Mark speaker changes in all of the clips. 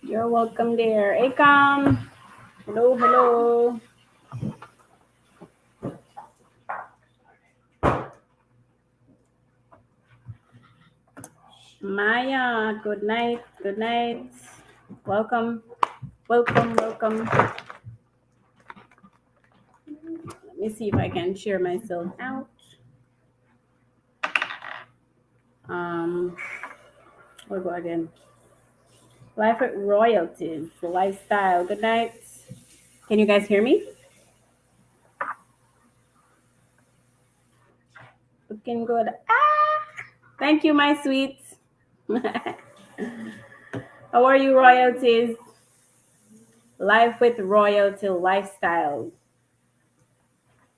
Speaker 1: You're welcome there. Akam. Hello, hello. Maya, good night. Good night. Welcome. Welcome, welcome. Let me see if I can share myself out. We'll go again. Life with royalties, lifestyle. Good night. Can you guys hear me? Looking good. Thank you, my sweets. How are you, royalties? Life with royalty lifestyle.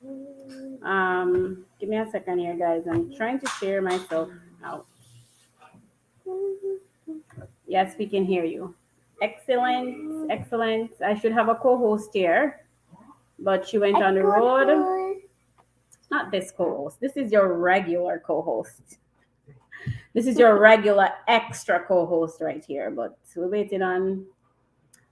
Speaker 1: Give me a second here, guys. I'm trying to share myself out. Yes, we can hear you. Excellent, excellent. I should have a co-host here, but she went on the road. Not this co-host. This is your regular co-host. This is your regular extra co-host right here, but we're waiting on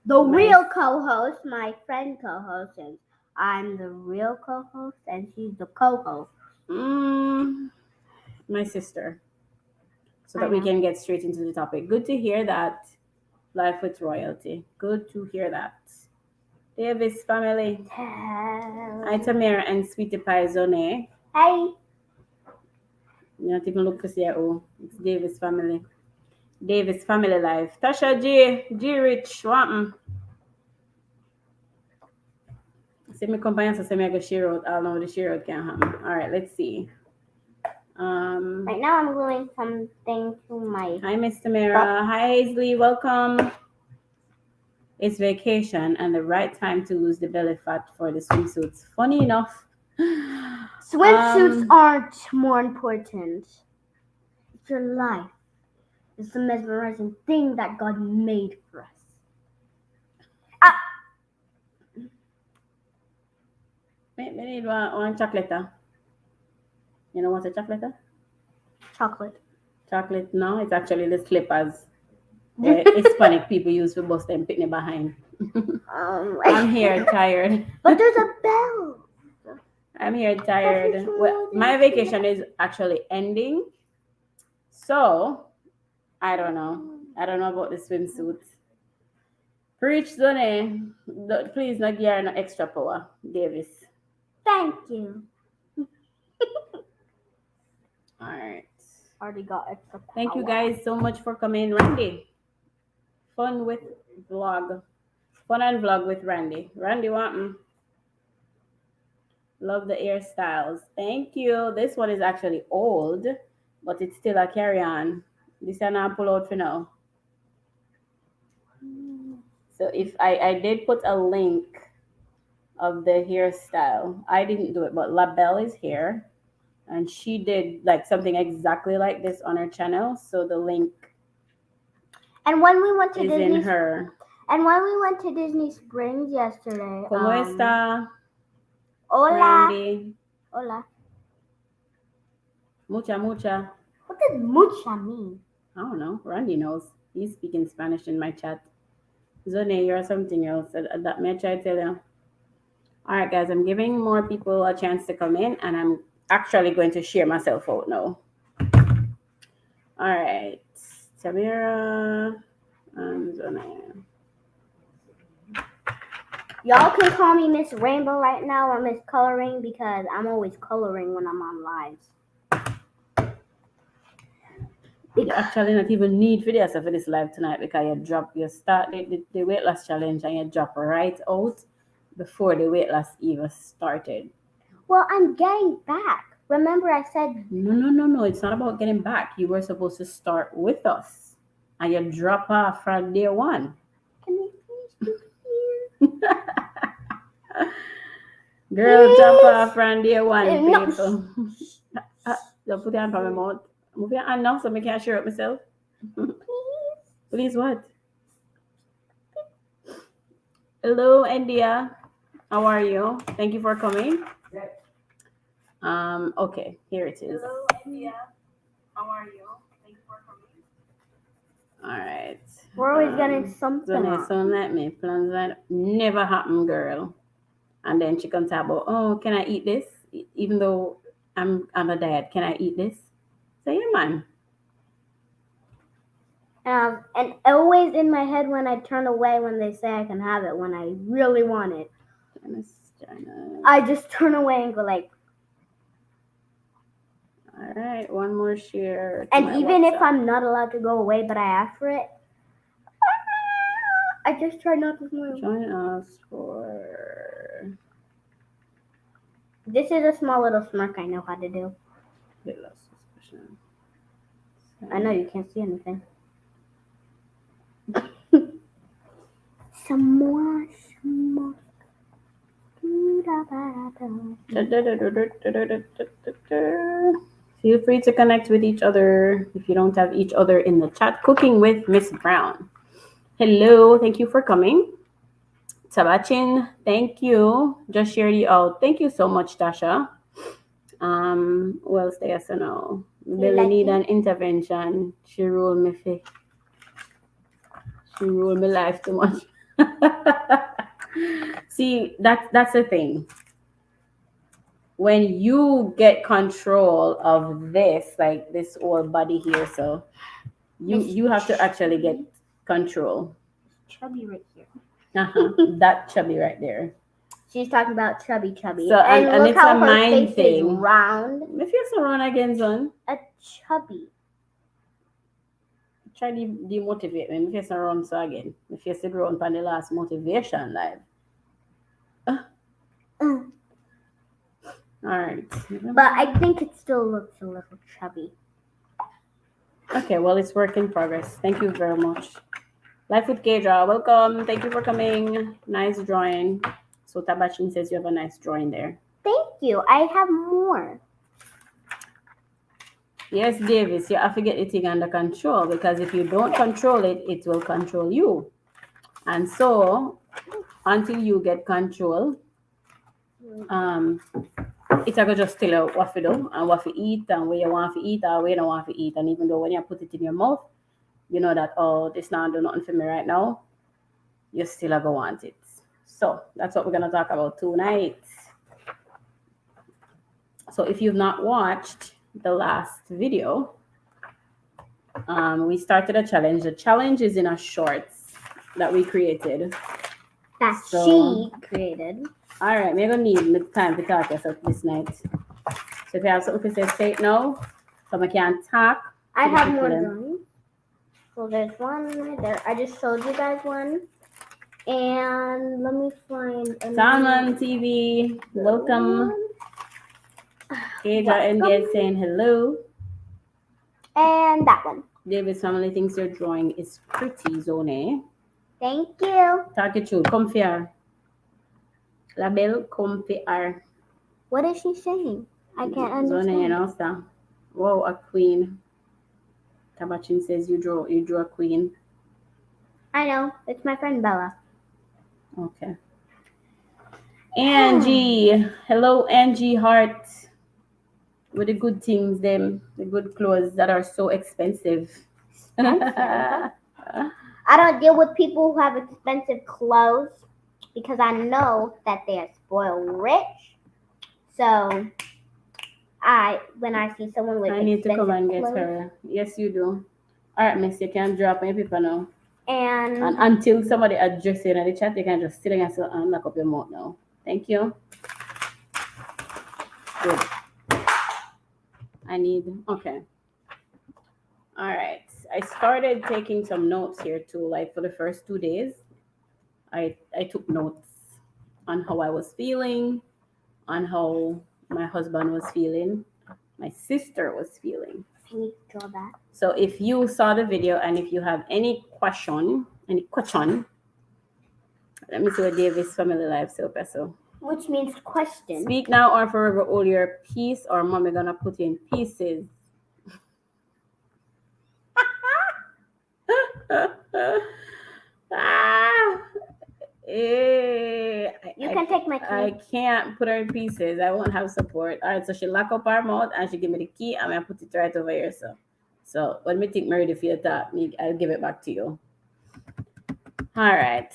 Speaker 2: the real co-host, my friend co-host, and I'm the real co-host, and she's the co-host.
Speaker 1: My sister. So that we can get straight into the topic. Good to hear that. Life with royalty. Good to hear that. Davis family. Hi, Tamara and Sweetie Pie Zone.
Speaker 2: Hey.
Speaker 1: You not even look to see oh, it's Davis family. Davis family life. Tasha G Rich, what? See me company so say me I go share out. I know the share out can happen. All right, let's see.
Speaker 2: Right now I'm doing something to my.
Speaker 1: Hi, Miss Tamara. Hi, Hazley. Welcome. It's vacation and the right time to lose the belly fat for the swimsuits. Funny enough,
Speaker 2: swimsuits aren't more important. It's your life. It's the mesmerizing thing that God made for us.
Speaker 1: We need one chocolate. You know what's a chocolate?
Speaker 2: Chocolate.
Speaker 1: Chocolate? No, it's actually the slippers. Hispanic people use to bust them picnic behind. I'm here tired.
Speaker 2: But there's a bell.
Speaker 1: I'm here tired. Well, my vacation is actually ending. So, I don't know. I don't know about the swimsuits. Preach, Zone. Please, not give her no extra power, Davis.
Speaker 2: Thank you.
Speaker 1: All right.
Speaker 2: Already got extra power.
Speaker 1: Thank you guys so much for coming, Randy. Fun and vlog with Randy. Randy, what? Love the hairstyles. Thank you. This one is actually old, but it's still a carry-on. This one I pull out for now. So if I did put a link of the hairstyle. I didn't do it, but LaBelle is here. And she did like something exactly like this on her channel. So the link
Speaker 2: and when we went to
Speaker 1: is
Speaker 2: Disney,
Speaker 1: in her.
Speaker 2: And when we went to Disney Springs yesterday.
Speaker 1: ¿Cómo está?
Speaker 2: Hola.
Speaker 1: Randy.
Speaker 2: Hola.
Speaker 1: Mucha.
Speaker 2: What does mucha mean?
Speaker 1: I don't know. Randy knows. He's speaking Spanish in my chat. Zone, you're something else. That may I try to tell you. All right, guys. I'm giving more people a chance to come in, and I'm actually going to share myself out now. All right. Tamira and Zone.
Speaker 2: Y'all can call me Miss Rainbow right now or Miss Coloring because I'm always coloring when I'm on lives.
Speaker 1: You actually not even need for this live tonight because you start the weight loss challenge and you drop right out before the weight loss even started.
Speaker 2: Well, I'm getting back. Remember I said...
Speaker 1: No. It's not about getting back. You were supposed to start with us and you drop off from day one.
Speaker 2: Can we please do here?
Speaker 1: Girl, please? Drop off from day one,
Speaker 2: no.
Speaker 1: people. Don't put your hand on my mouth. Move your hand now so I can share it myself. Please what? Hello, India. How are you? Thank you for coming. Okay, here it is.
Speaker 2: Hello, India. How are you? Thank you for coming.
Speaker 1: All right.
Speaker 2: We're always getting something
Speaker 1: So
Speaker 2: wrong.
Speaker 1: sound like me. Plans that never happen, girl. And then she can talk about, oh, can I eat this? Even though I'm on a diet, can I eat this? Say, yeah, man.
Speaker 2: And always in my head when I turn away when they say I can have it, when I really want it,
Speaker 1: China.
Speaker 2: I just turn away and go like.
Speaker 1: All right, one more share. to
Speaker 2: And
Speaker 1: my
Speaker 2: even if
Speaker 1: WhatsApp.
Speaker 2: I'm not allowed to go away, but I ask for it, I just try not to move.
Speaker 1: Join us for
Speaker 2: This is a small little smirk I know how to do.
Speaker 1: little suspicion.
Speaker 2: I know you can't see anything. Some more.
Speaker 1: Feel free to connect with each other if you don't have each other in the chat. Cooking with Miss Brown. Hello, thank you for coming. Tabachin, thank you. Just shared you out. Thank you so much, Tasha. Who else there? So no. Billy
Speaker 2: like
Speaker 1: need
Speaker 2: me?
Speaker 1: an intervention. She rule me she rule my life too much. See, that's the thing. When you get control of this, like this whole body here, so you have to actually get control.
Speaker 2: Chubby right here.
Speaker 1: That chubby right there.
Speaker 2: She's talking about chubby.
Speaker 1: So,
Speaker 2: and
Speaker 1: and
Speaker 2: look
Speaker 1: it's
Speaker 2: how
Speaker 1: a
Speaker 2: her
Speaker 1: mind
Speaker 2: face
Speaker 1: thing.
Speaker 2: is round.
Speaker 1: If you're so run again, son,
Speaker 2: A chubby.
Speaker 1: try to demotivate me. If you're so run so again. If you're still run for the last motivation live.
Speaker 2: Mm.
Speaker 1: All right.
Speaker 2: But I think it still looks a little chubby.
Speaker 1: Okay, well, it's work in progress. Thank you very much. Life with Kedra, welcome. Thank you for coming. Nice drawing. So Tabashin says you have a nice drawing there.
Speaker 2: Thank you. I have more.
Speaker 1: Yes, Davis, you have to get the thing under control because if you don't control it, it will control you. And so, until you get control, it's going to just tell you what to do and what to eat and where you want to eat or where you don't want to eat. And even though when you put it in your mouth, you know that, oh, this not do nothing for me right now, you still going to want it. So that's what we're going to talk about tonight. So if you've not watched the last video, we started a challenge. The challenge is in a shorts that we created.
Speaker 2: That
Speaker 1: So-
Speaker 2: she created.
Speaker 1: All right, we're going to need time to talk yourself this night. So if you have something to say it now, so I can talk.
Speaker 2: I
Speaker 1: to the
Speaker 2: have
Speaker 1: people
Speaker 2: more
Speaker 1: then.
Speaker 2: drawings. So there's one right there. I just showed you guys one. And let me find
Speaker 1: Salmon TV, welcome. Kedra Engage saying hello.
Speaker 2: And that one.
Speaker 1: David's family thinks your drawing is pretty, Zone.
Speaker 2: Thank you.
Speaker 1: Talk it through. Come here. La belle come here.
Speaker 2: What is she saying? I can't
Speaker 1: Zone, you
Speaker 2: understand.
Speaker 1: know, sir. Whoa, a queen. Tabachin says you drew a queen.
Speaker 2: I know. It's my friend Bella.
Speaker 1: Okay. Angie. Hello, Angie Hart. With the good things, them, the good clothes that are so expensive.
Speaker 2: Expensive? I don't deal with people who have expensive clothes because I know that they are spoiled rich. So when I see someone with
Speaker 1: I need to come and
Speaker 2: expensive
Speaker 1: get
Speaker 2: clothes,
Speaker 1: her. Yes, you do. All right, miss, you can drop my paper now.
Speaker 2: and
Speaker 1: And until somebody addresses you in the chat, you can just sit and lock up your mouth now. Thank you. Good. Okay. All right. I started taking some notes here too. Like for the first 2 days, I took notes on how I was feeling, on how my husband was feeling, my sister was feeling.
Speaker 2: I need to draw that.
Speaker 1: So if you saw the video and if you have any question, let me see what Davis family life so peso.
Speaker 2: Which means question.
Speaker 1: Speak now or forever hold your peace, or mommy gonna put you in pieces.
Speaker 2: You can take my
Speaker 1: I
Speaker 2: key.
Speaker 1: can't put her in pieces. I won't have support. All right, so she lock up her mouth and she give me the key. I'm gonna put it right over here. So So when me think I'm ready for your talk, I'll give it back to you. All right.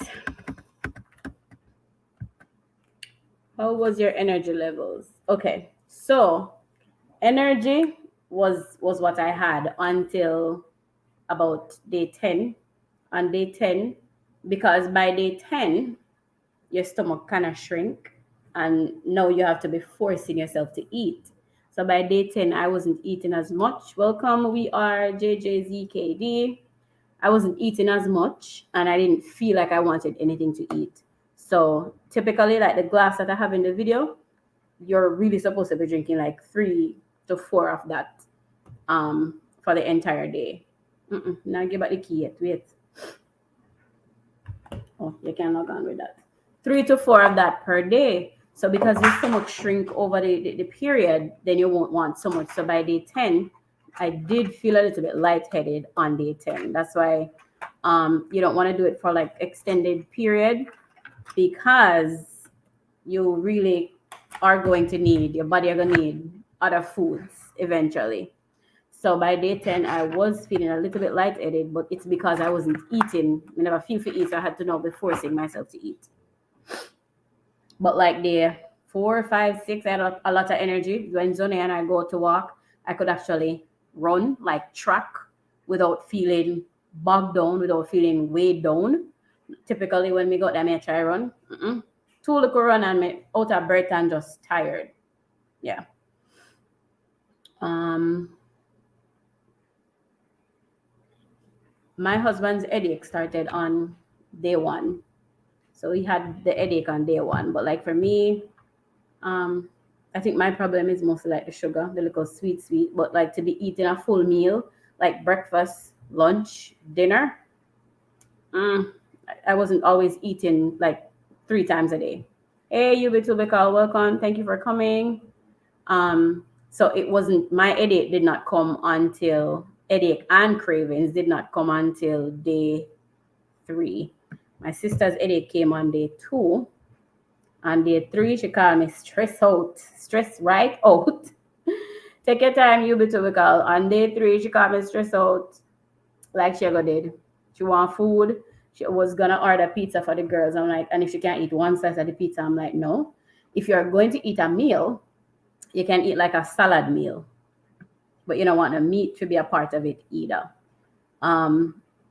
Speaker 1: How was your energy levels? Okay. So energy was what I had until about day 10. On day 10, because by day 10, your stomach kind of shrink, and now you have to be forcing yourself to eat. So by day 10, I wasn't eating as much. Welcome, we are JJZKD. I wasn't eating as much, and I didn't feel like I wanted anything to eat. So typically, like the glass that I have in the video, you're really supposed to be drinking like 3 to 4 of that for the entire day. Now give back the key yet. Wait. Oh, you can log on with that. 3 to 4 of that per day. So because your stomach shrink over the period, then you won't want so much. So by day 10, I did feel a little bit lightheaded on day 10. That's why you don't want to do it for like extended period, because you really are going to need, your body are going to need other foods eventually. So by day 10, I was feeling a little bit lightheaded, but it's because I wasn't eating. I never feel to eat, so I had to now be forcing myself to eat. But like day 4, 5, 6, I had a lot of energy. When Zone and I go to walk, I could actually run, like track, without feeling bogged down, without feeling weighed down. Typically, when we got there, I try run. Too little run and me out of breath and just tired. Yeah. My husband's headache started on day 1. So he had the headache on day 1. But like for me, I think my problem is mostly like the sugar, the little sweet. But like to be eating a full meal, like breakfast, lunch, dinner, I wasn't always eating like 3 times a day. Hey, Ubitubikal, welcome. Thank you for coming. So it wasn't, my headache did not come until, headache and cravings did not come until day 3. My sister's headache came on day 2. On day 3, she called me stress right out. Take your time, you be typical. On day 3, she called me stress out, like she ever did. She want food. She was gonna order pizza for the girls. I'm like, and if she can't eat one slice of the pizza, I'm like, no. If you're going to eat a meal, you can eat like a salad meal, but you don't want the meat to be a part of it either.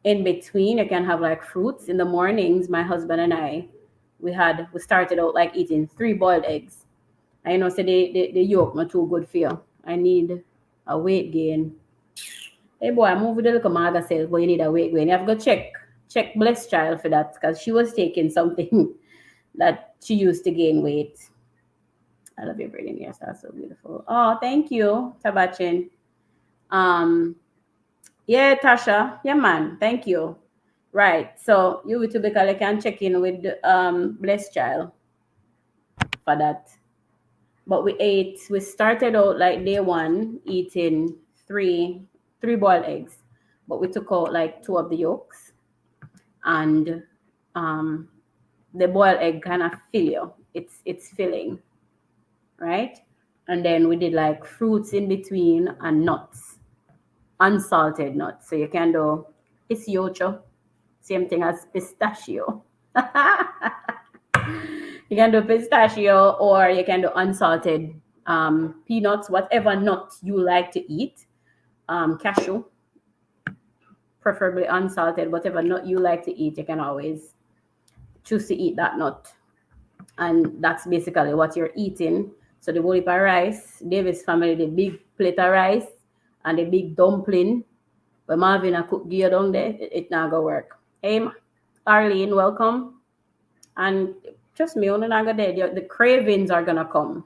Speaker 1: In between, you can have like fruits. In the mornings, my husband and I, we started out like eating 3 boiled eggs. I know, so the yolk not too good for you. I need a weight gain. Hey boy, I move with the little maga cells, but you need a weight gain. You have to go check Blessed Child for that, because she was taking something that she used to gain weight. I love your braiding. Yes, that's so beautiful. Oh, thank you, Tabachin. Yeah, Tasha. Yeah, man. Thank you. Right. So you will typically can check in with Blessed Child for that. But we started out like day 1 eating three boiled eggs, but we took out like 2 of the yolks, and the boiled egg kind of fill you. It's filling, right? And then we did like fruits in between and nuts, unsalted nuts. So you can do pistacho, same thing as pistachio. You can do pistachio, or you can do unsalted peanuts, whatever nut you like to eat. Cashew, preferably unsalted, whatever nut you like to eat, you can always choose to eat that nut. And that's basically what you're eating. So the whole heap of rice, Davis family, the big plate of rice and the big dumpling. When Marvin a cook gear down there, it not gonna work. Hey, Arlene, welcome. And trust me, only not gonna there. The cravings are gonna come.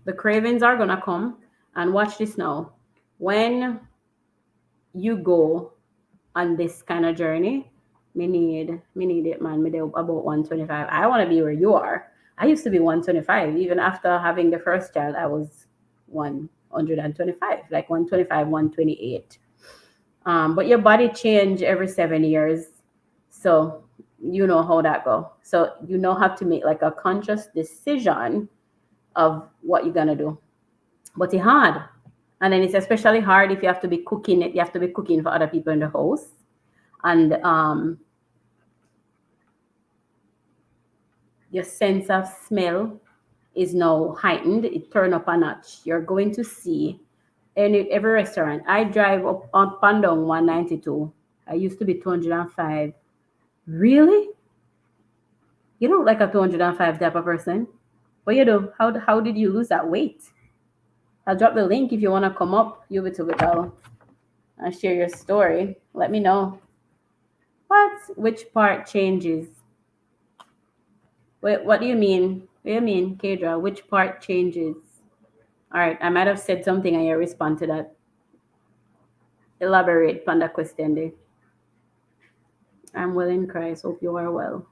Speaker 1: The cravings are gonna come. And watch this now. When you go on this kind of journey, me need it, man. Me there about 125. I want to be where you are. I used to be 125. Even after having the first child, I was 125, like 125, 128. But your body change every 7 years, so you know how that go. So you now have to make like a conscious decision of what you're gonna do. but it's hard. And then it's especially hard if you have to be cooking it. You have to be cooking for other people in the house, and your sense of smell is now heightened. It turned up a notch. You're going to see every restaurant. I drive up and down 192. I used to be 205. Really? You don't like a 205 type of person? What you do? How did you lose that weight? I'll drop the link if you want to come up, Yubitubital, and share your story. Let me know. What? Which part changes? Wait, what do you mean? What do you mean, Kedra? Which part changes? All right, I might have said something and you respond to that. Elaborate on that question there. I'm well in Christ. Hope you are well.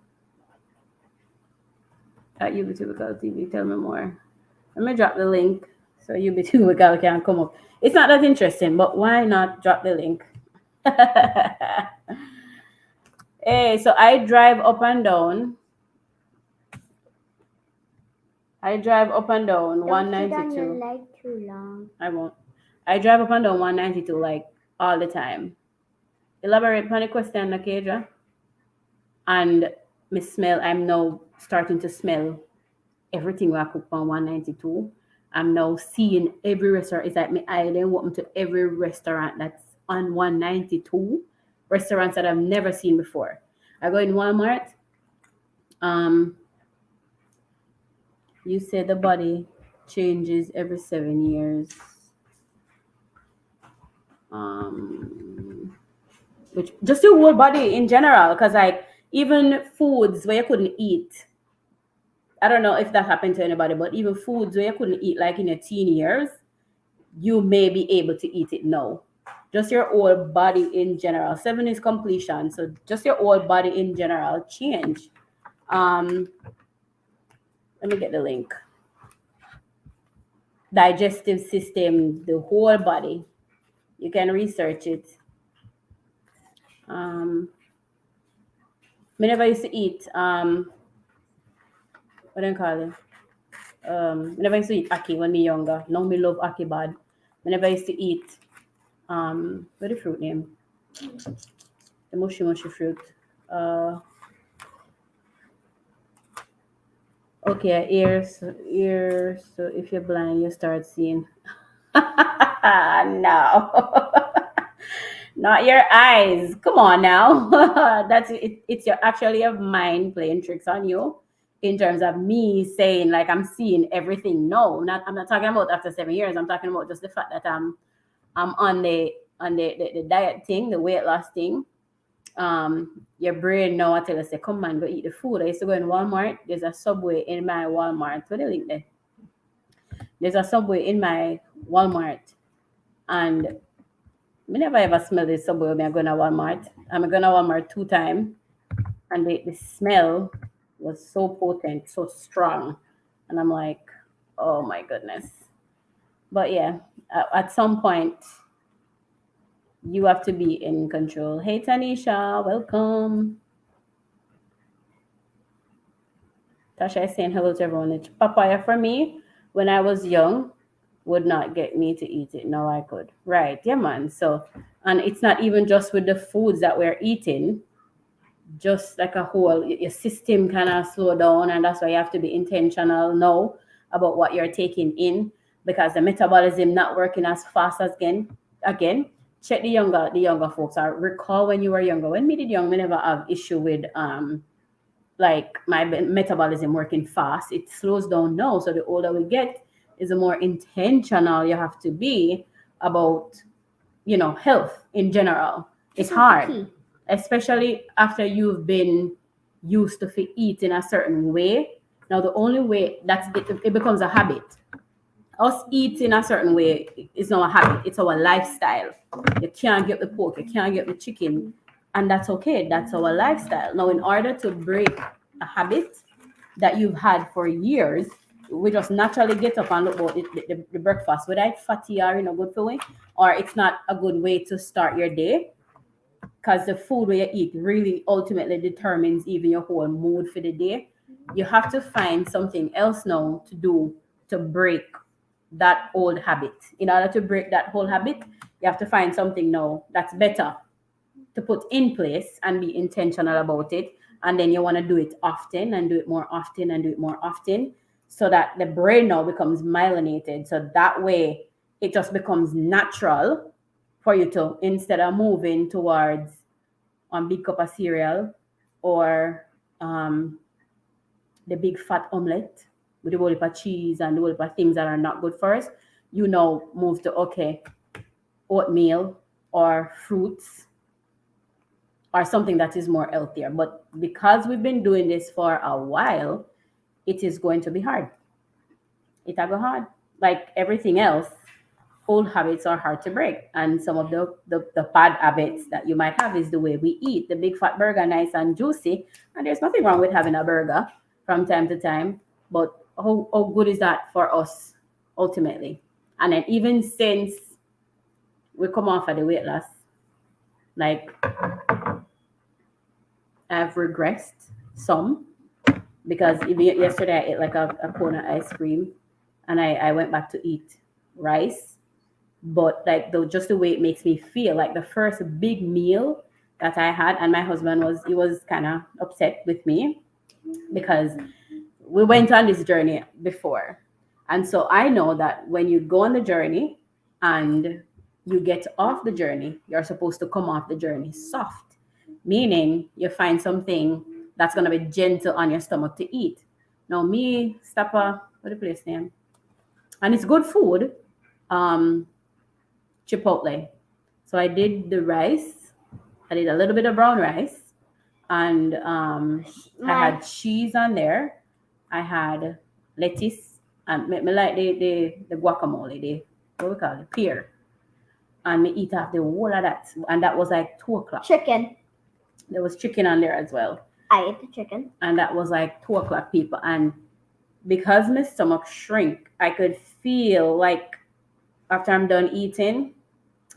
Speaker 1: At UBTubical TV, tell me more. Let me drop the link so UBTubical can come up. It's not that interesting, but why not drop the link? Hey, so I drive up and down. I drive up and down 192.
Speaker 2: Don't sit on your leg too long.
Speaker 1: I won't. I drive up and down 192 like all the time. Elaborate on the question, Nakedra. And me smell, I'm now starting to smell everything I cook on 192. I'm now seeing every restaurant. It's like my eye then open to every restaurant that's on 192. Restaurants that I've never seen before. I go in Walmart. You say the body changes every 7 years. Which just your whole body in general, because like even foods where you couldn't eat. I don't know if that happened to anybody, but even foods where you couldn't eat like in your teen years, you may be able to eat it now. Just your whole body in general. 7 is completion, so just your whole body in general change. Let me get the link. Digestive system, the whole body. You can research it. Me never used to eat what do you call it? Me never used to eat ackee when me younger. Now me love ackee bad. Me never used to eat what the fruit name? The mushy fruit. Okay, ears. So if you're blind, you start seeing. No. Not your eyes. Come on now. That's it. It's your actually your mind playing tricks on you in terms of me saying like I'm seeing everything. No, I'm not talking about after 7 years. I'm talking about just the fact that I'm on the diet thing, the weight loss thing. Your brain now I tell us say, come on, go eat the food. I used to go in Walmart. There's a Subway in my Walmart. Put the link there. There's a Subway in my Walmart, and I never ever smell the Subway when I go to Walmart. I'm going to Walmart 2 times, and the smell was so potent, so strong, and I'm like, oh my goodness. But yeah, at some point, you have to be in control. Hey Tanisha, welcome. Tasha is saying hello to everyone. It's papaya for me when I was young would not get me to eat it. Now I could. Right. Yeah, man. So, and it's not even just with the foods that we're eating, just like a whole, your system kind of slow down. And that's why you have to be intentional now about what you're taking in, because the metabolism not working as fast as again. Check the younger folks. I recall when you were younger, when me did young, we never have issue with like my metabolism working fast. It slows down now. So the older we get, is the more intentional you have to be about, health in general. It's hard, especially after you've been used to eating a certain way. Now the only way it becomes a habit. Us eating a certain way is not a habit. It's our lifestyle. You can't get the pork, you can't get the chicken, and that's okay. That's our lifestyle. Now, in order to break a habit that you've had for years, we just naturally get up and look about the breakfast, whether it's fatty or good for you, or it's not a good way to start your day, because the food you eat really ultimately determines even your whole mood for the day. You have to find something else now to do to break that old habit. In order to break that whole habit, you have to find something now that's better to put in place and be intentional about it. And then you want to do it often and do it more often and do it more often so that the brain now becomes myelinated. So that way it just becomes natural for you to, instead of moving towards big cup of cereal or um, the big fat omelette with the whole heap of cheese and the whole heap of things that are not good for us, you now move to okay, oatmeal or fruits or something that is more healthier. But because we've been doing this for a while, it is going to be hard. It'll go hard. Like everything else, old habits are hard to break. And some of the bad habits that you might have is the way we eat. The big fat burger, nice and juicy. And there's nothing wrong with having a burger from time to time. But how good is that for us ultimately? And then even since we come off of the weight loss, like I've regressed some because even yesterday I ate like a cone of ice cream and I went back to eat rice. But like just the way it makes me feel, like the first big meal that I had, and my husband was kind of upset with me because we went on this journey before. And so I know that when you go on the journey and you get off the journey, you're supposed to come off the journey soft, meaning you find something that's going to be gentle on your stomach to eat. Now, me, Stapa, what the place name? And it's good food, Chipotle. So I did the rice, I did a little bit of brown rice, and I had cheese on there. I had lettuce and me like the guacamole, the what we call it, pear. And me eat off the whole of that. And that was like 2 o'clock.
Speaker 2: Chicken.
Speaker 1: There was chicken on there as well.
Speaker 2: I ate the chicken.
Speaker 1: And that was like 2 o'clock, people. And because my stomach shrink, I could feel like after I'm done eating,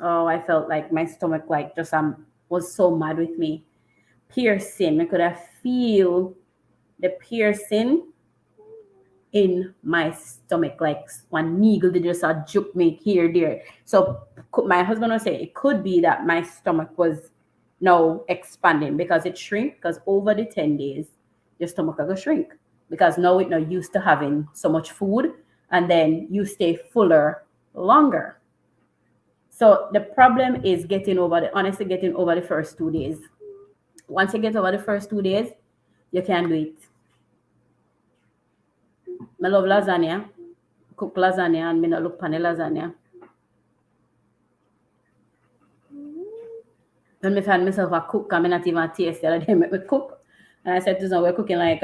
Speaker 1: oh, I felt like my stomach like just was so mad with me. Piercing. I could have feel the piercing in my stomach, like one needle did just juke me here, there. So my husband was saying it could be that my stomach was now expanding because it shrink, because over the 10 days, your stomach will shrink because now it's not used to having so much food and then you stay fuller longer. So the problem is getting over the first 2 days. Once you get over the first 2 days, you can do it. I love lasagna, cook lasagna, and me not look pan lasagna. When me find myself a cook, I'm not even taste the other day, me cook. And I said to Zon, we're cooking like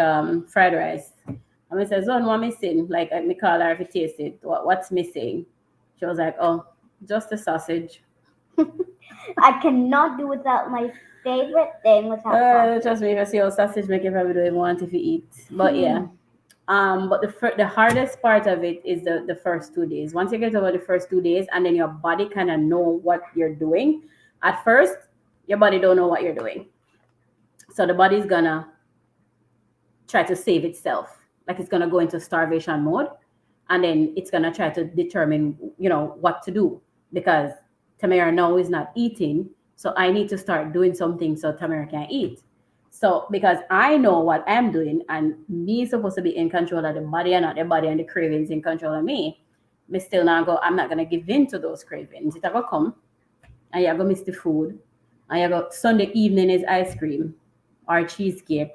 Speaker 1: fried rice. And I said, Zon, what missing? Like, me call her if it taste it. What's missing? She was like, oh, just the sausage.
Speaker 2: I cannot do without my favorite thing without sausage.
Speaker 1: Trust me, if I see how sausage make you probably don't want if you eat. But yeah. But the hardest part of it is the first 2 days. Once you get over the first 2 days and then your body kind of know what you're doing. At first, your body don't know what you're doing. So the body's gonna try to save itself. Like it's gonna go into starvation mode and then it's gonna try to determine, what to do. Because Tamara now is not eating. So I need to start doing something so Tamara can eat. So because I know what I'm doing and me supposed to be in control of the body and not the body and the cravings in control of me, still now I'm not gonna give in to those cravings. It's gonna come and you're gonna miss the food. And you go Sunday evening is ice cream or cheesecake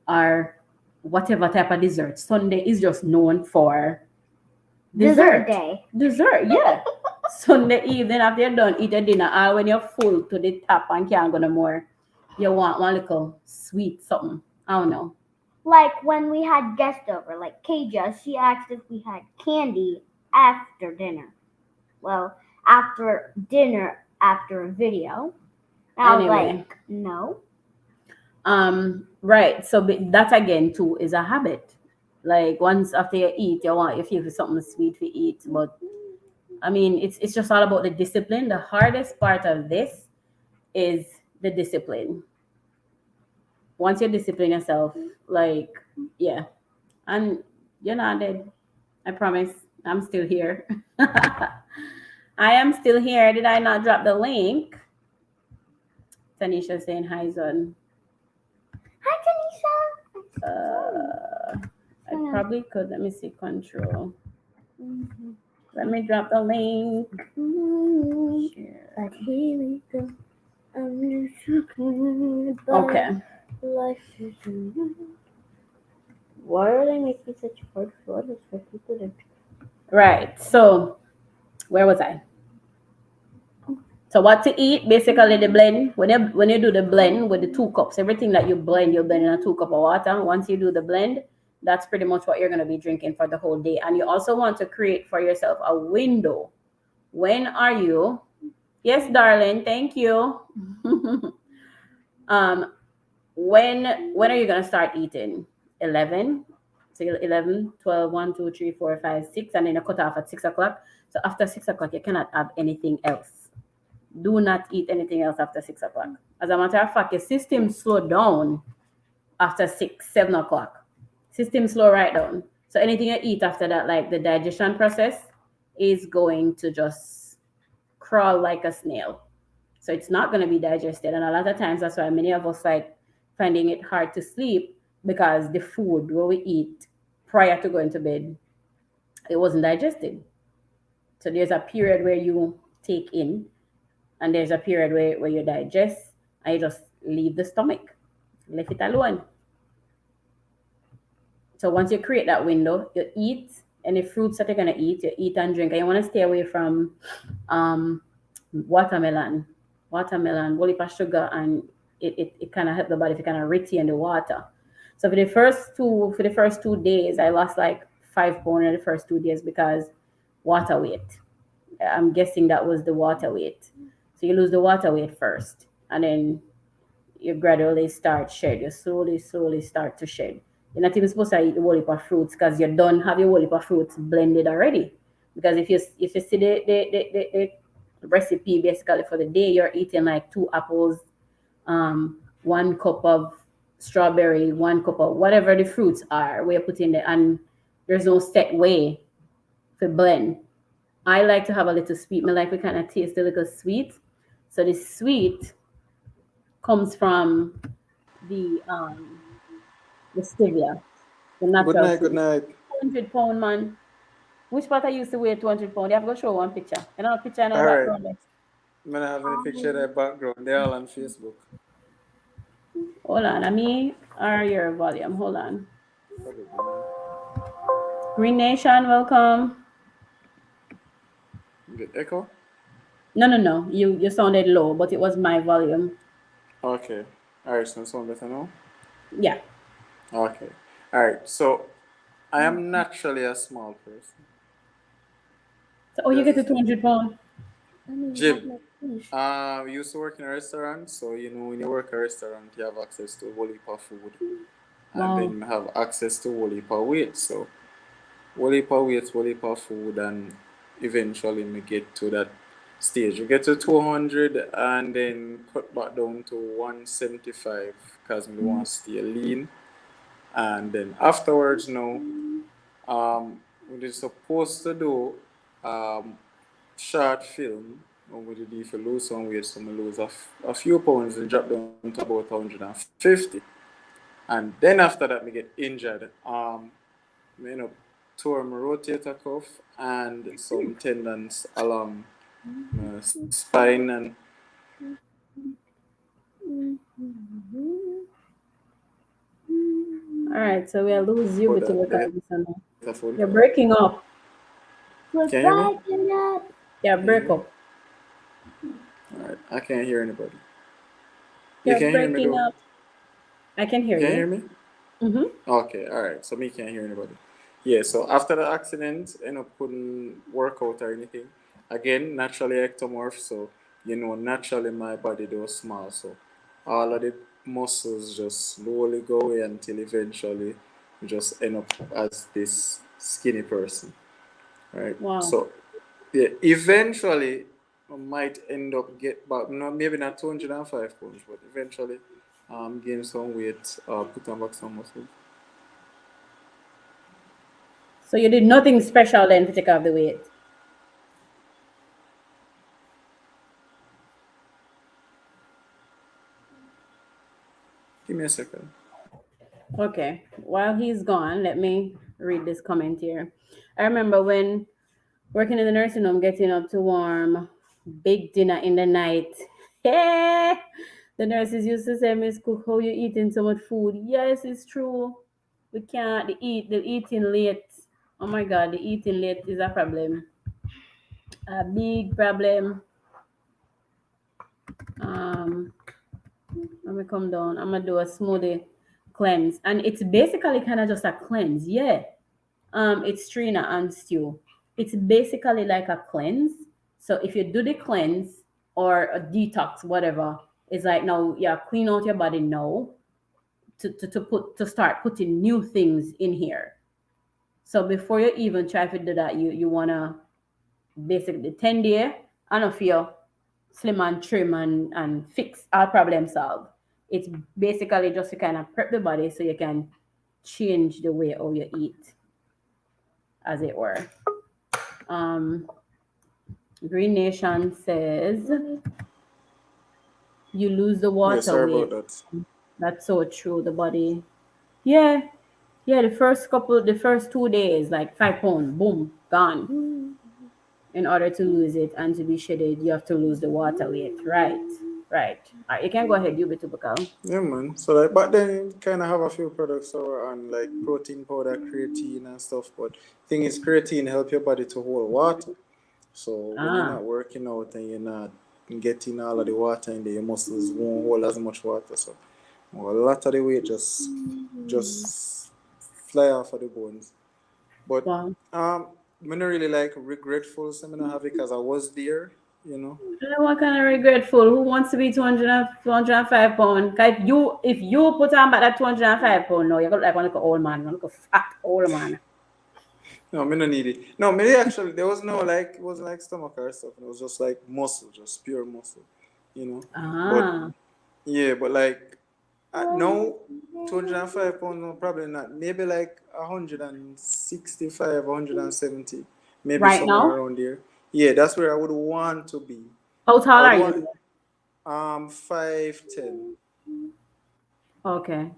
Speaker 1: or whatever type of dessert. Sunday is just known for
Speaker 2: Dessert day.
Speaker 1: Dessert, yeah. Sunday evening after you're done eat your dinner, or when you're full to the top and can't go no more, you want one little sweet something. I don't know.
Speaker 2: Like when we had guests over, like Kaja, she asked if we had candy after dinner. Well, after dinner, after a video. And I was like, no.
Speaker 1: Right. So that again too is a habit. Like once after you eat, you feel something sweet to eat. But I mean, it's just all about the discipline. The hardest part of this is the discipline. Once you discipline yourself, like, yeah. And you're not dead. I promise. I'm still here. I am still here. Did I not drop the link? Tanisha saying hi, Zon.
Speaker 2: Hi, Tanisha.
Speaker 1: I probably could. Let me see. Control.
Speaker 2: Mhm.
Speaker 1: Let me drop the link. Share.
Speaker 2: But here we go. I'm just
Speaker 1: Okay.
Speaker 2: life is Why are they making such hard photos for people to?
Speaker 1: Right. So, where was I? So, what to eat? Basically, the blend. When you do the blend with the 2 cups, everything that you blend in a 2 cup of water. Once you do the blend, that's pretty much what you're going to be drinking for the whole day. And you also want to create for yourself a window. When are you? Yes, darling. Thank you. um, when are you going to start eating? 11? So 11, 12, 1, 2, 3, 4, 5, 6, and then you cut off at 6 o'clock. So after 6 o'clock, you cannot have anything else. Do not eat anything else after 6 o'clock. As a matter of fact, your system slow down after 6, 7 o'clock. System slow right down. So anything you eat after that, like the digestion process, is going to just crawl like a snail. So it's not going to be digested. And a lot of times that's why many of us like finding it hard to sleep because the food what we eat prior to going to bed, it wasn't digested. So there's a period where you take in and there's a period where you digest and you just leave the stomach. Leave it alone. So once you create that window, you eat any fruits that you're gonna eat, you eat and drink. And you want to stay away from um, watermelon, whole heap of sugar, and it kind of help the body if you kind of retain the water. So for the first 2 days, I lost like 5 pounds in the first 2 days because water weight. I'm guessing that was the water weight. So you lose the water weight first, and then you gradually start shed. You slowly start to shed. You're not even supposed to eat the whole heap of fruits because you don't have your whole heap of fruits blended already. Because if you see the recipe basically for the day, you're eating like 2 apples, 1 cup of strawberry, 1 cup of whatever the fruits are where you put in there, and there's no set way to blend. I like to have a little sweet. I like to kind of taste a little sweet. So the sweet comes from the um the stevia, the
Speaker 3: Good
Speaker 1: natural
Speaker 3: night, good
Speaker 1: sweet.
Speaker 3: night.
Speaker 1: 200 pound man. Which part I used to weigh 200 pound? You have to go show one picture. You know a picture in the
Speaker 3: All right.
Speaker 1: background there.
Speaker 3: I'm gonna have any picture of that background. They're all on Facebook.
Speaker 1: Hold on, let me or your volume. Hold on.
Speaker 3: Probably now.
Speaker 1: Green Nation, welcome.
Speaker 3: Get echo?
Speaker 1: No. You sounded low, but it was my volume.
Speaker 3: Okay. All right, so sound better now?
Speaker 1: Yeah.
Speaker 3: Okay. All right. So I am naturally a small person.
Speaker 1: So oh, you
Speaker 3: There's
Speaker 1: get to
Speaker 3: this
Speaker 1: 200 pound.
Speaker 3: Jim. We used to work in a restaurant, so when you work a restaurant, you have access to a whole heap of food, and
Speaker 1: Wow.
Speaker 3: then you have access to a whole heap of weight. So whole heap of weight, whole heap of food, and eventually we get to that stage. We get to 200 and then cut back down to 175 because we want to stay lean. And then afterwards, now, we're supposed to do um, short film. We did if you lose some weight, so we lose a few pounds and drop down to about 150. And then after that, we get injured. You know, tore my rotator cuff and some tendons along my spine and
Speaker 1: All right, so we'll lose you
Speaker 3: but
Speaker 1: between
Speaker 3: the
Speaker 1: because this and that.
Speaker 3: the phone
Speaker 1: You're
Speaker 3: call.
Speaker 1: breaking up.
Speaker 2: We're
Speaker 3: Can you hear me?
Speaker 2: breaking up.
Speaker 1: Yeah,
Speaker 3: Can you hear
Speaker 1: break
Speaker 3: me?
Speaker 1: up.
Speaker 3: All right, I can't hear anybody. You
Speaker 1: You're
Speaker 3: can hear me
Speaker 1: breaking
Speaker 3: though.
Speaker 1: up. I can
Speaker 3: You
Speaker 1: hear
Speaker 3: can hear
Speaker 1: you.
Speaker 3: me?
Speaker 1: Mm-hmm.
Speaker 3: Okay, all right. So me can't hear anybody. Yeah. So after the accident, couldn't work out or anything. Again, naturally ectomorph. So naturally my body was small. So all of the muscles just slowly go away until eventually you just end up as this skinny person, right?
Speaker 1: Wow.
Speaker 3: So yeah, eventually I might end up get back, no, maybe not 205 pounds, but eventually gain some weight, put on back some muscle.
Speaker 1: So you did nothing special then to take off the weight.
Speaker 3: Give me a second.
Speaker 1: Okay. While he's gone, let me read this comment here. I remember when working in the nursing home, getting up to warm big dinner in the night. Yeah. The nurses used to say, Miss Cook, how you eating so much food? Yes, it's true. We can't eat the eating late. Oh my god, the eating late is a problem. A big problem. Um Let me come down. I'm gonna do a smoothie cleanse. And it's basically kind of just a cleanse, yeah. It's Trina and stew. It's basically like a cleanse. So if you do the cleanse or a detox, whatever, it's like now yeah, clean out your body now to start putting new things in here. So before you even try to do that, you wanna basically 10 day and of feel slim and trim and fix our problem solve. It's basically just to kind of prep the body so you can change the way how you eat, as it were. Um, Green Nation says you lose the
Speaker 3: Yeah,
Speaker 1: water
Speaker 3: sorry
Speaker 1: weight.
Speaker 3: about that.
Speaker 1: That's so true. The body, yeah, yeah. The first 2 days, like 5 pounds, boom, gone. In order to lose it and to be shedded, you have to lose the water weight. Right, right. All right, you can go ahead, you be typical.
Speaker 3: Yeah, man. So like, but then you kind of have a few products or on like protein powder, creatine and stuff. But thing is, creatine help your body to hold water. So when you're
Speaker 1: Ah,
Speaker 3: not working out and you're not getting all of the water in there, your muscles won't hold as much water. So well, a lot of the weight just fly off of the bones. But
Speaker 1: well,
Speaker 3: I'm not really like regretful. So I'm not have it because I was there. You know.
Speaker 1: what kind of regretful? Who wants to be 205 pounds? If you put on back that 205 pounds, no, you're gonna look like one old man, one fat old man.
Speaker 3: No, me no need it. No, me actually there was no like it wasn't like stomach or stuff. It was just like muscle, just pure muscle, you know. But
Speaker 1: Ah,
Speaker 3: yeah, but like now 205 pounds, no, probably not. Maybe like 165, 170, maybe
Speaker 1: right
Speaker 3: somewhere
Speaker 1: now,
Speaker 3: around there. Yeah, that's where I would want to be.
Speaker 1: how
Speaker 3: I
Speaker 1: tall
Speaker 3: would
Speaker 1: are you?
Speaker 3: want 5'10".
Speaker 1: Okay,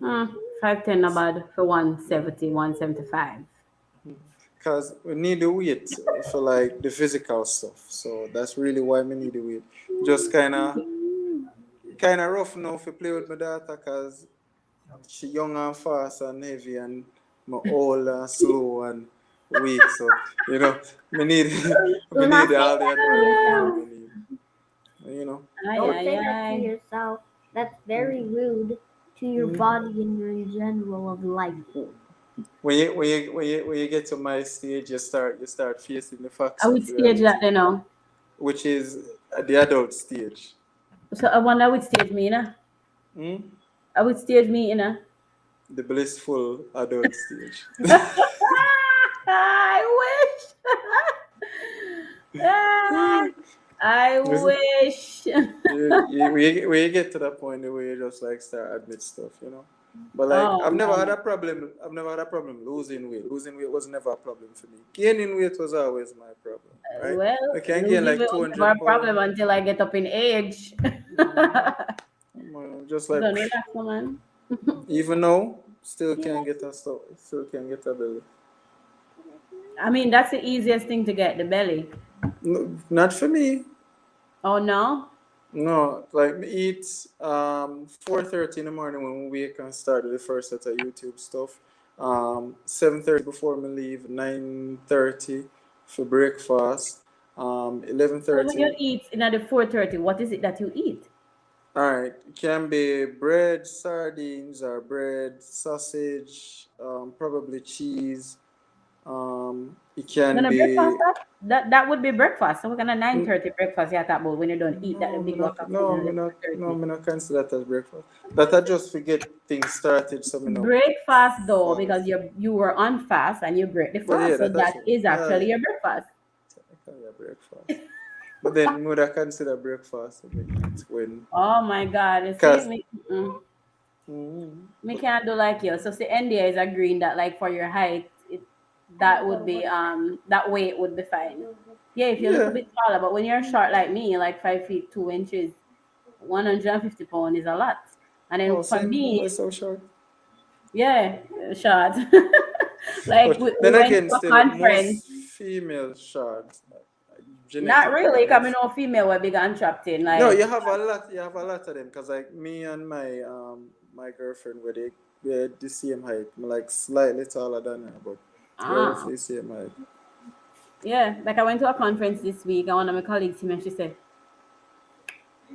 Speaker 1: 5'10", not bad for 170, 175.
Speaker 3: Because we need the weight for like the physical stuff. So that's really why we need the weight. Just kind of rough now if you play with my daughter because she young and fast and heavy and my old and slow and weak. So we need we
Speaker 2: Do
Speaker 3: need
Speaker 2: not say
Speaker 3: all the
Speaker 2: that to
Speaker 3: advice
Speaker 2: yourself.
Speaker 3: we need. You know.
Speaker 1: Ay,
Speaker 2: Don't
Speaker 1: ay,
Speaker 2: say that to
Speaker 1: ay.
Speaker 2: yourself. That's very rude to your body and your in general of life.
Speaker 3: When you get to my stage, you start facing the facts
Speaker 1: I
Speaker 3: of
Speaker 1: would stage that,
Speaker 3: reality,
Speaker 1: you know.
Speaker 3: which is the adult stage.
Speaker 1: So I wonder which stage me, you know.
Speaker 3: Hmm?
Speaker 1: I would stage me, you know.
Speaker 3: The blissful adult stage.
Speaker 1: I wish. Ah, I
Speaker 3: Listen,
Speaker 1: wish.
Speaker 3: we get to that point where you just like start admit stuff. But like
Speaker 1: Oh
Speaker 3: I've never had
Speaker 1: no.
Speaker 3: a problem. I've never had a problem losing weight. Losing weight was never a problem for me. Gaining weight was always my problem. Right?
Speaker 1: Well,
Speaker 3: I can gain
Speaker 1: losing
Speaker 3: like
Speaker 1: weight
Speaker 3: two
Speaker 1: was never
Speaker 3: hundred
Speaker 1: a problem
Speaker 3: pounds.
Speaker 1: until I get up in age.
Speaker 3: Just like
Speaker 1: Don't relax, man.
Speaker 3: even now, still can't get a stuff. Still can't get a belly.
Speaker 1: I mean, that's the easiest thing to get the belly.
Speaker 3: No, not for me.
Speaker 1: Oh no.
Speaker 3: No, like me eat 4:30 in the morning when we wake and start the first set of YouTube stuff. 7:30 before me leave, 9:30 for breakfast. eleven
Speaker 1: So when you
Speaker 3: thirty.
Speaker 1: eat in at the 4:30, what is it that you eat?
Speaker 3: All right, it can be bread, sardines, or bread, sausage, probably cheese. It can
Speaker 1: Gonna breakfast
Speaker 3: be.
Speaker 1: that? That would be breakfast. So we're gonna 9:30 breakfast. Yeah, that about when you don't eat that
Speaker 3: No,
Speaker 1: big wok of food in the 4:30.
Speaker 3: me not consider that as breakfast. That I just forget things started, so me know.
Speaker 1: Breakfast though, because
Speaker 3: Fast.
Speaker 1: you were on fast and you break the
Speaker 3: But yeah,
Speaker 1: fast, so
Speaker 3: that that's
Speaker 1: that
Speaker 3: it.
Speaker 1: is
Speaker 3: Yeah,
Speaker 1: actually
Speaker 3: yeah,
Speaker 1: your breakfast.
Speaker 3: technically a breakfast. But then me would have consider breakfast when me eat when,
Speaker 1: Oh my God! You see
Speaker 3: cause
Speaker 1: me. Me
Speaker 3: but
Speaker 1: can't do like you. So see, India is agreeing that like for your height, that would be that weight would be fine. Yeah, if you're a little
Speaker 3: Yeah.
Speaker 1: bit taller, but when you're short like me, like 5 feet 2 inches, 150 pounds is a lot. And then
Speaker 3: Oh,
Speaker 1: for
Speaker 3: same.
Speaker 1: me,
Speaker 3: We're so short.
Speaker 1: yeah, short. Like
Speaker 3: But
Speaker 1: we
Speaker 3: then
Speaker 1: went
Speaker 3: again,
Speaker 1: to a
Speaker 3: still,
Speaker 1: conference.
Speaker 3: most female short
Speaker 1: Not
Speaker 3: genetically.
Speaker 1: really, because I
Speaker 3: That's
Speaker 1: know female were big and trapped in.
Speaker 3: no.
Speaker 1: Like,
Speaker 3: You have a lot. You have a lot of them. Cause like me and my girlfriend, we're the same height. I'm like slightly taller than her, but we're
Speaker 1: ah,
Speaker 3: roughly same height.
Speaker 1: yeah. Like I went to a conference this week, and one of my colleagues came and she said,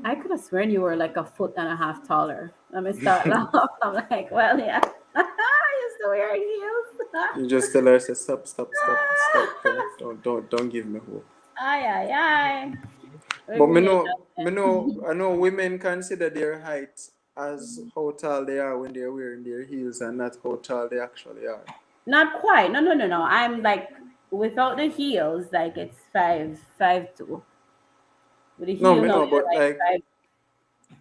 Speaker 1: I could have sworn you were like a foot and a half taller. Let me start laugh. I'm like, well, yeah. I used to wear heels.
Speaker 3: You just tell her, say, stop, stop, stop, stop. Don't give me hope.
Speaker 1: Ay, ay, ay.
Speaker 3: But
Speaker 1: Every day,
Speaker 3: I know women consider their height as how tall they are when they're wearing their heels and not how tall they actually are.
Speaker 1: not quite. No, no, no, no. I'm like, without the heels, like it's 5'2". With the
Speaker 3: No,
Speaker 1: heel
Speaker 3: me
Speaker 1: now,
Speaker 3: know,
Speaker 1: you're
Speaker 3: but
Speaker 1: like
Speaker 3: like,
Speaker 1: five.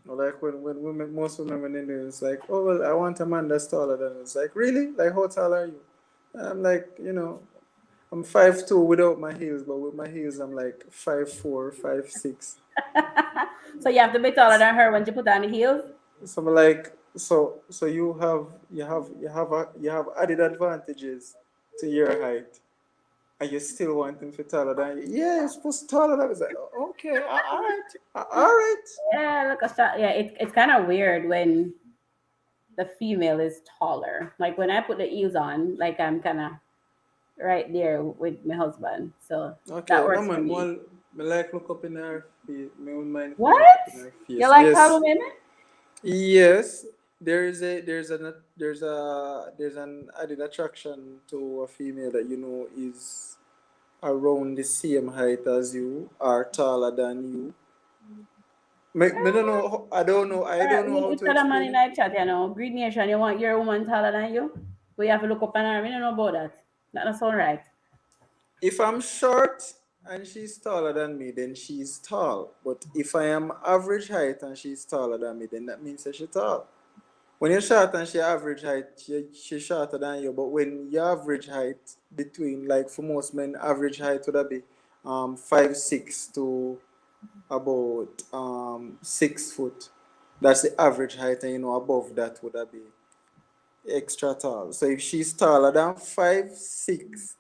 Speaker 3: like when women, most women, when they do, it's like, oh, well, I want a man that's taller than me. It's like, really? Like, how tall are you? I'm like, I'm 5'2" without my heels, but with my heels, I'm like 5'4", 5'6".
Speaker 1: So you have to be taller than her when you put on the heels.
Speaker 3: So I'm like, so you have added advantages to your height, and you still want him to taller than you. Yeah, you're supposed to taller than me. It's like, okay, all right, all right.
Speaker 1: Yeah, look, yeah, it's kind of weird when the female is taller. Like when I put the heels on, like I'm kind of right there with my husband. So that
Speaker 3: Okay, no
Speaker 1: works for
Speaker 3: man,
Speaker 1: me.
Speaker 3: me like look up in her face. Me won't mind if you look
Speaker 1: What?
Speaker 3: up in her
Speaker 1: You
Speaker 3: face.
Speaker 1: like tall
Speaker 3: Yes,
Speaker 1: women?
Speaker 3: yes. There's an added attraction to a female that is around the same height as you or taller than you. Me don't know. I
Speaker 1: All right,
Speaker 3: don't know how
Speaker 1: we
Speaker 3: to
Speaker 1: tell a man
Speaker 3: explain
Speaker 1: in
Speaker 3: it.
Speaker 1: that chat, Greed Nation, you want your woman taller than you? But you have to look up on her. We don't know about that. That's not right.
Speaker 3: If I'm short and she's taller than me, then she's tall. But if I am average height and she's taller than me, then that means that she's tall. When you're short and she average height, she's shorter than you. But when your average height between, like for most men, average height would be 5'6" to about 6 foot. That's the average height, and above that would be extra tall. So if she's taller than 5'6"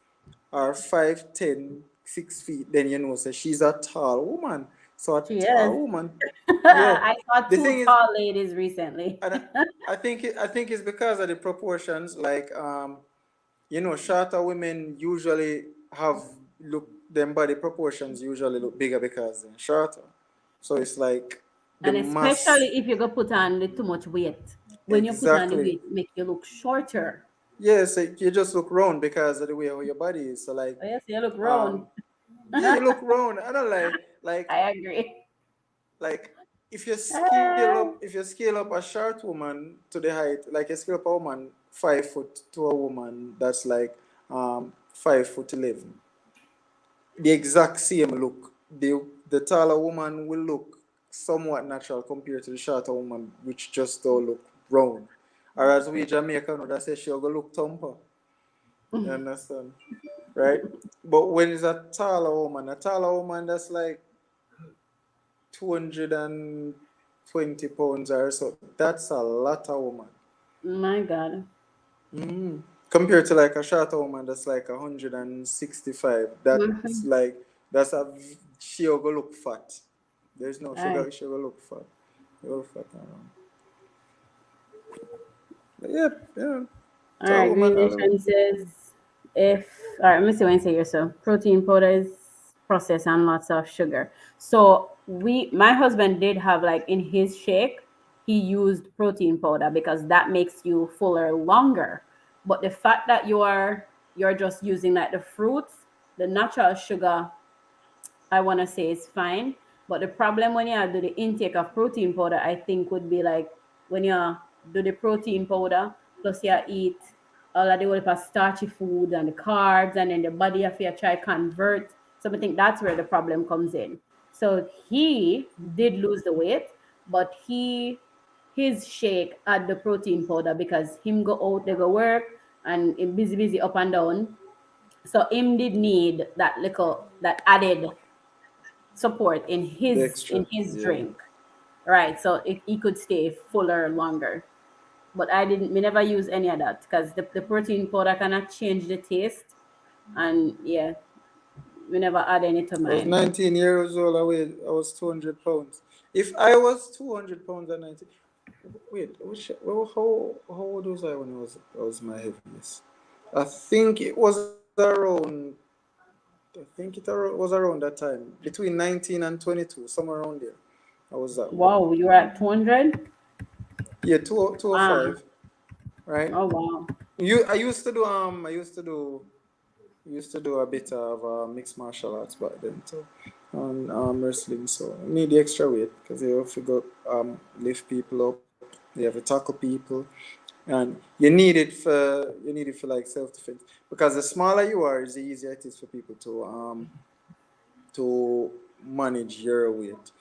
Speaker 3: or 5'10", 6 feet, then so she's a tall woman. So a
Speaker 1: She is.
Speaker 3: tall woman, yeah.
Speaker 1: I saw
Speaker 3: The
Speaker 1: two
Speaker 3: thing is,
Speaker 1: tall ladies recently.
Speaker 3: and I think it's because of the proportions. Like shorter women usually have look them body proportions usually look bigger because they're shorter. So it's like the
Speaker 1: And
Speaker 3: mass.
Speaker 1: especially if you go put on the too much weight. When you put on the
Speaker 3: Exactly.
Speaker 1: weight, make you look shorter.
Speaker 3: Yes, you just look round because of the way how your body is. So like,
Speaker 1: Oh, yes, you look round.
Speaker 3: um, yeah, you look round. I don't like
Speaker 1: I agree.
Speaker 3: like
Speaker 1: Ah,
Speaker 3: if you scale up a short woman to the height, like you scale up a woman 5 foot to a woman that's like 5'11", the exact same look. The taller woman will look somewhat natural compared to the shorter woman, which just don't look round. Or as we Jamaican know, that say she'll go look thumper. You understand? Right? But when it's a taller woman that's like 220 pounds or so, that's a lot of woman.
Speaker 1: my God.
Speaker 3: Compared to like a shorter woman that's like 165, that's
Speaker 1: Mhm.
Speaker 3: like, she'll go look fat. There's no
Speaker 1: All right.
Speaker 3: she'll go look fat. She'll go look fat. But yeah, yeah.
Speaker 1: All
Speaker 3: Tall
Speaker 1: right.
Speaker 3: woman
Speaker 1: Green
Speaker 3: all over.
Speaker 1: Nation says if, all right, let me see what you say here. So, protein powder is processed and lots of sugar. So, my husband did have like in his shake, he used protein powder because that makes you fuller longer. But the fact that you're just using like the fruits, the natural sugar, I want to say is fine. But the problem when you do the intake of protein powder, I think would be like when you do the protein powder, plus you eat all of the whole of starchy food and the carbs, and then the body of you try convert. So I think that's where the problem comes in. So he did lose the weight, but his shake had the protein powder because him go out, they go work, and him busy up and down. So him did need that added support in
Speaker 3: The
Speaker 1: in
Speaker 3: extra,
Speaker 1: his
Speaker 3: yeah.
Speaker 1: drink, right? So he could stay fuller longer. But I didn't. We never use any of that because the protein powder cannot change the taste, and yeah, we never add any to
Speaker 3: I was
Speaker 1: mine.
Speaker 3: 19 years old. I was 200 pounds. If I was 200 pounds at 19, wait, how old was I when I was my heaviest? I think it was around. Was around that time, between 19 and 22, somewhere around there. I was that weight.
Speaker 1: Wow, you're at 200.
Speaker 3: Yeah, 205,
Speaker 1: Ah,
Speaker 3: right?
Speaker 1: oh wow.
Speaker 3: I used to do a bit of mixed martial arts back then too, on wrestling. So I need the extra weight because you have to go lift people up, you have to tackle people, and you need it for like self defense. Because the smaller you are, is the easier it is for people to manage your weight,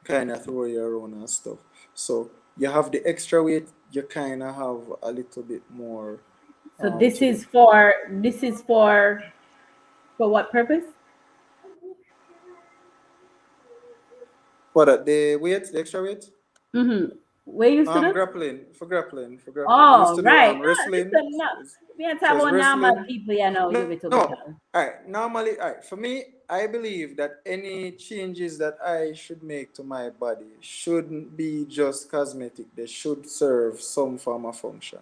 Speaker 3: kind of throw your own and stuff. So you have the extra weight, you kind of have a little bit more
Speaker 1: So
Speaker 3: to do.
Speaker 1: this is for what purpose?
Speaker 3: What the weight, the extra weight?
Speaker 1: Mm-hmm. Where you used to do?
Speaker 3: For grappling. I used
Speaker 1: Oh,
Speaker 3: to do
Speaker 1: right. No,
Speaker 3: wrestling.
Speaker 1: listen, no. We are
Speaker 3: So
Speaker 1: talking
Speaker 3: it's
Speaker 1: about normal
Speaker 3: wrestling.
Speaker 1: people, you know, you
Speaker 3: No,
Speaker 1: little
Speaker 3: all
Speaker 1: bit.
Speaker 3: right. Normally, all right. For me, I believe that any changes that I should make to my body shouldn't be just cosmetic. They should serve some form of function.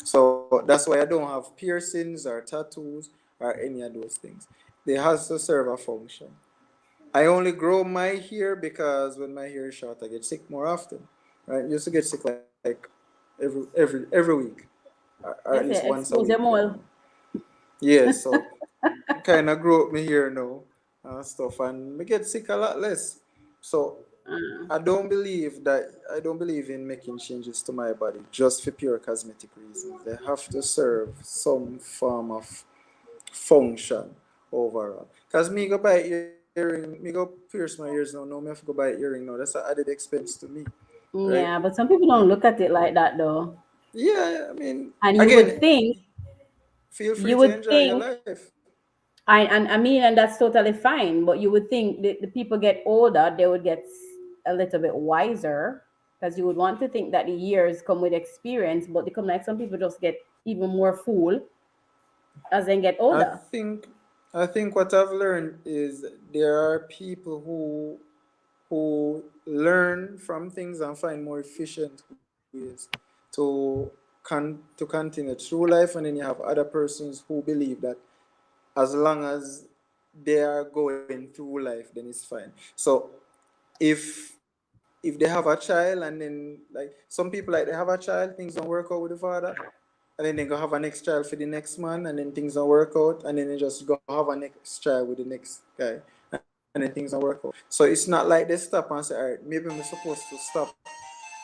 Speaker 3: So that's why I don't have piercings or tattoos or any of those things. They has to serve a function. I only grow my hair because when my hair is short, I get sick more often. Right? I used to get sick like every week, or at least
Speaker 1: Yes, yeah,
Speaker 3: once a week.
Speaker 1: expose them all.
Speaker 3: Yeah, so kind of grow up me here now and stuff, and me get sick a lot less. So
Speaker 1: Uh,
Speaker 3: I don't believe in making changes to my body just for pure cosmetic reasons. They have to serve some form of function overall. Cause me go buy earring, me go pierce my ears now. No, me have to go buy earring now. That's an added expense to me, right?
Speaker 1: yeah, but some people don't look at it like that though.
Speaker 3: Yeah, I mean,
Speaker 1: And
Speaker 3: again, feel free
Speaker 1: you
Speaker 3: to
Speaker 1: would
Speaker 3: enjoy your
Speaker 1: think,
Speaker 3: life.
Speaker 1: I mean, and that's totally fine, but you would think the people get older, they would get a little bit wiser because you would want to think that the years come with experience, but they come like some people just get even more fool as they get
Speaker 3: I
Speaker 1: older.
Speaker 3: think I think what I've learned is there are people who learn from things and find more efficient ways to to continue through life, and then you have other persons who believe that as long as they are going through life, then it's fine. So if they have a child and then like some people like they have a child, things don't work out with the father, and then they go have a next child for the next man, and then things don't work out, and then they just go have a next child with the next guy, and then things don't work out. So it's not like they stop and say, all right, maybe I'm supposed to stop,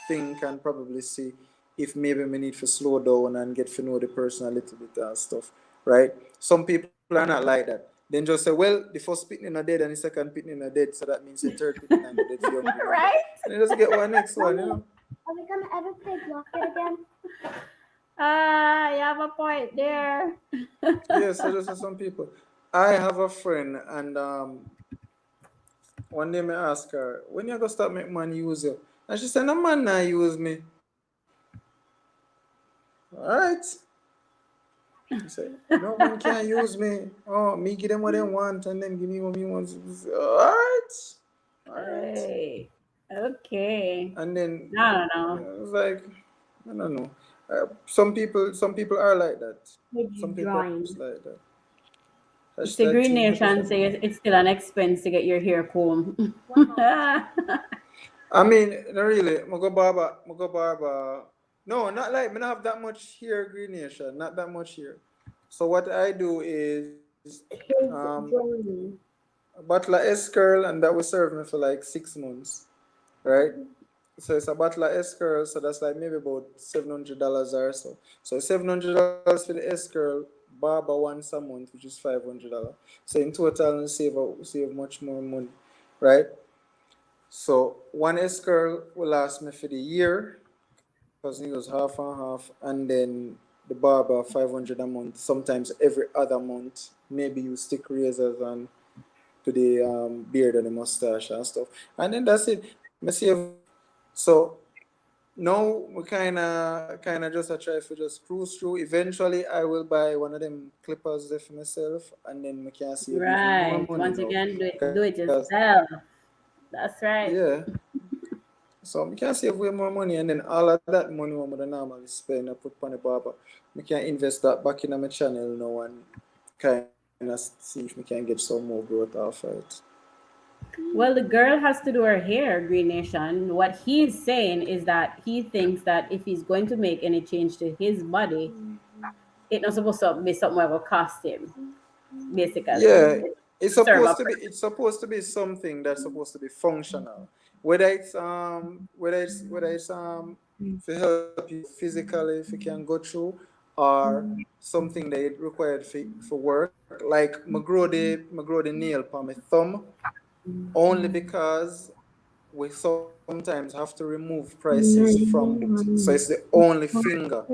Speaker 3: think, and probably see if maybe we need to slow down and get to know the person a little bit and stuff, right? Some people are not like that. Then just say, well, the first pitting in a dead and the second pitting in a dead, so that means the third pitting and go dead for younger remember.
Speaker 1: Right?
Speaker 3: And then just get one next one, you know?
Speaker 2: Mommy, are we gonna ever play Block It again?
Speaker 1: Ah, you have a point there.
Speaker 3: Yeah, so just some people. I have a friend, and one day I ask her, when you gonna start make man use you? And she said, no man not use me. Alright. He said, no man can use me. Oh, me give them what they want and then give me what me want. Alright. Alright.
Speaker 1: Hey, okay.
Speaker 3: And then
Speaker 1: No, no, no.
Speaker 3: it was like, I don't know. Some people are like that.
Speaker 2: Kids
Speaker 3: Some people are
Speaker 2: drawing.
Speaker 3: just like that.
Speaker 1: It's the
Speaker 3: Hashtag
Speaker 1: Green
Speaker 3: team happy
Speaker 1: Nation say
Speaker 3: family.
Speaker 1: it's still an expense to get your hair combed.
Speaker 3: I mean, not really. I go barber. No, not like me not have that much hair green nation, not that much hair. So what I do is
Speaker 2: Kids
Speaker 3: um
Speaker 2: drawing.
Speaker 3: a bottle of S curl, and that will serve me for like 6 months, right? So it's a bottle of S curl, so that's like maybe about $700 or so. So $700 for the S curl, barber once a month, which is $500. So in total, you save much more money, right? So one S curl will last me for the year because it was half and half, and then the the barber 500 a month, sometimes every other month. Maybe you stick razors and to the beard and the mustache and stuff. And then that's it. Me save. So now we kind of just a try for just cruise through. Eventually, I will buy one of them clippers there for myself, and then we can save even more
Speaker 1: Right.
Speaker 3: money
Speaker 1: Once
Speaker 3: now.
Speaker 1: again, do it
Speaker 3: Because
Speaker 1: yourself. That's right.
Speaker 3: yeah, so we can save way more money, and then all of that money we would normally spend, I put on the barber. We can invest that back in my channel now and kind of see if we can get some more growth off of it.
Speaker 1: Well, the girl has to do her hair, Green Nation. What he's saying is that he thinks that if he's going to make any change to his body, it's not supposed to be something that will cost him, basically.
Speaker 3: Yeah,
Speaker 1: It's to serve a purpose.
Speaker 3: it's supposed to be something that's supposed to be functional. Whether it's to help you physically if you can go through, or something that it required for work. Like me grow the nail on my thumb only because we sometimes have to remove prices from books. So it's the only finger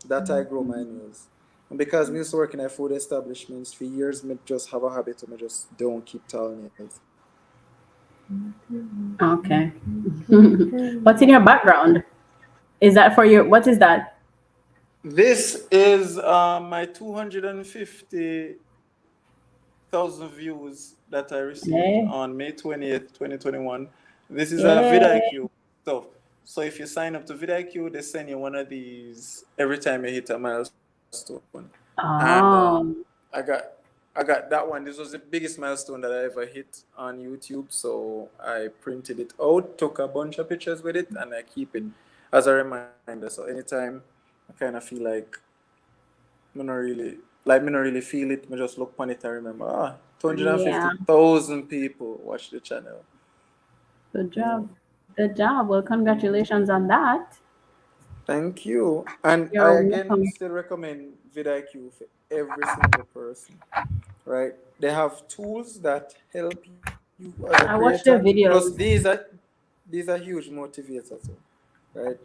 Speaker 3: that I grow my nails. And because me used to work in a food establishments for years, me just have a habit of me just don't keep tall nails.
Speaker 1: Okay. What's in your background? Is that for your, what is that?
Speaker 3: This is my 250,000 views that I received
Speaker 1: Hey.
Speaker 3: on May 20th, 2021. This is a
Speaker 1: Hey.
Speaker 3: vidIQ stuff. So if you sign up to vidIQ, they send you one of these every time you hit a milestone. And
Speaker 1: Oh.
Speaker 3: I got that one. This was the biggest milestone that I ever hit on YouTube. So I printed it out, took a bunch of pictures with it, and I keep it as a reminder. So anytime I kind of feel like me not really feel it, me just look on it and remember,
Speaker 1: Yeah.
Speaker 3: 250,000 people watch the channel.
Speaker 1: Good
Speaker 3: You know.
Speaker 1: job. Good job. Well, congratulations on that.
Speaker 3: Thank you. And I
Speaker 1: You're
Speaker 3: again
Speaker 1: welcome.
Speaker 3: still recommend vidIQ for every single person. Right? They have tools that help you as a
Speaker 1: I
Speaker 3: creator.
Speaker 1: watched the
Speaker 3: Plus
Speaker 1: videos.
Speaker 3: these are huge motivators too. Right?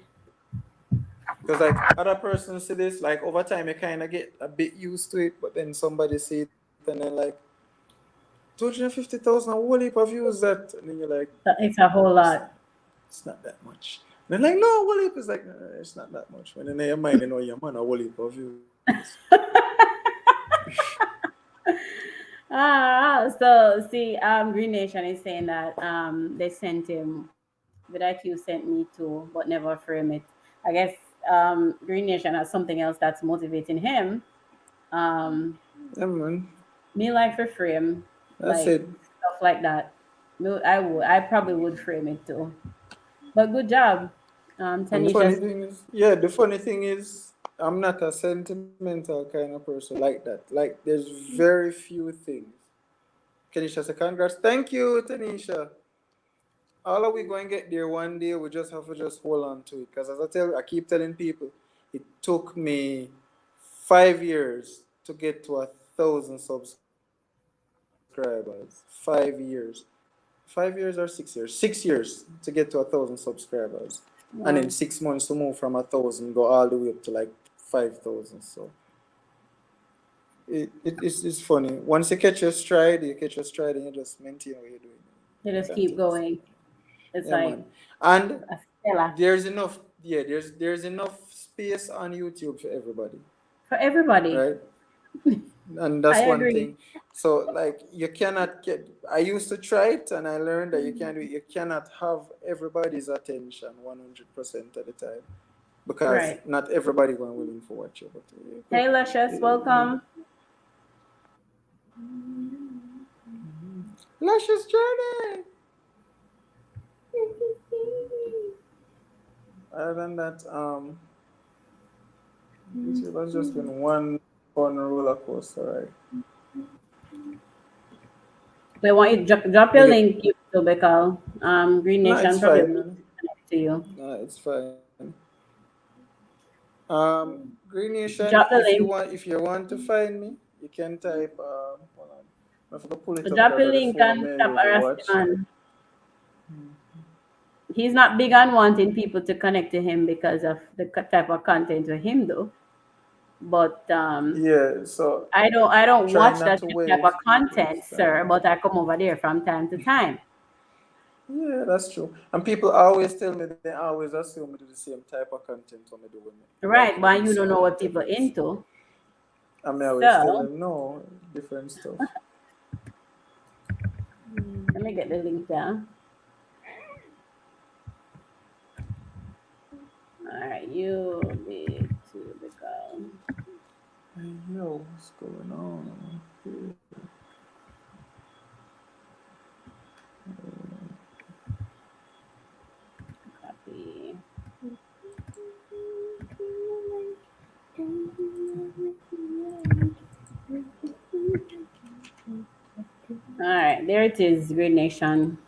Speaker 3: Because like other persons see this, like over time you kind of get a bit used to it, but then somebody see it and then like 250,000 a whole heap of views that, and then you're like,
Speaker 1: It's a whole
Speaker 3: it's,
Speaker 1: lot.
Speaker 3: it's not that much. And they're like, no, a whole heap is like, it's not that much. When in your mind, you know, you're man a whole heap of views.
Speaker 1: So see, Green Nation is saying that they sent him, vidIQ sent me too, but never frame it. I guess Green Nation has something else that's motivating him. Um,
Speaker 3: Yeah, man.
Speaker 1: me like for frame,
Speaker 3: That's
Speaker 1: like
Speaker 3: it.
Speaker 1: stuff like that. I probably would frame it too. But good job,
Speaker 3: And the funny
Speaker 1: Tanisha.
Speaker 3: thing is, yeah, the funny thing is, I'm not a sentimental kind of person like that. Like, there's very few things. Tanisha said, congrats. Thank you, Tanisha. All of we going to get there one day. We just have to just hold on to it. Because I keep telling people, it took me 5 years to get to 1,000 subscribers. 5 years. 5 years or 6 years? 6 years to get to 1,000 subscribers. And in
Speaker 1: Wow.
Speaker 3: 6 months to move from 1,000, go all the way up to like 5,000. So it's funny. Once you catch your stride and you just maintain what you're doing.
Speaker 1: You just keep
Speaker 3: Continuous.
Speaker 1: going. It's
Speaker 3: Yeah,
Speaker 1: like
Speaker 3: man. And
Speaker 1: a stella
Speaker 3: there's enough space on YouTube for everybody,
Speaker 1: for everybody.
Speaker 3: right? And
Speaker 1: I
Speaker 3: that's one
Speaker 1: agree.
Speaker 3: thing. So like you cannot get I used to try it and I learned that you can't do it. You cannot have everybody's attention 100% of the time because
Speaker 1: Right.
Speaker 3: not everybody going willing for what you but
Speaker 1: Hey, Luscious, welcome.
Speaker 3: luscious journey. Other than that, it was just been one fun roller coaster ride.
Speaker 1: We want you to drop
Speaker 3: We
Speaker 1: your
Speaker 3: get
Speaker 1: link, you because Green
Speaker 3: no,
Speaker 1: Nation
Speaker 3: it's
Speaker 1: probably
Speaker 3: fine,
Speaker 1: will
Speaker 3: man.
Speaker 1: connect to you.
Speaker 3: No, it's fine. Green Nation,
Speaker 1: Drop the link.
Speaker 3: if you want to find me, you can type hold on. I forgot to pull it up
Speaker 1: Drop
Speaker 3: because
Speaker 1: your
Speaker 3: of the
Speaker 1: link
Speaker 3: phone
Speaker 1: and
Speaker 3: may
Speaker 1: stop
Speaker 3: usually
Speaker 1: harassing
Speaker 3: watch.
Speaker 1: man. He's not big on wanting people to connect to him because of the type of content with him, though. but
Speaker 3: Yeah, so
Speaker 1: I don't
Speaker 3: try
Speaker 1: watch
Speaker 3: not
Speaker 1: that
Speaker 3: to
Speaker 1: type of
Speaker 3: waste
Speaker 1: content,
Speaker 3: people's
Speaker 1: sir.
Speaker 3: time.
Speaker 1: But I come over there from time to time.
Speaker 3: Yeah, that's true. And people always tell me they always assume me do the same type of content when I do when me, like
Speaker 1: Right,
Speaker 3: when
Speaker 1: but
Speaker 3: me
Speaker 1: you
Speaker 3: see
Speaker 1: don't
Speaker 3: me
Speaker 1: know what people
Speaker 3: interviews.
Speaker 1: into.
Speaker 3: And me always tell
Speaker 1: So
Speaker 3: them no, different stuff.
Speaker 1: let me get the link down. All right, you need to become
Speaker 3: Hey, yo, what's going on?
Speaker 1: copy. All right, there it is, Great Nation.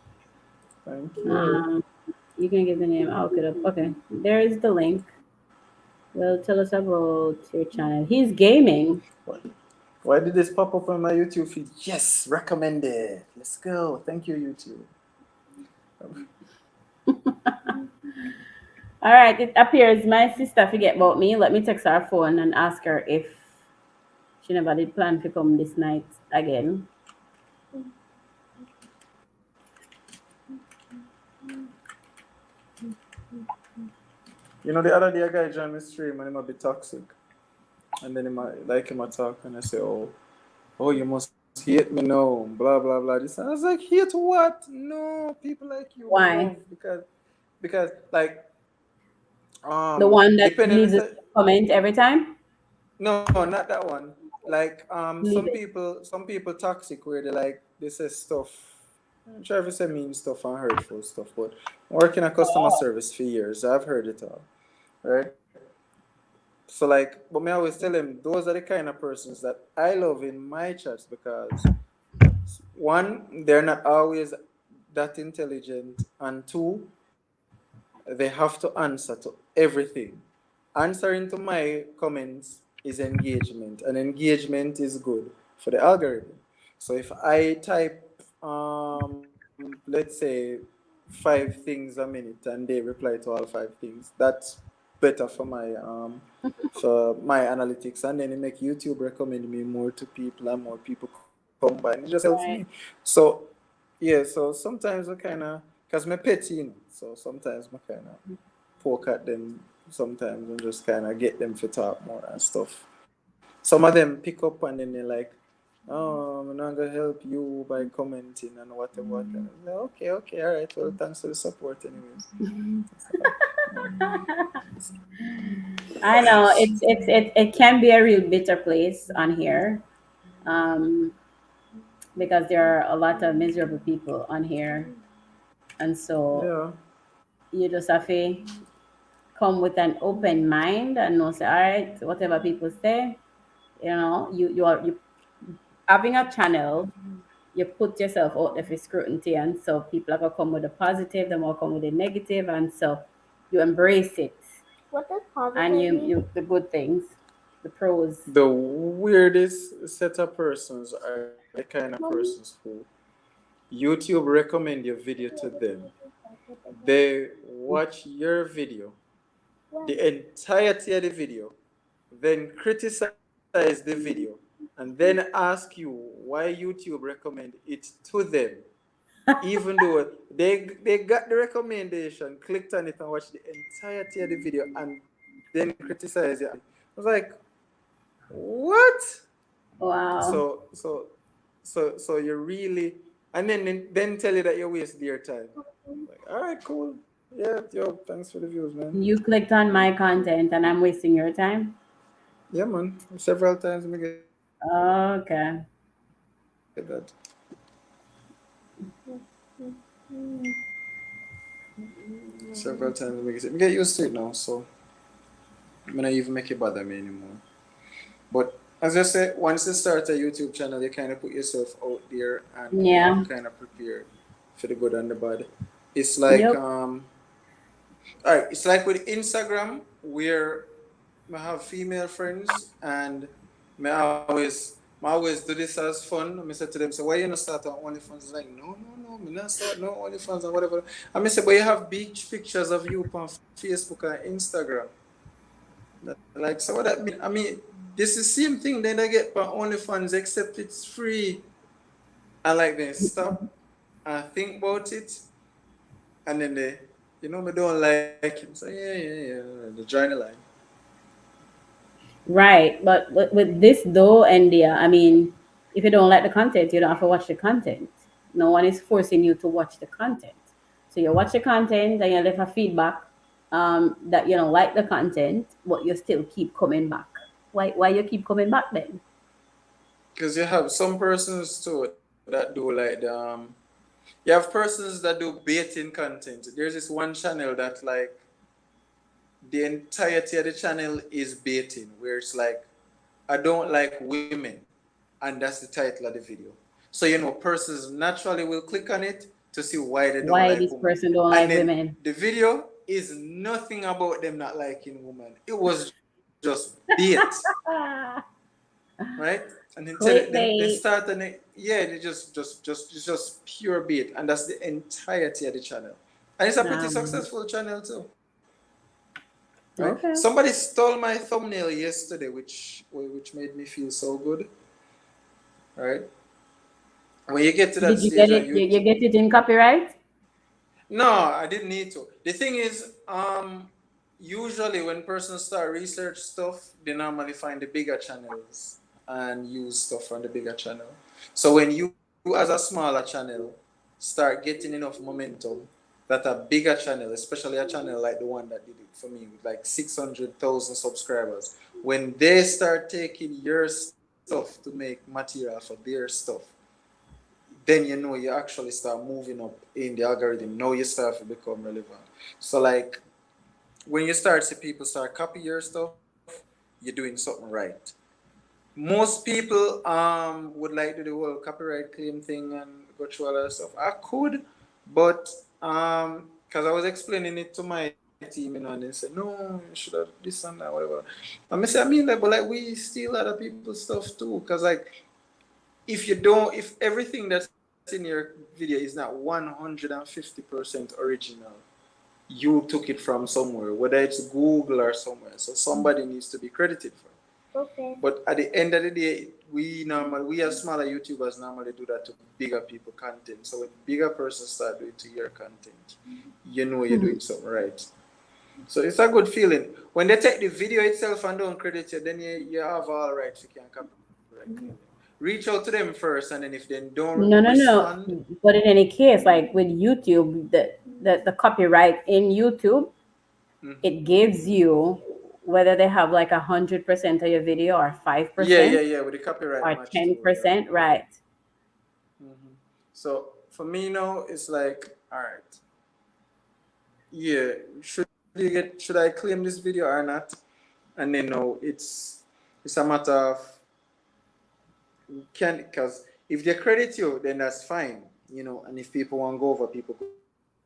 Speaker 3: Thank you.
Speaker 1: Um, you can give the name. I'll look it up. Okay, there is the link. Well, tell us about your channel. He's gaming.
Speaker 3: Why, why did this pop up on my YouTube feed? Yes, recommended. Let's go. Thank you, YouTube.
Speaker 1: All right, it appears my sister forget about me. Let me text her phone and ask her if she never did plan to come this night again.
Speaker 3: You know, the other day a guy joined my stream and he might be toxic. And then he might like him a talk and I say, oh, you must hate me now, blah blah blah. This I was like, hate what? No, people like you, me
Speaker 1: Why?
Speaker 3: love because like
Speaker 1: The one that
Speaker 3: depending on
Speaker 1: leaves a comment every time?
Speaker 3: no, not that one. Like
Speaker 1: Leave it.
Speaker 3: some people toxic where they say stuff. I'm sure if you say mean stuff and hurtful stuff, but working a customer
Speaker 1: Oh,
Speaker 3: service for years, I've heard it all. Right? So like, but me always tell them those are the kind of persons that I love in my chats because one, they're not always that intelligent, and two, they have to answer to everything. Answering to my comments is engagement, and engagement is good for the algorithm. So if I type, let's say, 5 things a minute, and they reply to all 5 things, that's better for my analytics, and then it make YouTube recommend me more to people, and more people come by, and it just helps
Speaker 1: right.
Speaker 3: me. So yeah, so sometimes I kind of, because my petty, so sometimes I kind of poke at them sometimes and just kind of get them to talk more and stuff. Some of them pick up and then they're like, oh, I'm not gonna help you by commenting and whatever. And I'm like, okay, all right. Well, thanks for the support, anyways.
Speaker 1: I know it can be a real bitter place on here, um, because there are a lot of miserable people on here, and so
Speaker 3: Yeah,
Speaker 1: you just have to come with an open mind and know say, all right, whatever people say, you having a channel. You put yourself out there for scrutiny, and so people are gonna come with the positive, them will come with the negative, and so you embrace it,
Speaker 2: What does
Speaker 1: and
Speaker 2: positive mean?
Speaker 1: you the good things, the pros.
Speaker 3: the weirdest set of persons are the kind of persons who YouTube recommend your video to them. They watch your video, the entirety of the video, then criticize the video, and then ask you why YouTube recommend it to them, even though they got the recommendation, clicked on it and watched the entirety of the video, and then criticize it. I was like, what?
Speaker 1: Wow.
Speaker 3: So you really, and then tell you that you waste their time. Like, all right, cool. Yeah, yo, thanks for the views, man.
Speaker 1: You clicked on my content and I'm wasting your time.
Speaker 3: Yeah, man. Several times I get that.
Speaker 1: Okay.
Speaker 3: Several times I get it. I get used to it now, so I'm not even make it bother me anymore. But as I said, once you start a YouTube channel, you kind of put yourself out there and
Speaker 1: Yeah.
Speaker 3: you kind of prepare for the good and the bad. It's like
Speaker 1: Yep.
Speaker 3: all right, it's like with Instagram where I have female friends and I always do this as fun. I say to them, so why you not start on OnlyFans? Like, no, me not start no OnlyFans and whatever. I say, but you have beach pictures of you on Facebook and Instagram. Like, so what that mean? I mean, this is the same thing. Then they get for OnlyFans, except it's free. And like they stop and think about it, and then they, me don't like it. So yeah. They join the line.
Speaker 1: Right, but with this though, India, I mean, if you don't like the content, you don't have to watch the content. No one is forcing you to watch the content. So you watch the content and you leave a feedback that you don't like the content, but you still keep coming back. Why you keep coming back then?
Speaker 3: Because you have some persons too that do like you have persons that do baiting content. There's this one channel that like the entirety of the channel is baiting, where it's like, I don't like women, and that's the title of the video. So persons naturally will click on it to see why they don't
Speaker 1: Why
Speaker 3: like
Speaker 1: this
Speaker 3: women,
Speaker 1: person don't
Speaker 3: and
Speaker 1: like
Speaker 3: then
Speaker 1: women?
Speaker 3: the video is nothing about them not liking women. It was just bait,
Speaker 1: Ah,
Speaker 3: right? And then they
Speaker 1: clickbait.
Speaker 3: start and yeah, they just pure bait, and that's the entirety of the channel, and it's a pretty
Speaker 1: Um,
Speaker 3: successful channel too. Right?
Speaker 1: okay.
Speaker 3: Somebody stole my thumbnail yesterday, which made me feel so good. Right? When you get to that
Speaker 1: Did you
Speaker 3: stage
Speaker 1: get
Speaker 3: on
Speaker 1: it? You
Speaker 3: YouTube,
Speaker 1: get it in copyright?
Speaker 3: no, I didn't need to. The thing is, usually when persons start research stuff, they normally find the bigger channels and use stuff from the bigger channel. So when you, as a smaller channel, start getting enough momentum that a bigger channel, especially a channel like the one that did it for me with like 600,000 subscribers, when they start taking your stuff to make material for their stuff, then you actually start moving up in the algorithm. Now you start to become relevant. So like when you start see people start copy your stuff, you're doing something right. Most people would like to do the whole copyright claim thing and go through all that stuff. I could, but because I was explaining it to my team, and they said no, you should have this and that, whatever. I say, I mean that, but like we steal other people's stuff too, because like if everything that's in your video is not 150% original, you took it from somewhere, whether it's Google or somewhere. So somebody needs to be credited for it.
Speaker 2: Okay.
Speaker 3: But at the end of the day, we as smaller YouTubers normally do that to bigger people content. So when bigger persons start doing to your content, you're doing something right. So it's a good feeling. When they take the video itself and don't credit you, then you have all rights. You can copyright claim them. Reach out to them first, and then if they don't
Speaker 1: No.
Speaker 3: respond,
Speaker 1: But in any case, like with YouTube, the copyright in YouTube,
Speaker 3: mhm.
Speaker 1: it gives you whether they have like 100% of your video or five
Speaker 3: Yeah,
Speaker 1: percent
Speaker 3: with the copyright
Speaker 1: or
Speaker 3: match
Speaker 1: ten
Speaker 3: too. Yeah.
Speaker 1: percent, right?
Speaker 3: So for me now, it's like, all right, yeah, should I claim this video or not? And then now it's a matter of can because if they credit you, then that's fine, And if people want to go over, people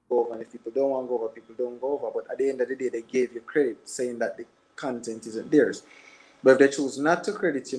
Speaker 3: go over, and if people don't want to go over, people don't go over. But at the end of the day, they gave you credit, saying that the content isn't theirs. But if they choose not to credit,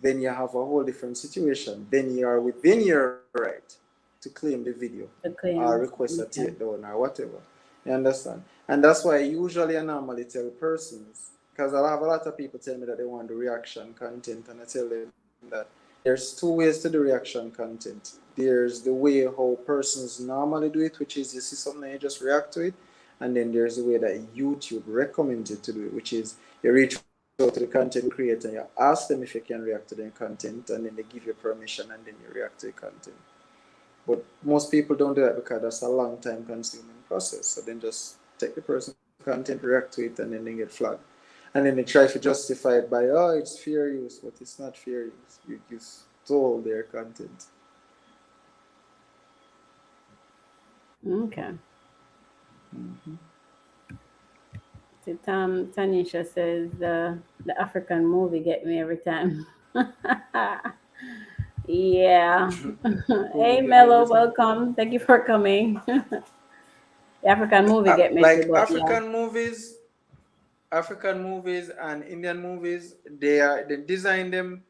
Speaker 3: then you have a whole different situation. Then you are within your right to claim the video
Speaker 1: The
Speaker 3: or
Speaker 1: claim.
Speaker 3: request a
Speaker 1: Okay.
Speaker 3: takedown or whatever. You understand? And that's why usually I normally tell persons, because I have a lot of people tell me that they want the reaction content, and I tell them that there's two ways to the reaction content. There's the way how persons normally do it, which is you see something and you just react to it. And then there's the way that YouTube recommends it to do it, which is you reach out to the content creator and you ask them if you can react to their content, and then they give you permission, and then you react to the content. But most people don't do that because that's a long time consuming process. So then just take the person's content, react to it, and then they get flagged. And then they try to justify it by, oh, it's fair use, but it's not fair use. You stole their content.
Speaker 1: Okay. So Tanisha says the African movie get me every time. Yeah.
Speaker 3: Who
Speaker 1: Hey
Speaker 3: get me
Speaker 1: Mello,
Speaker 3: every time?
Speaker 1: welcome. Thank you for coming. The African movie get me too,
Speaker 3: Like
Speaker 1: but yeah.
Speaker 3: African movies and Indian movies, they design them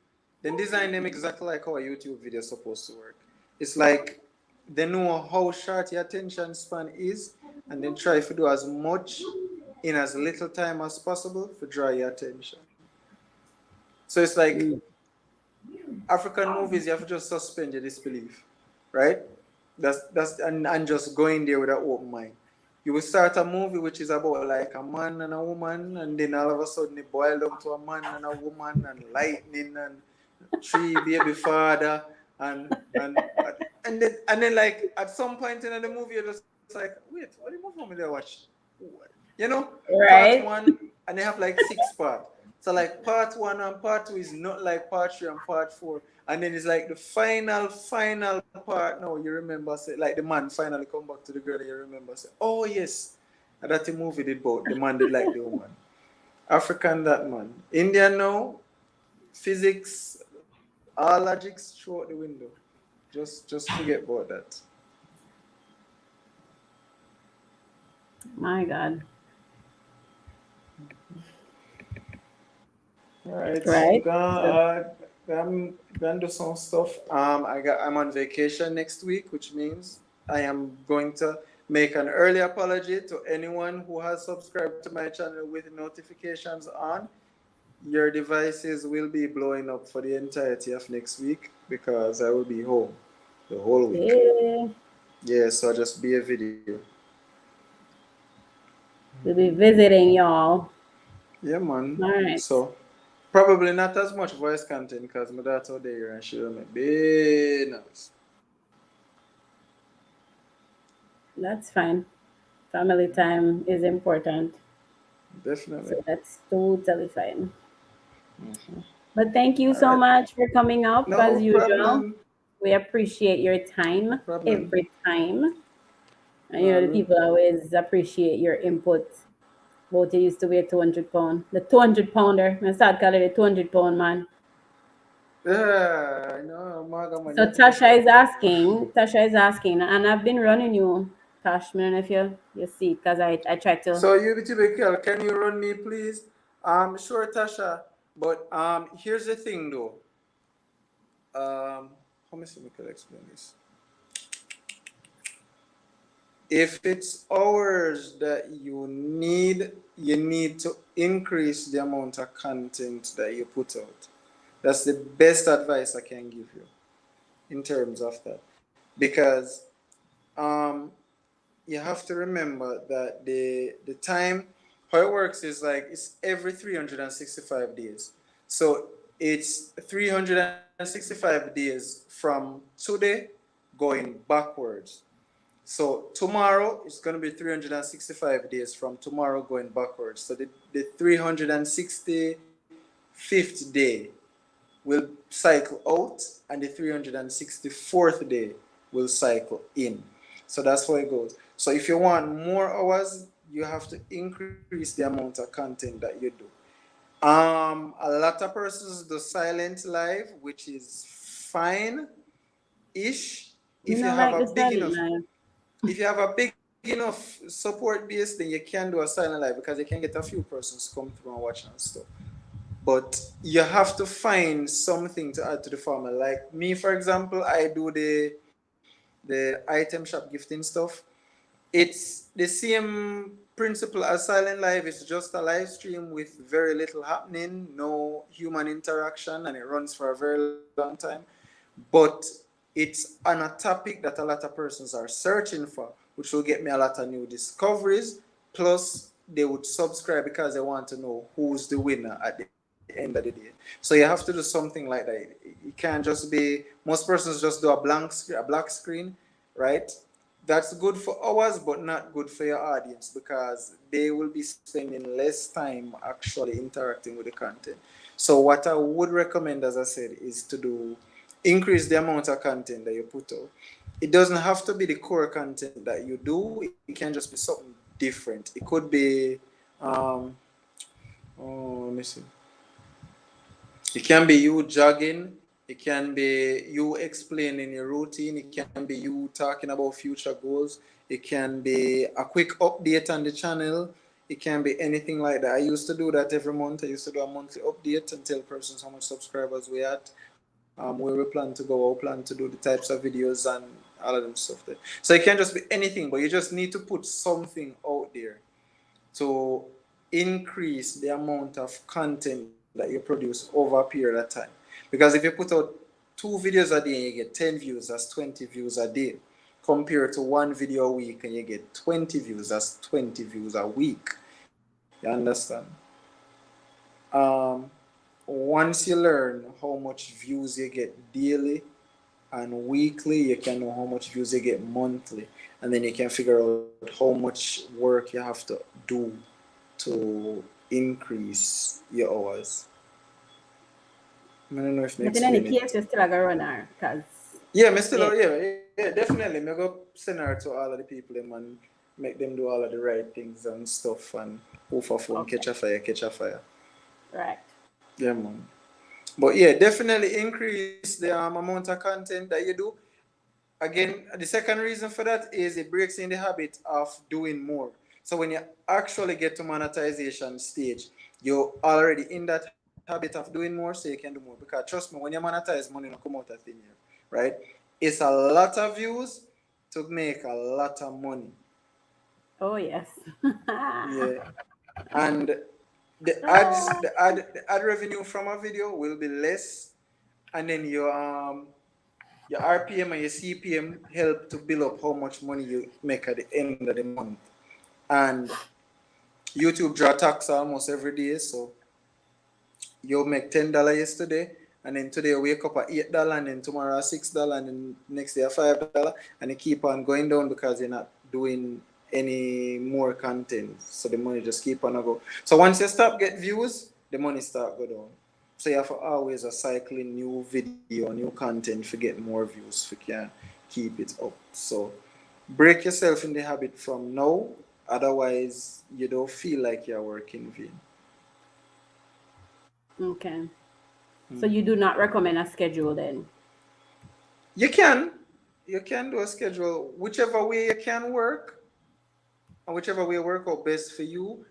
Speaker 3: exactly like how a YouTube video is supposed to work. It's like they know how short your attention span is, and then try to do as much in as little time as possible to draw your attention. So it's like African movies, you have to just suspend your disbelief, right? And just go in there with an open mind. You will start a movie which is about like a man and a woman, and then all of a sudden it boils down to a man and a woman and lightning and three baby father and then like at some point in the movie you're just like, wait, what the movie am I watch? You know,
Speaker 1: Right.
Speaker 3: part 1, and they have like 6 parts. So like part 1 and part 2 is not like part 3 and part 4. And then it's like the final part. No, you remember, say, like the man finally come back to the girl and you remember, say, oh yes, and that the movie did both. The man did like the woman. African, that man. Indian, no. Physics, all logics throw out the window. Just forget about that.
Speaker 1: My God.
Speaker 3: All right.
Speaker 1: Right.
Speaker 3: I'm gonna do some stuff. I'm on vacation next week, which means I am going to make an early apology to anyone who has subscribed to my channel with notifications on. Your devices will be blowing up for the entirety of next week because I will be home the whole week.
Speaker 1: Yeah.
Speaker 3: Yeah, so I'll just be a video.
Speaker 1: We'll be visiting y'all.
Speaker 3: Yeah, man.
Speaker 1: All right.
Speaker 3: So probably not as much voice content because my daughter there and she will make big noise.
Speaker 1: That's fine. Family time is important.
Speaker 3: Definitely.
Speaker 1: So that's totally fine.
Speaker 3: Mm-hmm.
Speaker 1: But thank you so
Speaker 3: All right.
Speaker 1: much for coming up
Speaker 3: No
Speaker 1: as usual.
Speaker 3: problem.
Speaker 1: We appreciate your time
Speaker 3: No problem.
Speaker 1: every time. And you know, the people always appreciate your input. Both you used to weigh 200 pounds. The 200 pounder. I start calling it 200 pound man.
Speaker 3: Yeah, I know. Maga man,
Speaker 1: So
Speaker 3: you
Speaker 1: Tasha is asking, and I've been running you, Tash. I don't know if you see, because I tried to.
Speaker 3: So you typical, can you run me please? Sure, Tasha. But here's the thing though. How much we can explain this? If it's hours that you need to increase the amount of content that you put out. That's the best advice I can give you in terms of that. Because you have to remember that the time, how it works is like it's every 365 days. So it's 365 days from today going backwards. So tomorrow it's going to be 365 days from tomorrow going backwards. So the 365th day will cycle out and the 364th day will cycle in. So that's how it goes. So if you want more hours, you have to increase the amount of content that you do. A lot of persons do silent live, which is fine-ish. If you have a big enough, if you have a big enough support base, then you can do a silent live because you can get a few persons come through and watch and stuff. But you have to find something to add to the formula. Like me, for example, I do the item shop gifting stuff. It's the same principle as silent live. It's just a live stream with very little happening, no human interaction, and it runs for a very long time. But it's on a topic that a lot of persons are searching for, which will get me a lot of new discoveries. Plus, they would subscribe because they want to know who's the winner at the end of the day. So you have to do something like that. It can't just be, most persons just do a black screen, right? That's good for hours, but not good for your audience because they will be spending less time actually interacting with the content. So what I would recommend, as I said, is to increase the amount of content that you put out. It doesn't have to be the core content that you do. It can just be something different. It could be, let me see. It can be you jogging. It can be you explaining your routine. It can be you talking about future goals. It can be a quick update on the channel. It can be anything like that. I used to do that every month. I used to do a monthly update and tell persons how much subscribers we had, where we plan to go, we plan to do the types of videos and all of them stuff there. So it can just be anything, but you just need to put something out there to increase the amount of content that you produce over a period of time. Because if you put out 2 videos a day and you get 10 views, that's 20 views a day. Compared to 1 video a week and you get 20 views, that's 20 views a week. You understand? Once you learn how much views you get daily and weekly, you can know how much views you get monthly, and then you can figure out how much work you have to do to increase your hours. I don't know if
Speaker 1: But in any case, you still have to run her, because
Speaker 3: yeah, definitely. Me go send her to all of the people and make them do all of the right things and stuff and who for phone,
Speaker 1: Okay.
Speaker 3: catch a fire.
Speaker 1: Right.
Speaker 3: Yeah, man. But yeah, definitely increase the amount of content that you do. Again, the second reason for that is it breaks in the habit of doing more. So when you actually get to monetization stage, you're already in that habit of doing more, so you can do more. Because trust me, when you monetize, money will come out of thin air, right? It's a lot of views to make a lot of money.
Speaker 1: Oh yes.
Speaker 3: Yeah. And the ad revenue from a video will be less, and then your RPM and your CPM help to build up how much money you make at the end of the month. And YouTube draw tax almost every day, so you make $10 yesterday, and then today you wake up at $8, and then tomorrow at $6, and then next day at $5, and you keep on going down because you're not doing any more content. So the money just keep on go. So once you stop get views, the money start go down. So you have to always cycling new video, new content to get more views if you can keep it up. So break yourself in the habit from now, otherwise you don't feel like you're working vain.
Speaker 1: Okay. So you do not recommend a schedule then?
Speaker 3: You can do a schedule whichever way you can work, and whichever way work out best for you.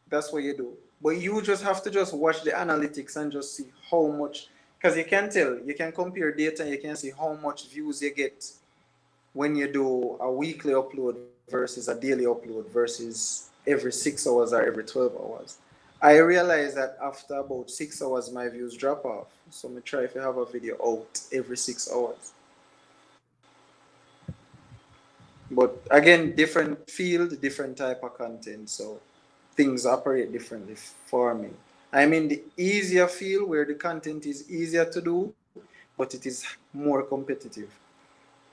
Speaker 3: That's what you do. But you just have to just watch the analytics and just see how much, because you can tell, you can compare data and you can see how much views you get when you do a weekly upload versus a daily upload versus every 6 hours or every 12 hours. I realize that after about 6 hours, my views drop off. So I try if I have a video out every 6 hours. But again, different field, different type of content. So things operate differently for me. I'm in the easier field where the content is easier to do, but it is more competitive.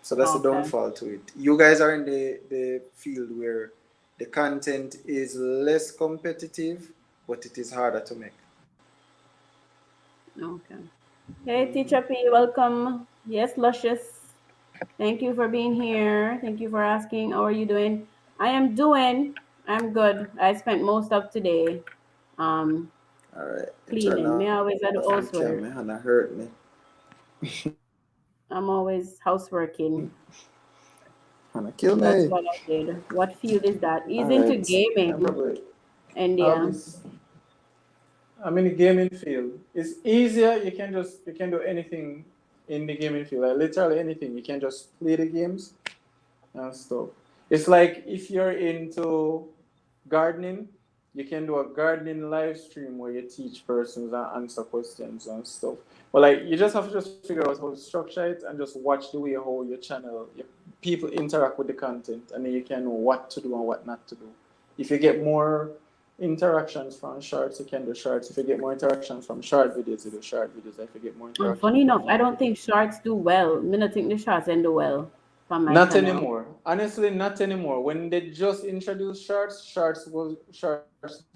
Speaker 3: So that's the downfall to it. You guys are in the field where the content is less competitive, but it is harder to make.
Speaker 1: Okay. Hey, Teacher P, welcome. Yes, Luscious. Thank you for being here. Thank you for asking. How are you doing? I'm good. I spent most of today
Speaker 3: All right.
Speaker 1: cleaning. Me always at the housework.
Speaker 3: Hannah hurt me.
Speaker 1: I'm always houseworking.
Speaker 3: Hannah kill me.
Speaker 1: That's what I did. What field is that? He's into gaming. India.
Speaker 3: I'm in the gaming field. It's easier. You can do anything in the gaming field. Like literally anything. You can just play the games and stuff. It's like if you're into gardening, you can do a gardening live stream where you teach persons and answer questions and stuff. But like you just have to just figure out how to structure it and just watch the way how your channel, your people interact with the content, and then you can know what to do and what not to do. If you get more interactions from shorts, you can do shorts. If you get more interactions from short videos, you do short videos. If you get more interactions,
Speaker 1: funny enough, I don't think shorts do well. I don't think the shorts do well.
Speaker 3: Not anymore. Honestly, not anymore. When they just introduced shorts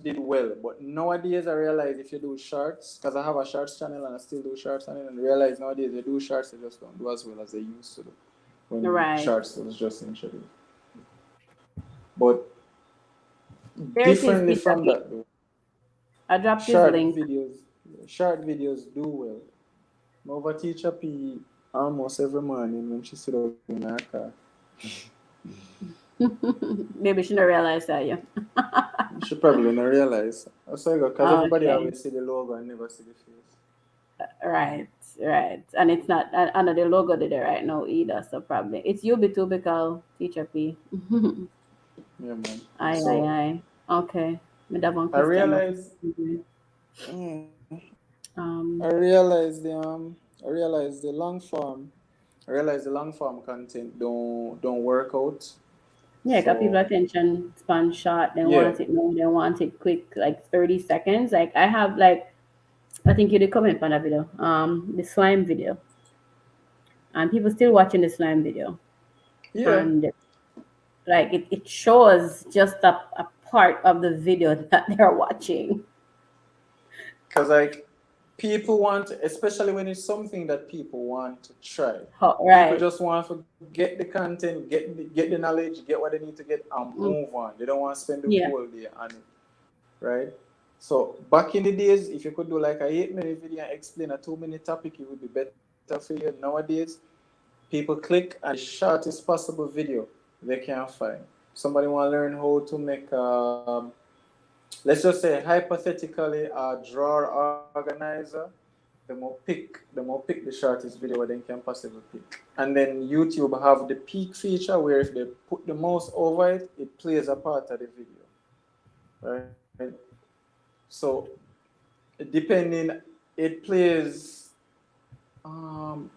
Speaker 3: did well. But nowadays, I realize if you do shorts, because I have a shorts channel and I still do shorts on it, and realize nowadays they do shorts, they just don't do as well as they used to do when shorts was just introduced. But differently from that, though.
Speaker 1: I dropped this link.
Speaker 3: Short videos do well. Nova Teacher P almost every morning when she sit up in her car.
Speaker 1: Maybe she don't realize that, yeah.
Speaker 3: She probably don't realize. Because everybody always see the logo and never see the face.
Speaker 1: Right. And it's not another logo there right now either, so probably. It's Ubitubical Teacher P.
Speaker 3: Yeah, man.
Speaker 1: Aye. Okay. Me have one
Speaker 3: I
Speaker 1: question.
Speaker 3: realize. Mm,
Speaker 1: Um,
Speaker 3: I realize the long form. I realize the long form content don't work out.
Speaker 1: yeah, got people
Speaker 3: So
Speaker 1: attention span short. They
Speaker 3: yeah,
Speaker 1: want it now. They want it quick, like 30 seconds. Like I have like I think you did comment on that video. The slime video, and people still watching the slime video,
Speaker 3: yeah.
Speaker 1: and like it shows just a part of the video that they're watching.
Speaker 3: Because like people want, especially when it's something that people want to try. People
Speaker 1: Right.
Speaker 3: just want to get the content, get the knowledge, get what they need to get, and
Speaker 1: Mm,
Speaker 3: move on. They don't want to spend the
Speaker 1: yeah.
Speaker 3: whole day on it, right? So back in the days, if you could do like a 8 minute video and explain a 2 minute topic, it would be better for you. Nowadays, people click on the shortest possible video they can find. Somebody want to learn how to make let's just say hypothetically a drawer organizer, they will pick the shortest video where they can possibly pick. And then YouTube have the peak feature where if they put the mouse over it, it plays a part of the video. Right? So depending, it plays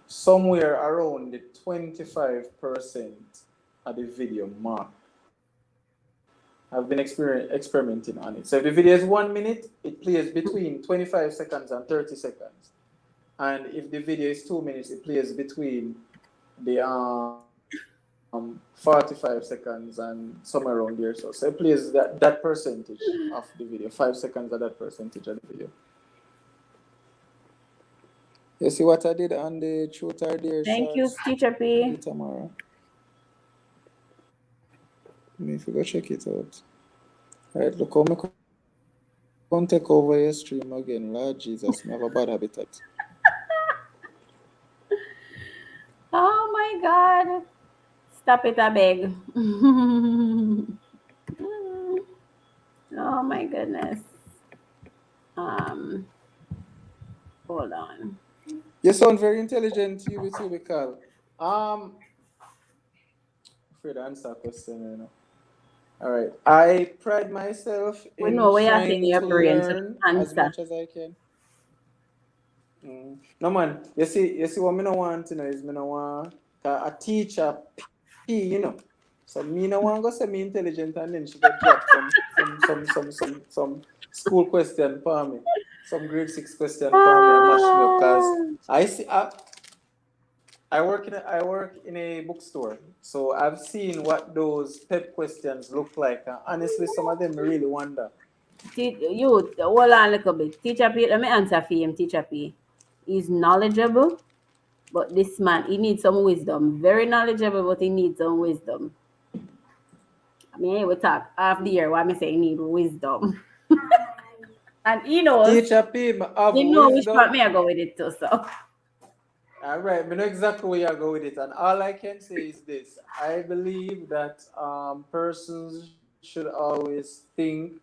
Speaker 3: somewhere around the 25% of the video mark. I've been experimenting on it. So if the video is 1 minute, it plays between 25 seconds and 30 seconds. And if the video is 2 minutes, it plays between the 45 seconds and somewhere around there. So it plays that percentage of the video, 5 seconds of that percentage of the video. You see what I did on the Truth or Dare
Speaker 1: Thank you,
Speaker 3: shorts?
Speaker 1: Teacher P.
Speaker 3: Tomorrow. If you go check it out. All right, look how me come take over your stream again. Lord Jesus, me have a bad habitat.
Speaker 1: Oh my God. Stop it, I beg. Oh my goodness. Um, Hold on.
Speaker 3: You sound very intelligent, you too, because afraid to answer a question, you know. All right. I pride myself
Speaker 1: We
Speaker 3: in
Speaker 1: know what you're saying in
Speaker 3: trying
Speaker 1: your
Speaker 3: to
Speaker 1: brain, so
Speaker 3: learn as
Speaker 1: answer.
Speaker 3: much as I can. No man, you see what me no want, is me no want a teacher P, So me no want go say me intelligent and then she got drop some school question for me, some grade 6 question for me and mash me up, cause I work in a bookstore, so I've seen what those PEP questions look like. And honestly, some of them really wonder.
Speaker 1: You hold on a little bit. Teacher P, let me answer for him, Teacher P. He's knowledgeable, but this man, he needs some wisdom. Very knowledgeable, but he needs some wisdom. I mean, we talk half the year, why me say he need wisdom. And he knows,
Speaker 3: Teacher P, me have
Speaker 1: he know which part
Speaker 3: wisdom.
Speaker 1: me I go with it too, so.
Speaker 3: All right, I know exactly where you go with it, and all I can say is this: I believe that persons should always think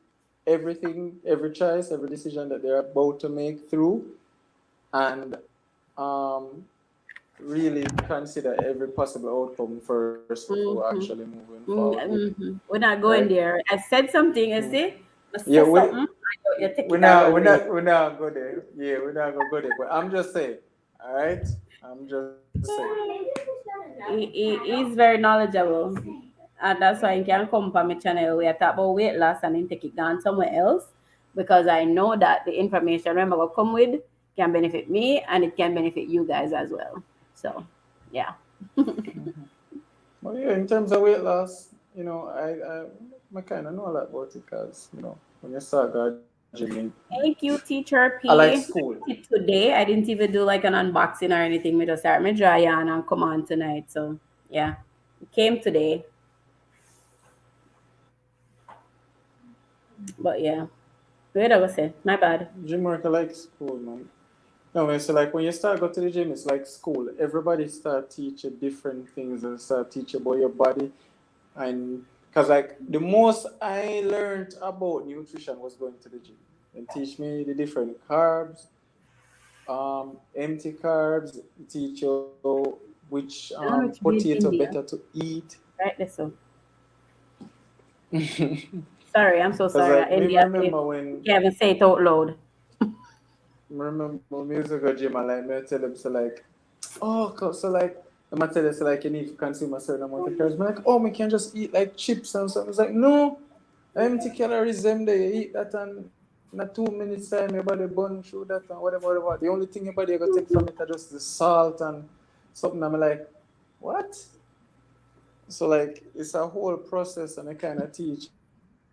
Speaker 3: everything, every choice, every decision that they're about to make through, and um, really consider every possible outcome first before actually
Speaker 1: Mhm.
Speaker 3: moving forward with it.
Speaker 1: We're not
Speaker 3: Right?
Speaker 1: going there. I said something, you
Speaker 3: Mm.
Speaker 1: see? I
Speaker 3: Yeah,
Speaker 1: said something, you take it and run with it.
Speaker 3: we're not go there. Yeah, we're not gonna go there. But I'm just saying, all right. I'm just saying.
Speaker 1: He's very knowledgeable. And that's why he can come on my channel where I talk about weight loss and then take it down somewhere else. Because I know that the information I'm going to come with can benefit me and it can benefit you guys as well. So, yeah.
Speaker 3: Well, yeah, in terms of weight loss, I kind of know a lot about it because when you start gradually,
Speaker 1: Thank you, Teacher
Speaker 3: I like
Speaker 1: P.
Speaker 3: school.
Speaker 1: Today, I didn't even do like an unboxing or anything. Me just start my dry on and come on tonight. So, yeah. It came today. But yeah. Wait, I was say, my bad.
Speaker 3: Gym work, I like school, man. No, man, so like when you start go to the gym, it's like school. Everybody start teaching different things and start teaching about your body. And because like the most I learned about nutrition was going to the gym and teach me the different carbs, empty carbs, teach you which
Speaker 1: Which built
Speaker 3: potato
Speaker 1: in there.
Speaker 3: better to eat.
Speaker 1: Right, that's so. Sorry, I'm so
Speaker 3: Cause
Speaker 1: sorry.
Speaker 3: like me
Speaker 1: India,
Speaker 3: remember when
Speaker 1: you haven't say it out loud.
Speaker 3: remember when we used to go gym and like me tell them so like, oh, so like I'm gonna tell you so like you need to consume a certain amount of calories. I'm like, oh, we can just eat like chips and stuff. It's like no, empty calories them there. You eat that and in a 2 minutes time your body burn through that and whatever. The only thing your body gonna take from it are just the salt and something. I'm like, what? So like it's a whole process and I kind of teach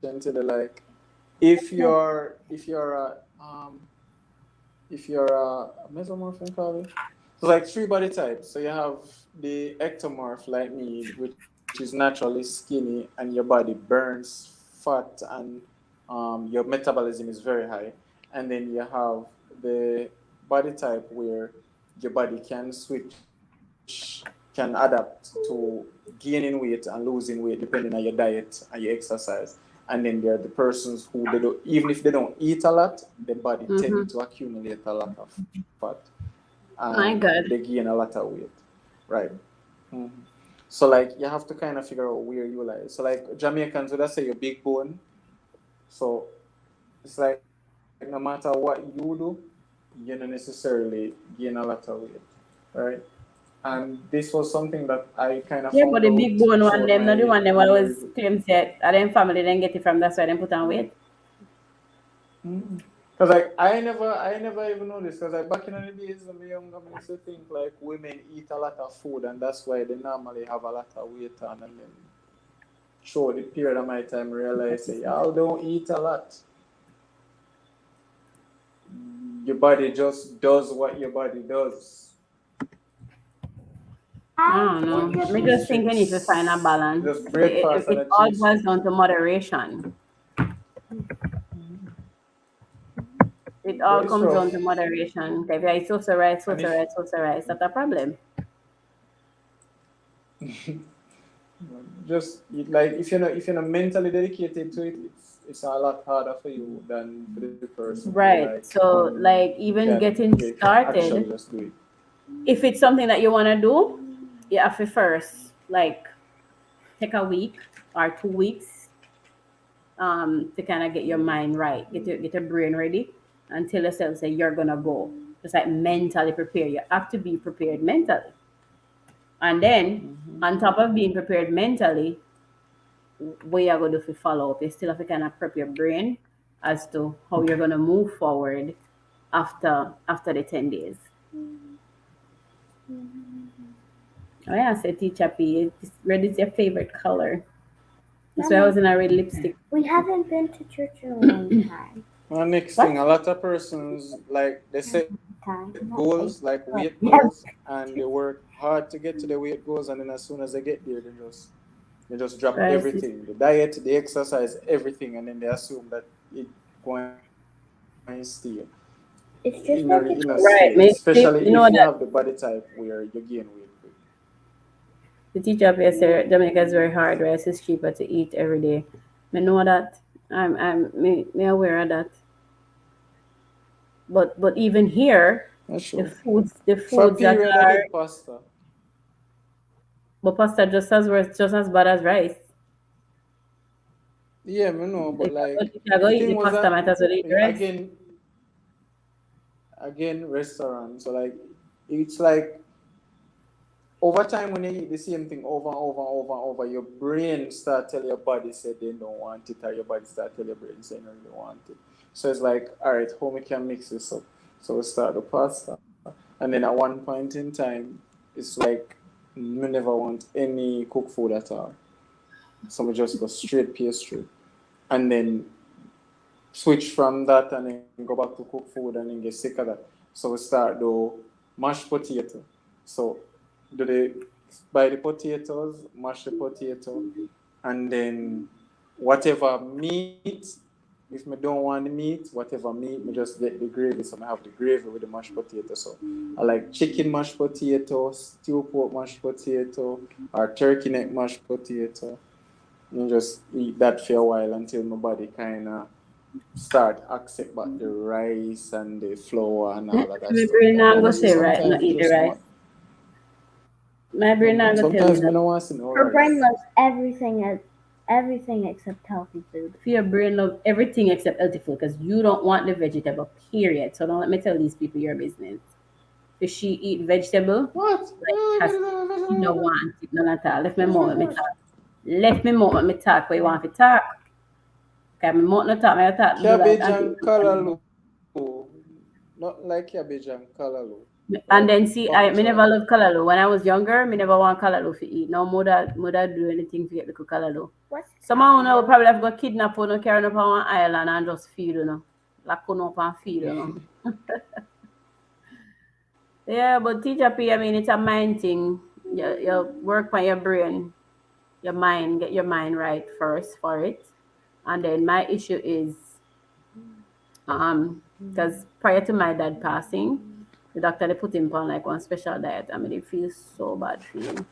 Speaker 3: them to the like if you're a mesomorph and call it. So like three body types. So you have the ectomorph like me, which is naturally skinny and your body burns fat and your metabolism is very high. And then you have the body type where your body can switch, can adapt to gaining weight and losing weight depending on your diet and your exercise. And then there are the persons who they don't, even if they don't eat a lot, their body tend to accumulate a lot of fat
Speaker 1: My
Speaker 3: and
Speaker 1: God.
Speaker 3: they gain a lot of weight, right? Mhm. So like you have to kind of figure out where you lie. So like Jamaicans would say your big bone. So it's like no matter what you do, you don't necessarily gain a lot of weight, right? And this was something that I kind of
Speaker 1: Yeah,
Speaker 3: found
Speaker 1: but the
Speaker 3: out
Speaker 1: big bone one,
Speaker 3: throughout
Speaker 1: them, not the
Speaker 3: my
Speaker 1: one them
Speaker 3: years.
Speaker 1: always claim say, are them family then get it from, that's why them put on weight.
Speaker 3: Because like I never even noticed. Because like back in the days when I was younger, I used to think like women eat a lot of food, and that's why they normally have a lot of weight on. And then through the period of my time, realize say y'all don't eat a lot. Your body just does what your body does.
Speaker 1: I
Speaker 2: I
Speaker 1: don't
Speaker 3: One
Speaker 1: know.
Speaker 2: think
Speaker 1: Me
Speaker 3: issue
Speaker 1: just think we need to find a
Speaker 3: chips,
Speaker 1: balance.
Speaker 3: just breakfast and
Speaker 1: It
Speaker 3: a
Speaker 1: all
Speaker 3: cheese.
Speaker 1: boils down to moderation. It
Speaker 3: But
Speaker 1: all
Speaker 3: it's
Speaker 1: comes
Speaker 3: rough.
Speaker 1: down to moderation. If I so right,
Speaker 3: And if
Speaker 1: that's a problem.
Speaker 3: just like if you're not mentally dedicated to it, it's a lot harder for you than for the person who like
Speaker 1: Right. So, like, even getting
Speaker 3: can actually
Speaker 1: started,
Speaker 3: just do it.
Speaker 1: if it's something that you want to do, you have to first, like, take a week or 2 weeks to kind of get your mind right, get your brain ready, and tell yourself that you're gonna go. Just like mentally prepare. You have to be prepared mentally, and then on top of being prepared mentally, what you're gonna do to follow up, you still have to kind of prep your brain as to how you're gonna move forward after the 10 days. Oh yeah, so teacher P, red is your favorite color. That's why I was in a red lipstick.
Speaker 2: we haven't been to church in a long time.
Speaker 3: And next thing, a
Speaker 1: What?
Speaker 3: lot of persons like they set
Speaker 2: Time.
Speaker 3: goals,
Speaker 2: Not
Speaker 3: like
Speaker 2: like
Speaker 3: weight
Speaker 2: but
Speaker 3: goals, and they work hard to get to the weight goals, and then as soon as they get there, they just drop
Speaker 1: Right.
Speaker 3: everything, the diet, the exercise, everything, and then they assume that it going to stay in
Speaker 2: it's
Speaker 3: a
Speaker 2: just like
Speaker 3: state,
Speaker 2: it's
Speaker 1: Right.
Speaker 3: especially if you
Speaker 1: You
Speaker 3: have
Speaker 1: know
Speaker 3: the
Speaker 1: that
Speaker 3: body type where you gain weight quick.
Speaker 1: the teacher up here said Jamaica is very hard, rice is cheaper to eat every day. I know that. Me aware of that. But even here,
Speaker 3: That's
Speaker 1: the
Speaker 3: true. For a
Speaker 1: foods that
Speaker 3: period, I
Speaker 1: are,
Speaker 3: did pasta.
Speaker 1: but pasta just as worse, just as bad as rice.
Speaker 3: Yeah, I know, but like
Speaker 1: If you go
Speaker 3: the
Speaker 1: eat the
Speaker 3: thing was
Speaker 1: pasta,
Speaker 3: that
Speaker 1: might as well eat the rice.
Speaker 3: again restaurant. So like it's like over time when you eat the same thing over and over and over and over, your brain start tell your body say they don't want it, or your body start tell your brain say no, you want it. So it's like, all right, how we can mix this up? So we start the pasta, and then at one point in time, it's like we never want any cooked food at all. So we just go straight pastry, and then switch from that and then go back to cook food and then get sick of that. So we start do mashed potato. So do the buy the potatoes, mash the potato, and then whatever meat. If me don't want the meat, whatever meat, me just get the gravy. So I have the gravy with the mashed potato. So I like chicken mashed potato, stew pork mashed potato, or turkey neck mashed potato. You just eat that for a while until my body kind of start accept back the rice and the flour and all of that
Speaker 1: My
Speaker 3: stuff.
Speaker 1: brain
Speaker 3: And
Speaker 1: not go
Speaker 3: honestly,
Speaker 1: say right,
Speaker 3: sometimes
Speaker 1: not
Speaker 3: it
Speaker 1: eat the
Speaker 3: just
Speaker 1: rice.
Speaker 3: not.
Speaker 1: My brain not go tell me
Speaker 3: Sometimes I
Speaker 1: that.
Speaker 3: don't want to see no
Speaker 2: her brain
Speaker 3: rice.
Speaker 2: loves everything as everything except healthy food.
Speaker 1: For your brain love everything except healthy food because you don't want the vegetable, period. So don't let me tell these people your business. If she eat vegetable,
Speaker 3: What?
Speaker 1: like has she don't want it none at all. Left me more me talk. Left me more me talk where you want to talk. Okay, me more no talk, me talk do like
Speaker 3: Cabbage
Speaker 1: auntie.
Speaker 3: and callaloo. Not like cabbage and callaloo.
Speaker 1: And
Speaker 3: Like
Speaker 1: then see,
Speaker 3: bok
Speaker 1: me
Speaker 3: choy.
Speaker 1: never love callaloo. When I was younger, me never want callaloo to eat. No mother do anything to get the callaloo.
Speaker 2: What's
Speaker 1: Someone who know probably have got kidnapped or no carrying up on one island and just feed, you know. Like come up and feed, you know. Yeah, but teacher P, I mean it's a mind thing. You work on your brain, your mind, get your mind right first for it. And then my issue is because prior to my dad passing, the doctor they put him on like one special diet. I mean it feels so bad for him.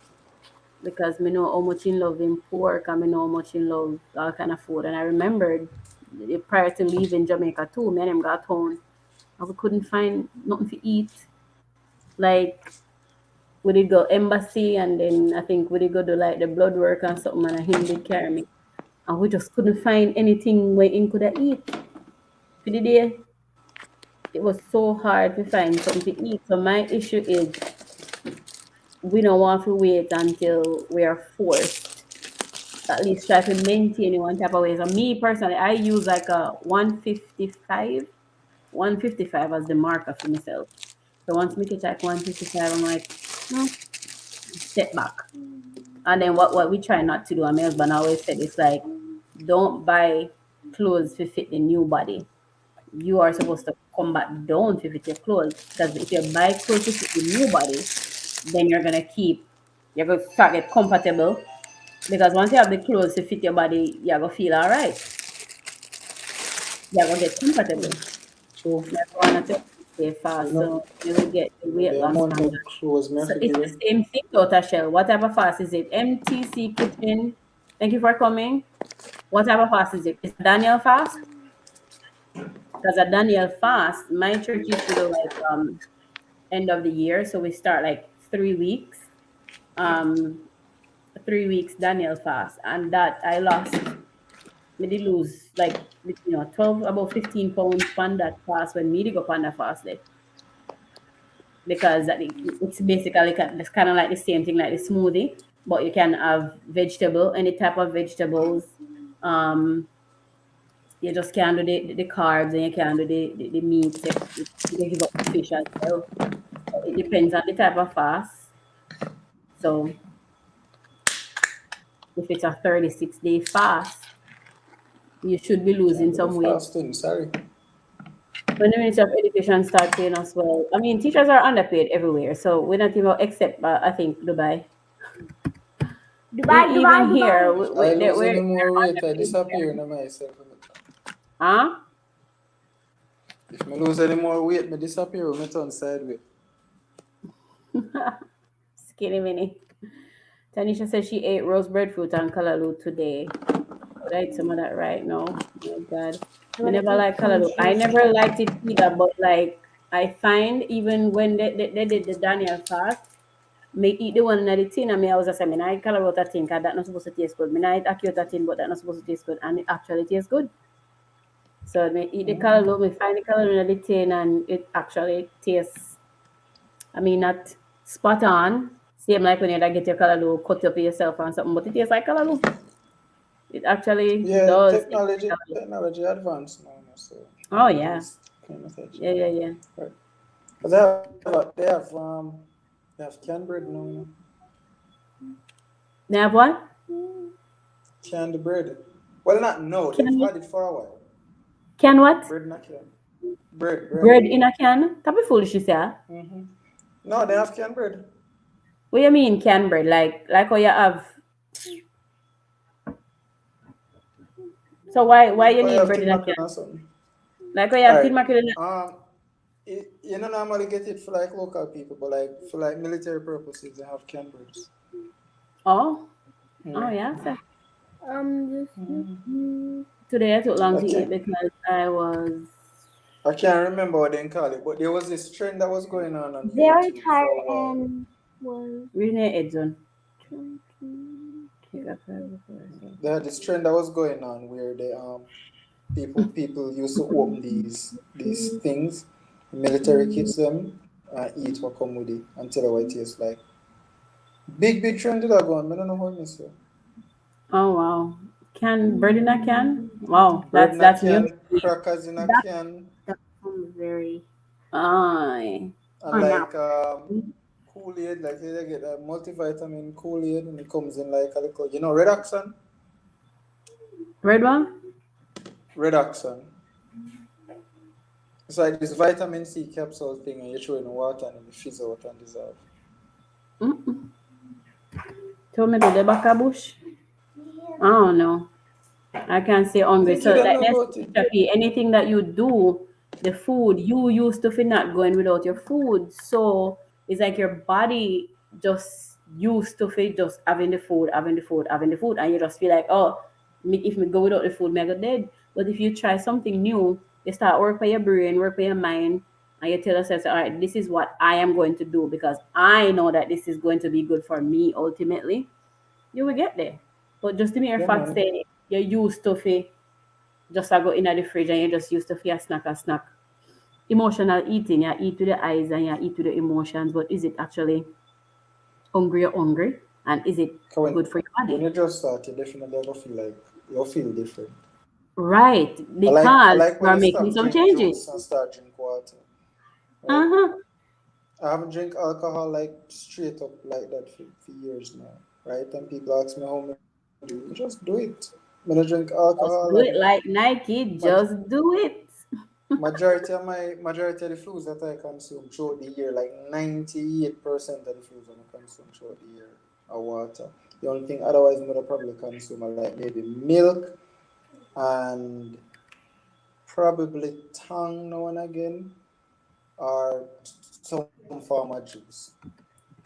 Speaker 1: Because me know how much in love him pork and me know how much in love all kind of food. And I remembered prior to leaving Jamaica too, me and him got home and we couldn't find nothing to eat. Like we did go embassy and then I think we did go do like the blood work and something and him did carry me. And we just couldn't find anything where him could eat for the day. It was so hard to find something to eat. So my issue is we don't want to wait until we are forced to at least try to maintain in one type of way. So me personally, I use like a 155 as the marker for myself. So once me get like 155, I'm like, no, step back. And then what we try not to do, and my husband always said, it's like, don't buy clothes to fit the new body. You are supposed to come back down to fit your clothes. Because if you buy clothes to fit the new body, then you're going to start get comfortable. Because once you have the clothes to fit your body, you're going to feel all right. You're going to get comfortable.
Speaker 3: True.
Speaker 1: That's why I to stay fast.
Speaker 3: You know,
Speaker 1: So you will get the weight
Speaker 3: the
Speaker 1: loss
Speaker 3: amount
Speaker 1: from
Speaker 3: of
Speaker 1: that.
Speaker 3: clothes me have
Speaker 1: So
Speaker 3: to
Speaker 1: it's
Speaker 3: give
Speaker 1: the
Speaker 3: him.
Speaker 1: same thing, Dr. Shell. What type of fast is it? MTC Kitchen. Thank you for coming. What type of fast is it? Is it Daniel fast? Because a Daniel fast, my church used to do like end of the year. So we start like 3 weeks. Um 3 weeks Daniel fast. And that I lost. Me did lose like 12 about 15 pounds on that fast when me did go on that fast day. Because it's basically it's kind of like the same thing like the smoothie, but you can have vegetable, any type of vegetables. Um, you just can't do the carbs and you can't do the meats. You give up the fish as well. So it depends on the type of fast. So if it's a 36-day fast, you should be
Speaker 3: Can't
Speaker 1: losing
Speaker 3: do the
Speaker 1: some weight.
Speaker 3: fasting, sorry.
Speaker 1: When the Ministry of Education start paying us well, I mean, teachers are underpaid everywhere. So we're not even except, I think, Dubai. Even here,
Speaker 3: I lose any
Speaker 1: we're
Speaker 3: more weight, I
Speaker 1: underpaid
Speaker 3: disappear
Speaker 1: here.
Speaker 3: in myself.
Speaker 1: Huh?
Speaker 3: If I lose any more weight, I disappear when I turn sideways.
Speaker 1: Skinny mini. Tanisha says she ate roast breadfruit and callaloo today. Would I eat some of that right now? Oh my God. I never like callaloo. I never liked it either, but like I find even when they did the Daniel fast, me eat the one in the tin and me I was just saying, I callaloo that thing because that not supposed to taste good. Me I eat that thing, but that not supposed to taste good, and it actually tastes good. So me eat the callaloo, me find the callaloo in the tin, and it actually tastes. I mean, not spot on. Same like when you like get your callaloo cut up yourself and something, but it tastes like callaloo. It actually
Speaker 3: Yeah,
Speaker 1: does taste
Speaker 3: technology
Speaker 1: like callaloo.
Speaker 3: technology advanced now, so
Speaker 1: Oh
Speaker 3: it
Speaker 1: yeah,
Speaker 3: is kind of touchy.
Speaker 1: yeah, yeah, yeah.
Speaker 3: Right. But they have canned bread now, you know.
Speaker 1: They have what?
Speaker 3: Canned bread. Well, not no, they've
Speaker 1: Can
Speaker 3: had it for a while.
Speaker 1: can what?
Speaker 3: Bread in a can. Bread.
Speaker 1: Bread in a can? That be foolish, you say.
Speaker 3: Mm-hmm. No, they have canned bread.
Speaker 1: What you mean can bread? Like how you have? So why you
Speaker 3: Oh, you
Speaker 1: need
Speaker 3: have
Speaker 1: bread
Speaker 3: tin
Speaker 1: in a
Speaker 3: mackerel
Speaker 1: can?
Speaker 3: or something.
Speaker 1: Like how you
Speaker 3: All
Speaker 1: have tin
Speaker 3: right.
Speaker 1: mackerel in a
Speaker 3: You don't normally get it for like local people, but like for like military purposes, they have canned breads.
Speaker 1: Oh,
Speaker 3: Mm.
Speaker 1: yeah. So
Speaker 3: Mm.
Speaker 1: today I took long to eat
Speaker 3: Okay.
Speaker 1: because I was
Speaker 3: I can't remember what they call it, but there was this trend that was going on
Speaker 2: very
Speaker 3: YouTube for
Speaker 2: tired
Speaker 3: a while.
Speaker 2: and was
Speaker 1: reading the head zone.
Speaker 2: trying to
Speaker 3: This trend that was going on where people used to open these things, military kits them, and eat what come with it and tell her what it tastes like. Big trend to that going. I don't know how it is.
Speaker 1: Oh wow. Can bread in a can? Wow,
Speaker 3: Bread in a
Speaker 1: that's new.
Speaker 3: can, crackers in a
Speaker 2: That
Speaker 3: can,
Speaker 2: sounds very.
Speaker 1: Aye.
Speaker 3: and
Speaker 2: Unappetizing.
Speaker 3: like Kool-Aid, like they get a multivitamin Kool-Aid and it comes in like a little, Redoxon?
Speaker 1: Red one?
Speaker 3: Redoxon. It's like this vitamin C capsule thing and you throw in water and it fizz out and dissolve.
Speaker 1: Mm-mm. Told me to the back a bush. I don't know. I can't say hungry.
Speaker 3: You
Speaker 1: So
Speaker 3: don't
Speaker 1: like
Speaker 3: know
Speaker 1: that's
Speaker 3: about it.
Speaker 1: Chucky, anything that you do, the food, you used to feel not going without your food. So it's like your body just used to feel just having the food, having the food, having the food, and you just feel like, oh, if me go without the food, me I go dead. But if you try something new, you start work by your brain, work by your mind, and you tell yourself, all right, this is what I am going to do because I know that this is going to be good for me ultimately. You will get there. But just to make your
Speaker 3: Yeah,
Speaker 1: fact
Speaker 3: man.
Speaker 1: say you used to feel just I go in the fridge and you just used to feel a snack. Emotional eating, you eat with the eyes and you eat with the emotions, but is it actually hungry or hungry? And is it
Speaker 3: 'Cause
Speaker 1: good for your
Speaker 3: when
Speaker 1: body?
Speaker 3: you just start, you definitely gonna feel like you'll feel different.
Speaker 1: Right,
Speaker 3: I
Speaker 1: because
Speaker 3: like when
Speaker 1: we're
Speaker 3: you
Speaker 1: making
Speaker 3: stop
Speaker 1: some
Speaker 3: drink juice
Speaker 1: changes.
Speaker 3: and start drink water. Right?
Speaker 1: Uh-huh.
Speaker 3: I haven't drink alcohol like straight up like that for years now. Right? And people ask me how me do it. Just do it. When I drink alcohol
Speaker 1: Just
Speaker 3: and
Speaker 1: do it like Nike,
Speaker 3: maj-
Speaker 1: just do it.
Speaker 3: majority of the foods that I consume throughout the year, like 98% of the foods that I consume throughout the year are water. The only thing otherwise I would probably consume are like maybe milk and probably tongue now and again or some form of juice.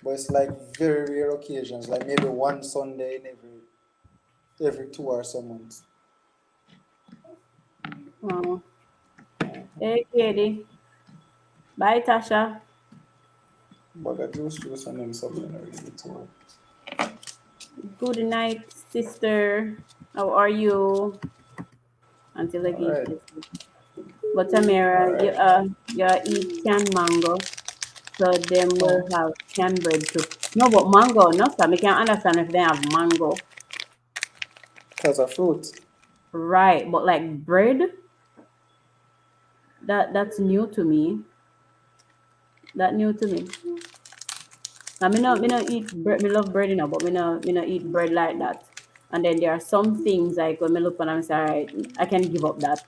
Speaker 3: But it's like very rare occasions, like maybe one Sunday in every 2 or so months.
Speaker 1: Oh. Hey, Katie. Bye, Tasha.
Speaker 3: But the juice and then something really too.
Speaker 1: Good night, sister. How are you? Until I
Speaker 3: All
Speaker 1: get
Speaker 3: right,
Speaker 1: this. But Tamara,
Speaker 3: all right.
Speaker 1: you eat canned mango, so them
Speaker 3: Huh?
Speaker 1: will have canned bread too. No, but mango, no, sir. I can't understand if they have mango.
Speaker 3: Because of fruit.
Speaker 1: Right, but like bread, that's new to me. That new to me. I mean, me no eat bread. Me love bread, but me no eat bread like that. And then there are some things like when me look and I say, all right, I can give up that.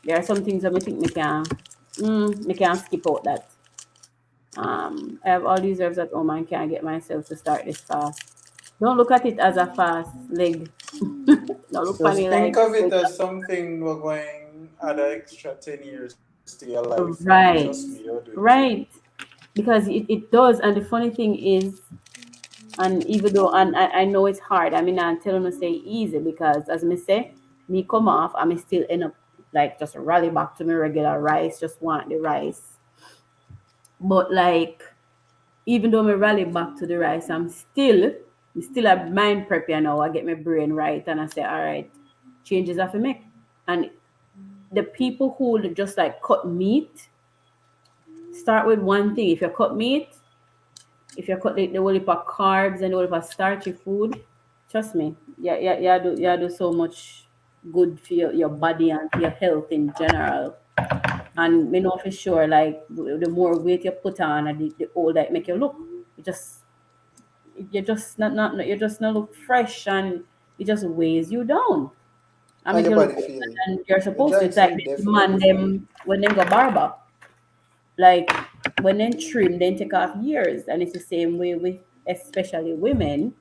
Speaker 1: There are some things that I think me can skip out that. I have all these herbs at home and can't get myself to start this fast. Don't look at it as a fast leg. Don't look
Speaker 3: Just
Speaker 1: funny
Speaker 3: think
Speaker 1: like
Speaker 3: of it
Speaker 1: wait
Speaker 3: as something we're going add an extra 10 years to your life, and trust me,
Speaker 1: right,
Speaker 3: you'll do it.
Speaker 1: right. Because it does, and the funny thing is, and even though and I know it's hard, I mean I'm telling you say easy because as me say, me come off, I me still end up like just rally back to my regular rice, just want the rice. But like even though me rally back to the rice, still a mind prep, you know. I get my brain right and I say, all right, changes have to make. And the people who just like cut meat, start with one thing. If you cut meat, if you cut the whole heap of carbs and the whole heap of starchy food, trust me, you do so much good for your body and for your health in general. And me know for sure, like the more weight you put on, and the older it make you look. You just you just not look fresh, and it just weighs you down. I
Speaker 3: And
Speaker 1: make
Speaker 3: your
Speaker 1: you look
Speaker 3: body
Speaker 1: older
Speaker 3: feel,
Speaker 1: than you're
Speaker 3: the
Speaker 1: supposed to. It's
Speaker 3: joints
Speaker 1: like
Speaker 3: will
Speaker 1: the
Speaker 3: definitely
Speaker 1: man
Speaker 3: feel it.
Speaker 1: them when they go barber. Like when they trim, they take off years, and it's the same way with especially women.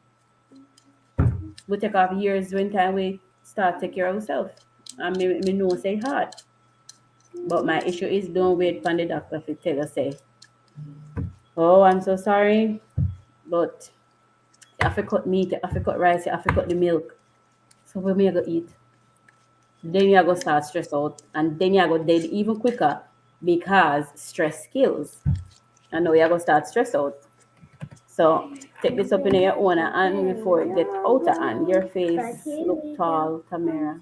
Speaker 1: We take off years when time we start take care of ourselves. And me know say hard. But my issue is don't wait for the doctor to tell you say, oh, I'm so sorry, but you have to cut meat, you have to cut rice, you have to cut the milk. So when me I go eat, then you go start stress out, and then you go dead even quicker because stress kills. And now you go start stress out. So take this up in your own hand before it get out of hand. Your face look tall, Tamara.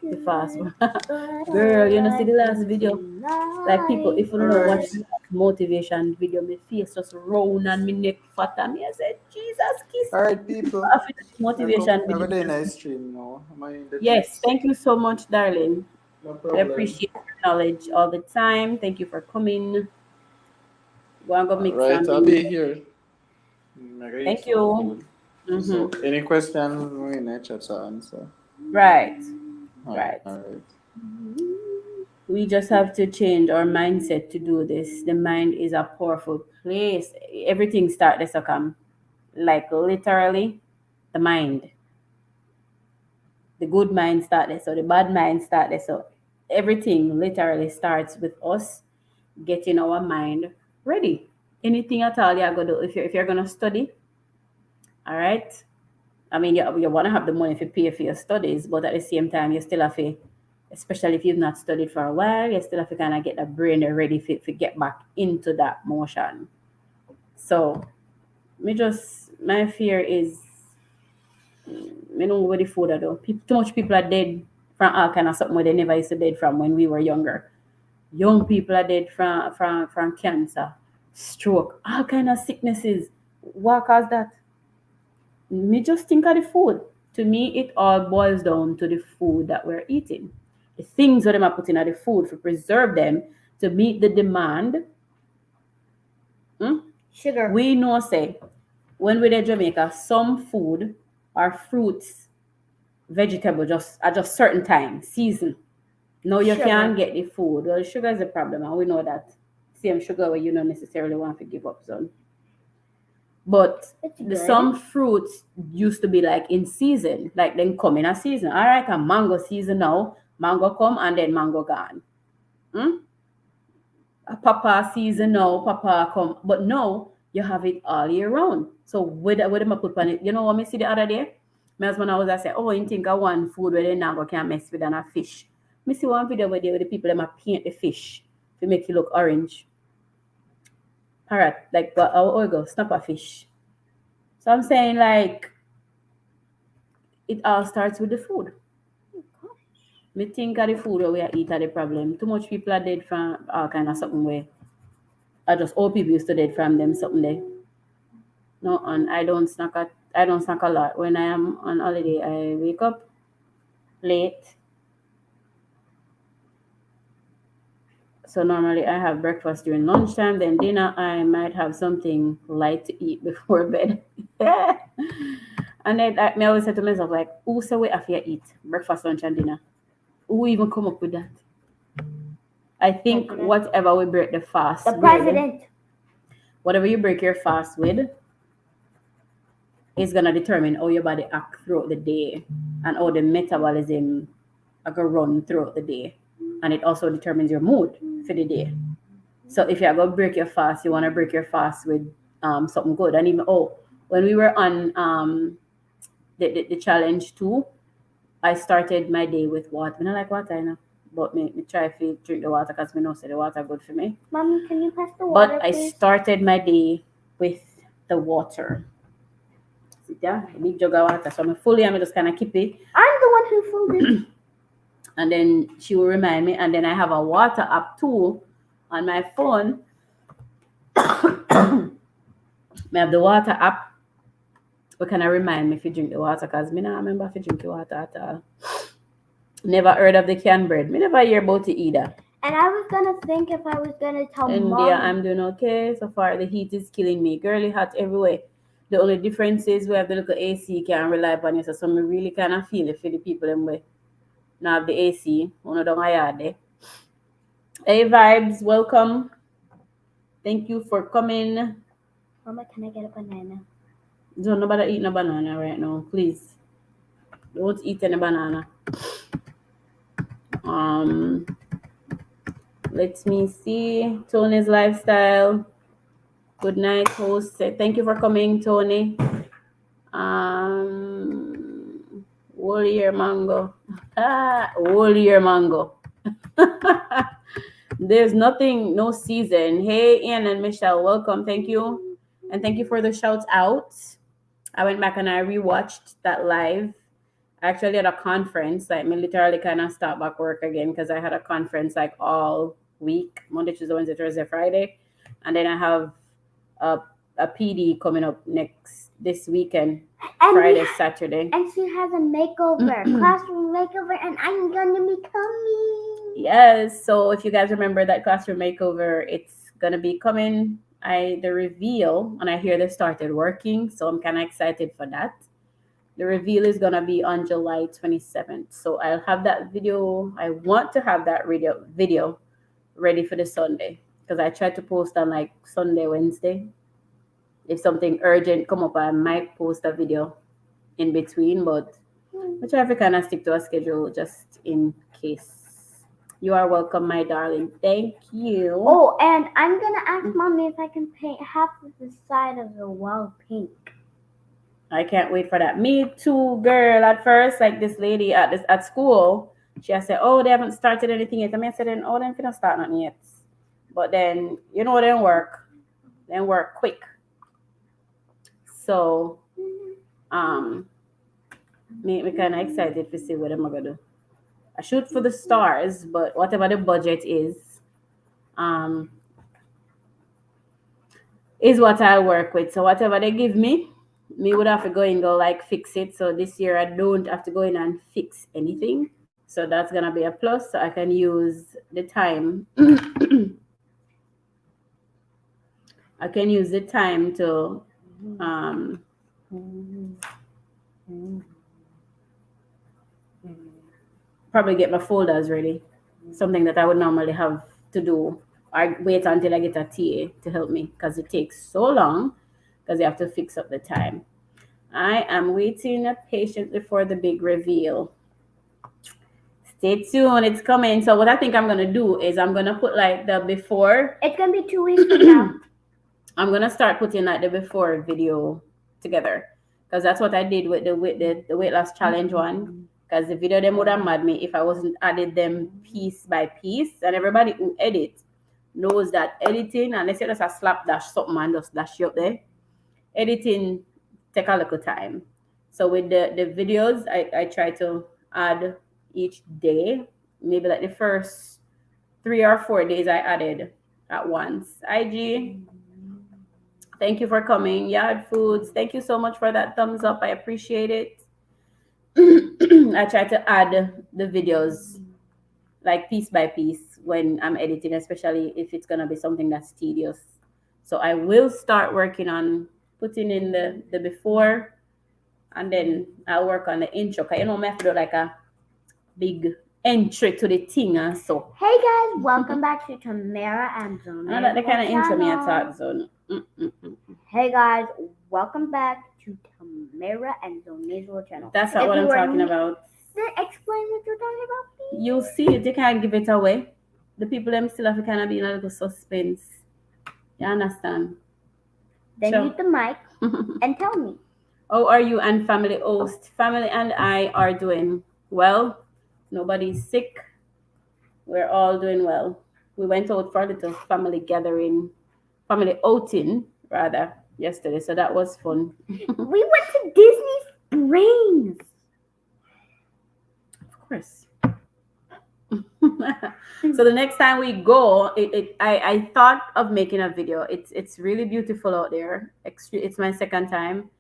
Speaker 1: The fast one. Girl, you know see the last video? Like people, if you don't know watch the motivation video, my face just round and my neck fat and me I said, Jesus kiss.
Speaker 3: Alright, people.
Speaker 1: After the motivation
Speaker 3: Have a
Speaker 1: video.
Speaker 3: day nice stream now. Am I in the
Speaker 1: Yes,
Speaker 3: next?
Speaker 1: thank you so much, darling.
Speaker 3: No
Speaker 1: I
Speaker 3: problem.
Speaker 1: appreciate your knowledge all the time. Thank you for coming. Go and go mix
Speaker 3: Alright,
Speaker 1: and
Speaker 3: I'll
Speaker 1: mix.
Speaker 3: be here. I gotta eat
Speaker 1: Thank
Speaker 3: some
Speaker 1: you.
Speaker 3: food. So,
Speaker 1: Mm-hmm.
Speaker 3: any question we in the chat to answer?
Speaker 1: Right.
Speaker 3: Alright.
Speaker 1: We just have to change our mindset to do this. The mind is a powerful place. Everything starts to come. Like literally, the mind. The good mind started, so the bad mind started. So everything literally starts with us getting our mind ready. Anything at all you're gonna do. If you're gonna study, all right. I mean, you want to have the money to pay for your studies, but at the same time, you still have to, especially if you've not studied for a while, you still have to kind of get the brain ready to get back into that motion. So, my fear is, me know where the food are though. Too much people are dead from all kind of something where they never used to dead from when we were younger. Young people are dead from cancer, stroke, all kind of sicknesses. What caused that? Me just think of the food. To me, it all boils down to the food that we're eating. The things that them are putting in the food to preserve them to meet the demand.
Speaker 2: Sugar.
Speaker 1: We know say when we're in Jamaica, some food are fruits, vegetable just at just certain time, season. No, you
Speaker 2: Sugar.
Speaker 1: can't get the food. Well, sugar is a problem, and we know that. Same sugar where you don't necessarily want to give up, son. But some fruits used to be like in season, like then come in a season. All right, a mango season now, mango come and then mango gone. A papa season now, papa come, but now you have it all year round. So with them I put on it, you know what me see the other day? My husband always I say, oh, you think of one food where they now can't mess with than a fish. Me see one video where the people them a paint the fish to make it look orange. Parrot, like how it go, snap a fish. So I'm saying like it all starts with the food. Me think of the food where we are eat are the problem. Too much people are dead from all kind of something where I just old people used to dead from them something there. No, and I don't snack a lot. When I am on holiday, I wake up late. So normally I have breakfast during lunchtime, then dinner I might have something light to eat before bed. And then I always say to myself like, who say we have to eat breakfast, lunch, and dinner? Who even come up with that? I think whatever we break the fast,
Speaker 2: the president.
Speaker 1: Whatever you break your fast with, is gonna determine how your body act throughout the day and how the metabolism are gonna run throughout the day, and it also determines your mood for the day. So if you're gonna break your fast, you want to break your fast with something good. And even when we were on the challenge too, I started my day with water. I don't like water, you know, but me try to drink the water because me know say the water good for me.
Speaker 2: Mommy, can you pass the water,
Speaker 1: But I started my day with the water. Yeah, a big jug of water. So I'm fully, I'm just kind of keep it.
Speaker 2: I'm the one who filled it.
Speaker 1: And then she will remind me. And then I have a water app too on my phone. I have the water app. What can I remind me if you drink the water? Because me not remember if you drink the water at all. Never heard of the canned bread. Me never hear about it either.
Speaker 2: And I was gonna think if I was gonna tell
Speaker 1: India,
Speaker 2: Mom.
Speaker 1: I'm doing okay. So far, the heat is killing me. Girly hot everywhere. The only difference is we have the little AC can rely upon you. So me really kind of feel it for the people in way. Now have the AC. One of them I had there. Hey vibes, welcome. Thank you for coming.
Speaker 2: Mama, can I get a banana?
Speaker 1: Don't nobody eat no banana right now, please. Don't eat any banana. Let me see. Tony's lifestyle. Good night, host. Thank you for coming, Tony. Whole year mango. Whole year mango. There's nothing, no season. Hey, Ian and Michelle, welcome. Thank you. And thank you for the shouts out. I went back and I rewatched that live. I actually had a conference, like me literally kind of start back work again because I had a conference like all week, Monday, Tuesday, Wednesday, Thursday, Friday. And then I have a, a PD coming up this weekend,
Speaker 2: And
Speaker 1: Friday, Saturday.
Speaker 2: And she has a makeover, classroom makeover, and I'm gonna be coming.
Speaker 1: Yes. So if you guys remember that classroom makeover, it's gonna be coming. The reveal, and I hear they started working, so I'm kind of excited for that. The reveal is gonna be on July 27th. So I'll have that video. I want to have that video ready for the Sunday because I tried to post on like Sunday, Wednesday. If something urgent come up, I might post a video in between, but I try to kind of stick to a schedule just in case. You are welcome, my darling. Thank you.
Speaker 2: Oh, and I'm gonna ask mommy if I can paint half of the side of the wall pink.
Speaker 1: I can't wait for that. Me too, girl. At first, like this lady at school, she has said, "Oh, they haven't started anything yet." I said, "Oh, they're gonna start nothing yet." But then they work quick. So, me kind of excited to see what I'm gonna do. I shoot for the stars, but whatever the budget is what I work with. So whatever they give me would have to go and go like fix it. So this year I don't have to go in and fix anything. So that's gonna be a plus. So I can use the time. I can use the time to probably get my folders ready. Something that I would normally have to do. I wait until I get a TA to help me because it takes so long because you have to fix up the time. I am waiting patiently for the big reveal. Stay tuned, it's coming. So what I think I'm gonna do is I'm gonna put like the before.
Speaker 2: It's gonna be 2 weeks from now.
Speaker 1: I'm gonna start putting like the before video together because that's what I did with the weight loss challenge one. Because the video them would have mad me if I wasn't added them piece by piece. And everybody who edit knows that editing, unless you just a slap dash something and just dash you up there, editing take a little time. So with the videos, I try to add each day. Maybe like the first 3 or 4 days I added at once. IG, thank you for coming. Yard Foods, thank you so much for that thumbs up. I appreciate it. I try to add the videos like piece by piece when I'm editing, especially if it's gonna be something that's tedious. So I will start working on putting in the before, and then I'll work on the intro. Cause you know, I have to do like a big entry to the thing. So
Speaker 2: hey guys, welcome back to Tamara and Zone.
Speaker 1: I like the kind of intro me attack zone.
Speaker 2: Hey guys, welcome back to Tamara and Zone's channel.
Speaker 1: That's not what I'm talking about.
Speaker 2: Then explain what you're talking about, please.
Speaker 1: You'll see it. You can't give it away. The people them still have to kind of be in a little suspense. You understand?
Speaker 2: Then
Speaker 1: Sure.
Speaker 2: use the mic and tell me.
Speaker 1: How are you and family host? Family and I are doing well. Nobody's sick. We're all doing well. We went out for a little family gathering, family outing rather, yesterday. So that was fun.
Speaker 2: We went to Disney Springs.
Speaker 1: Of course. So the next time we go, I thought of making a video. It's really beautiful out there. It's my second time.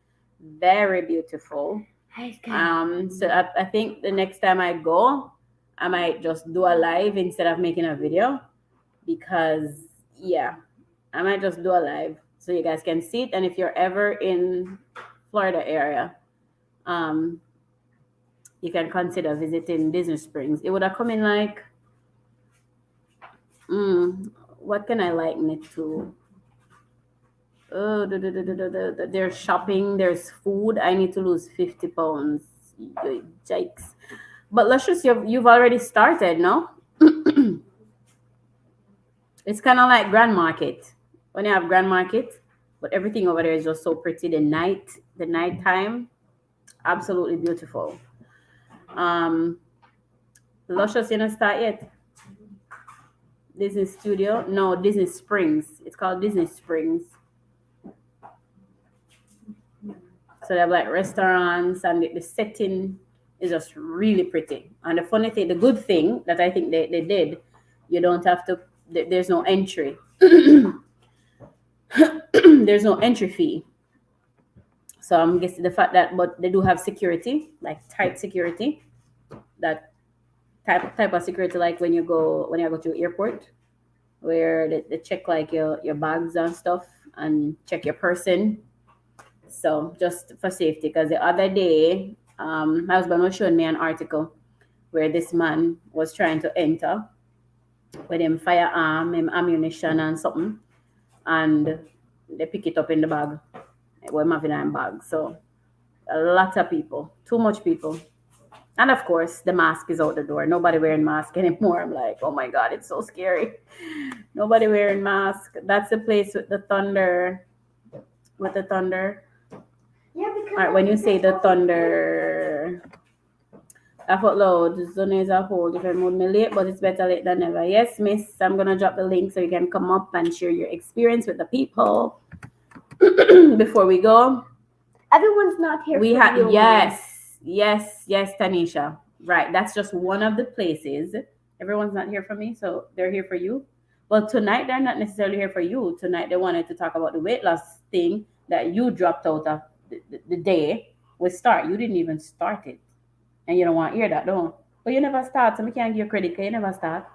Speaker 1: Very beautiful. So I think the next time I go, I might just do a live instead of making a video, because yeah, I might just do a live so you guys can see it. And if you're ever in Florida area, you can consider visiting Disney Springs. It would have come in like, what can I liken it to? Oh, there's shopping, there's food. I need to lose 50 pounds. Yikes. But Luscious, you've already started, no? It's kind of like Grand Market. When you have Grand Market, but everything over there is just so pretty. The nighttime, absolutely beautiful. Luscious, you not start yet? Disney Studio? No, Disney Springs. It's called Disney Springs. So they have like restaurants, and the setting is just really pretty. And the funny thing, the good thing that I think they did, you don't have to. There's no entry. There's no entry fee. So I'm guessing the fact that, but they do have security, like tight security, that type of security, like when you go to airport, where they check like your bags and stuff and check your person. So just for safety, because the other day, my husband was showing me an article where this man was trying to enter with him firearm, him ammunition and something, and they pick it up in the bag. We're having a bag. So a lot of people, too much people. And of course, the mask is out the door. Nobody wearing mask anymore. I'm like, oh my God, it's so scary. Nobody wearing mask. That's the place with the thunder. With the thunder.
Speaker 2: Yeah, because
Speaker 1: All right, when you say the thunder, laugh out loud. Zone is a hold. If I move me late, but it's better late than never. Yes, miss. I'm going to drop the link so you can come up and share your experience with the people. Before we go,
Speaker 2: everyone's not here.
Speaker 1: we
Speaker 2: for
Speaker 1: have
Speaker 2: you.
Speaker 1: yes, Tanisha. Right, that's just one of the places. Everyone's not here for me, so they're here for you. Well, tonight they're not necessarily here for you. Tonight they wanted to talk about the weight loss thing that you dropped out of the day we start. You didn't even start it, and you don't want to hear that, don't? But you never start, so we can't give you credit because you never start.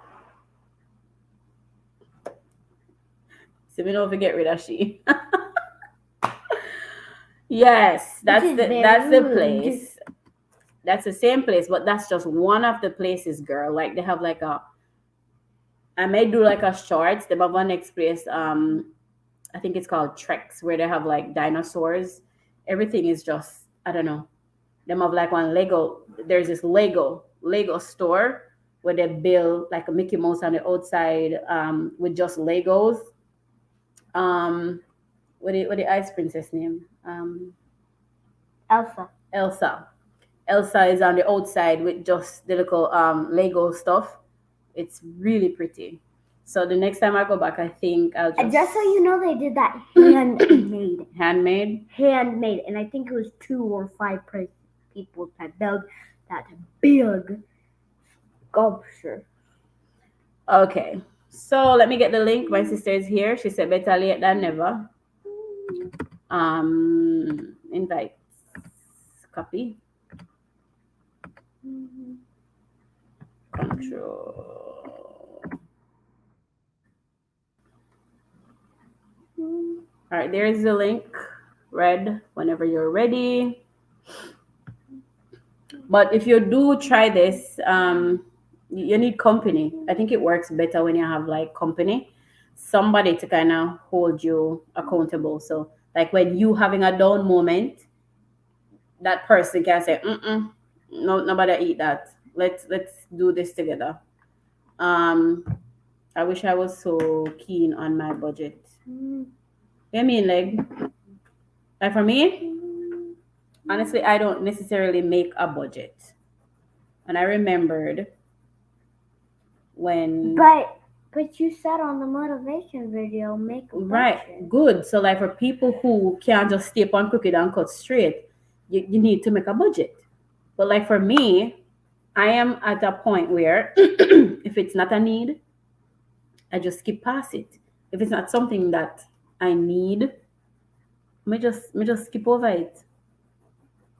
Speaker 1: So we don't forget rid of she. Yes, that's
Speaker 2: Which is
Speaker 1: that's
Speaker 2: very
Speaker 1: the
Speaker 2: rude.
Speaker 1: place. That's the same place, but that's just one of the places, girl. Like they have like I may do like a shorts. They have one next place. I think it's called Trex, where they have like dinosaurs. Everything is just, I don't know. They have like one Lego. There's this Lego store where they build like a Mickey Mouse on the outside with just Legos. What the ice princess name?
Speaker 2: Elsa.
Speaker 1: Elsa. Elsa is on the outside with just the little Lego stuff. It's really pretty. So the next time I go back, I think I'll
Speaker 2: And
Speaker 1: just
Speaker 2: just so you know, they did that handmade.
Speaker 1: handmade.
Speaker 2: And I think it was 2 or 5 people that built that big sculpture.
Speaker 1: Okay. So let me get the link. My sister is here. She said better late than never. Invite. Copy. Control. All right, there's the link. Red whenever you're ready. But if you do try this, you need company. I think it works better when you have like company, somebody to kind of hold you accountable. So like when you having a down moment, that person can say, no, nobody eat that. Let's do this together. I wish I was so keen on my budget. I mean, like for me, honestly, I don't necessarily make a budget. And I remembered when
Speaker 2: But you said on the motivation video, make a
Speaker 1: right,
Speaker 2: budget.
Speaker 1: good. So like for people who can't just stay up on crooked and cut straight, you need to make a budget. But like for me, I am at a point where if it's not a need, I just skip past it. If it's not something that I need, me just skip over it.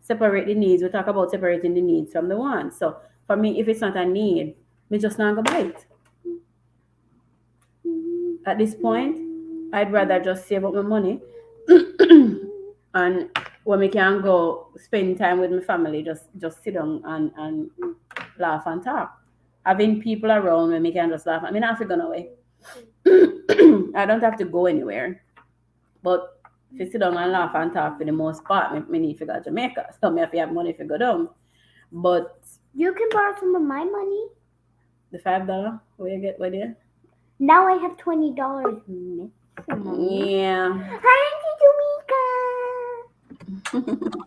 Speaker 1: Separate the needs. We talk about separating the needs from the wants. So for me, if it's not a need, me just not go buy it. At this point, I'd rather just save up my money and when we can go spend time with my family, just sit down and laugh and talk. Having people around when we can just laugh. I mean, I have to go away. I don't have to go anywhere. But if you sit down and laugh and talk for the most part, me need to go to Jamaica. So me have to have money to go down. But
Speaker 2: You can borrow some of my money.
Speaker 1: the $5, where you get with you?
Speaker 2: Now I have $20 missing.
Speaker 1: Yeah.
Speaker 2: Hi, Auntie Jamaica.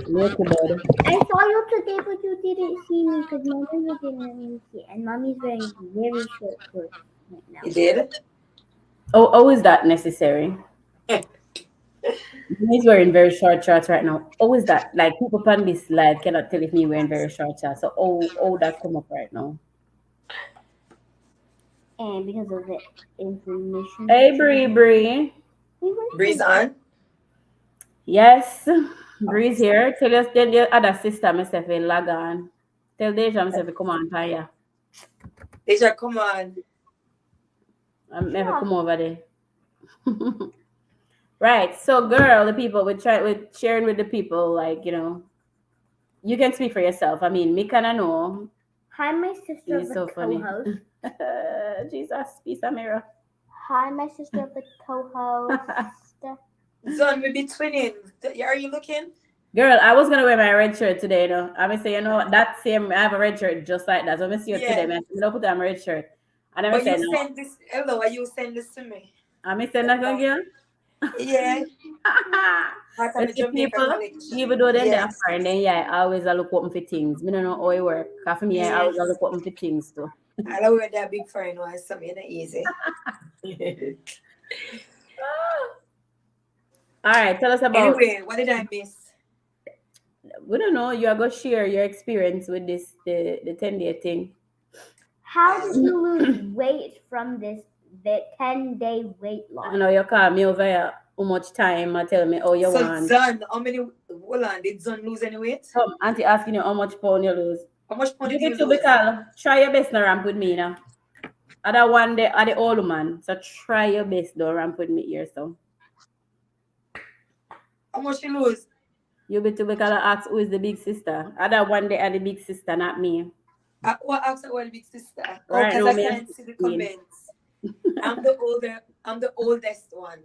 Speaker 1: Look about it.
Speaker 2: I saw you today, but you didn't see me because mommy didn't let me see. And mommy's wearing very short shorts right now.
Speaker 4: You did?
Speaker 1: Oh, is that necessary? He's wearing very short shorts right now. How is that? Like people on this live cannot tell if me wearing very short shorts. So oh that come up right now.
Speaker 2: And because of the information.
Speaker 1: Hey Bree.
Speaker 4: Breeze on.
Speaker 1: Yes. Breeze here. Tell us tell your other sister myself in log on. Tell Deja myself to come on Tanya.
Speaker 4: Deja, come on.
Speaker 1: I'm never come over there. Right. So girl, the people with sharing with the people, like, you can speak for yourself. I mean, me kinda know.
Speaker 2: Hi, my sister,
Speaker 1: It's
Speaker 2: the
Speaker 1: so funny.
Speaker 2: co-host.
Speaker 1: Jesus, peace of mirror.
Speaker 2: Hi, my sister, the co-host.
Speaker 4: Son, we be twinning. Are you looking?
Speaker 1: Girl, I was gonna wear my red shirt today, I'm gonna say, that same, I have a red shirt just like that. So I'm gonna see you today, man. I'm gonna put on my red shirt. And I'm
Speaker 4: But
Speaker 1: gonna say,
Speaker 4: you
Speaker 1: no.
Speaker 4: send this. Hello, are you send this to me?
Speaker 1: I'm gonna say, not again.
Speaker 4: Yeah. Part of the
Speaker 1: But the
Speaker 4: Jamaica
Speaker 1: people,
Speaker 4: collection.
Speaker 1: even though they're
Speaker 4: Yes.
Speaker 1: foreign, then yeah, I always look open for things. Me don't know how it work. Cause for me, I always look open for things too.
Speaker 4: I love that big foreign one. Something easy.
Speaker 1: All right, tell us about.
Speaker 4: Anyway, what did I miss?
Speaker 1: We don't know. You are gonna share your experience with this the 10-day thing.
Speaker 2: How did you lose weight from the 10-day weight loss?
Speaker 1: I know you call me over here. How much time? I tell me, oh, you
Speaker 4: So
Speaker 1: want.
Speaker 4: Zon, how many? Hold on, did Zon lose any weight?
Speaker 1: Auntie asking you how much pound you lose.
Speaker 4: How much pound
Speaker 1: You
Speaker 4: did you
Speaker 1: get to
Speaker 4: lose?
Speaker 1: because try your best to ramp with me now. Other one day are the old man. So try your best to ramp with me here. So
Speaker 4: How much you lose?
Speaker 1: you be to because I ask who is the big sister. Other one day are the big sister, not me.
Speaker 4: What asked about the big sister?
Speaker 1: Right,
Speaker 4: Because
Speaker 1: no,
Speaker 4: I
Speaker 1: me
Speaker 4: can't see the comments. I'm the oldest one.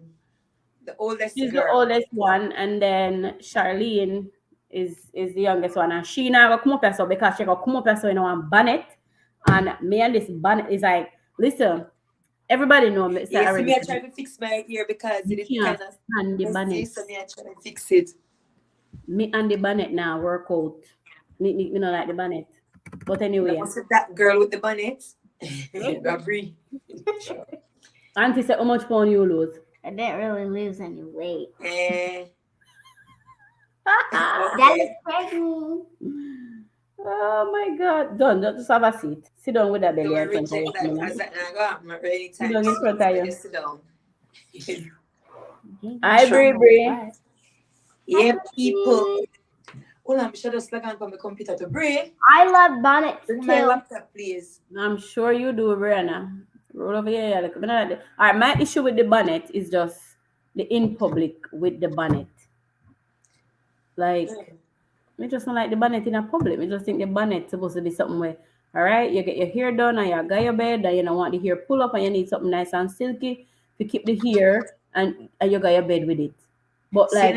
Speaker 4: The oldest
Speaker 1: She's
Speaker 4: girl.
Speaker 1: the oldest one, and then Charlene is the youngest one. And she now come up here so because she got come up here so one bonnet. And me and this bonnet is like, listen, everybody know me.
Speaker 4: Yes, me I try to fix my ear because
Speaker 1: you
Speaker 4: it
Speaker 1: can't
Speaker 4: kind of
Speaker 1: stand the
Speaker 4: messy,
Speaker 1: bonnet.
Speaker 4: so me I try to fix it.
Speaker 1: Me and the bonnet now work out. Me not like the bonnet. But anyway.
Speaker 4: What's that girl with the bonnet? Gabri.
Speaker 1: Auntie said, how much pound you lose?
Speaker 2: I didn't really lose any weight. That is pregnant.
Speaker 1: Oh my God. Don't just have a seat. Sit down with that belly
Speaker 4: Don't
Speaker 1: in front of
Speaker 4: reject that
Speaker 1: you.
Speaker 4: because I got my ready time.
Speaker 1: Sit down in front of you.
Speaker 4: Sit down.
Speaker 1: Hi, Brie.
Speaker 4: Yeah, people. Hold on, I should just log on from my computer to Brie.
Speaker 2: I love bonnets
Speaker 4: Bring my
Speaker 2: too.
Speaker 4: laptop, please.
Speaker 1: I'm sure you do, Brianna. Roll over here. Like, all right, my issue with the bonnet is just the in public with the bonnet. Like, me just don't like the bonnet in a public. Me just think the bonnet supposed to be something where, all right, you get your hair done and you got your bed and you don't want the hair pull up and you need something nice and silky to keep the hair and you got your bed with it. But like,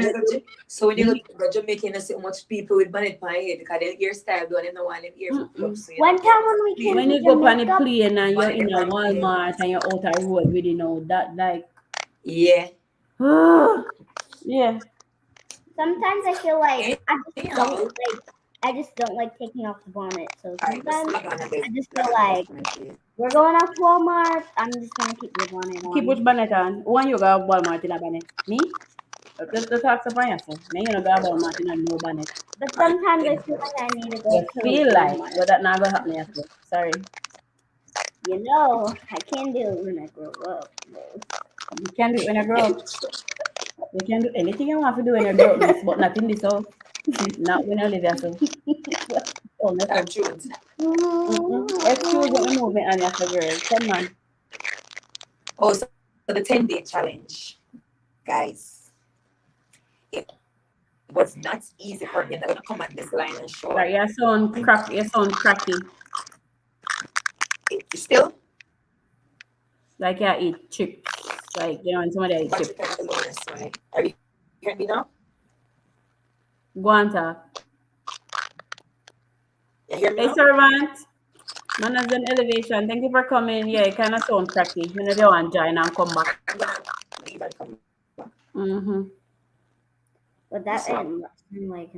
Speaker 4: so when you go to Jamaica, you see how much people with bonnet on head because their hairstyle done and no one hair pull up. So
Speaker 2: One time when we came
Speaker 1: when
Speaker 2: to
Speaker 1: you go on the
Speaker 2: Jamaica,
Speaker 1: plane and you're in a Walmart and you're out a road with that like
Speaker 4: yeah.
Speaker 1: Yeah.
Speaker 2: Sometimes I feel like I just don't like taking off the bonnet. So sometimes I just feel like we're going out to Walmart. I'm just gonna keep the bonnet on.
Speaker 1: Keep which bonnet on? One you got Walmart in a bonnet. Me? The talks upon yourself. Me you know got Walmart in a no bonnet.
Speaker 2: But sometimes I feel like I need to go
Speaker 1: You
Speaker 2: to
Speaker 1: feel
Speaker 2: Walmart.
Speaker 1: like, but that not gonna happen yet. Sorry.
Speaker 2: You know, I can do it when I grow up.
Speaker 1: You can do it when I grow up. You can do anything you want to do when you grow up, but not in this house. Not when you live here. So. Oh,
Speaker 4: that's true.
Speaker 1: Excuse the movement on your girl. Come on.
Speaker 4: Oh, so the 10-day challenge, guys. It was not easy for me. I'm gonna come on this line and show.
Speaker 1: Right, you sound cracky.
Speaker 4: Still?
Speaker 1: Like you eat chips. Like, you know, when somebody eat chips.
Speaker 4: Are you hearing me now?
Speaker 1: Go on, talk.
Speaker 4: You hear me
Speaker 1: Hey,
Speaker 4: now?
Speaker 1: servant. Manners and elevation. Thank you for coming. Yeah, it kind of sound cracky. You know, they want to join and come back. Mm-hmm.
Speaker 2: But that ain't like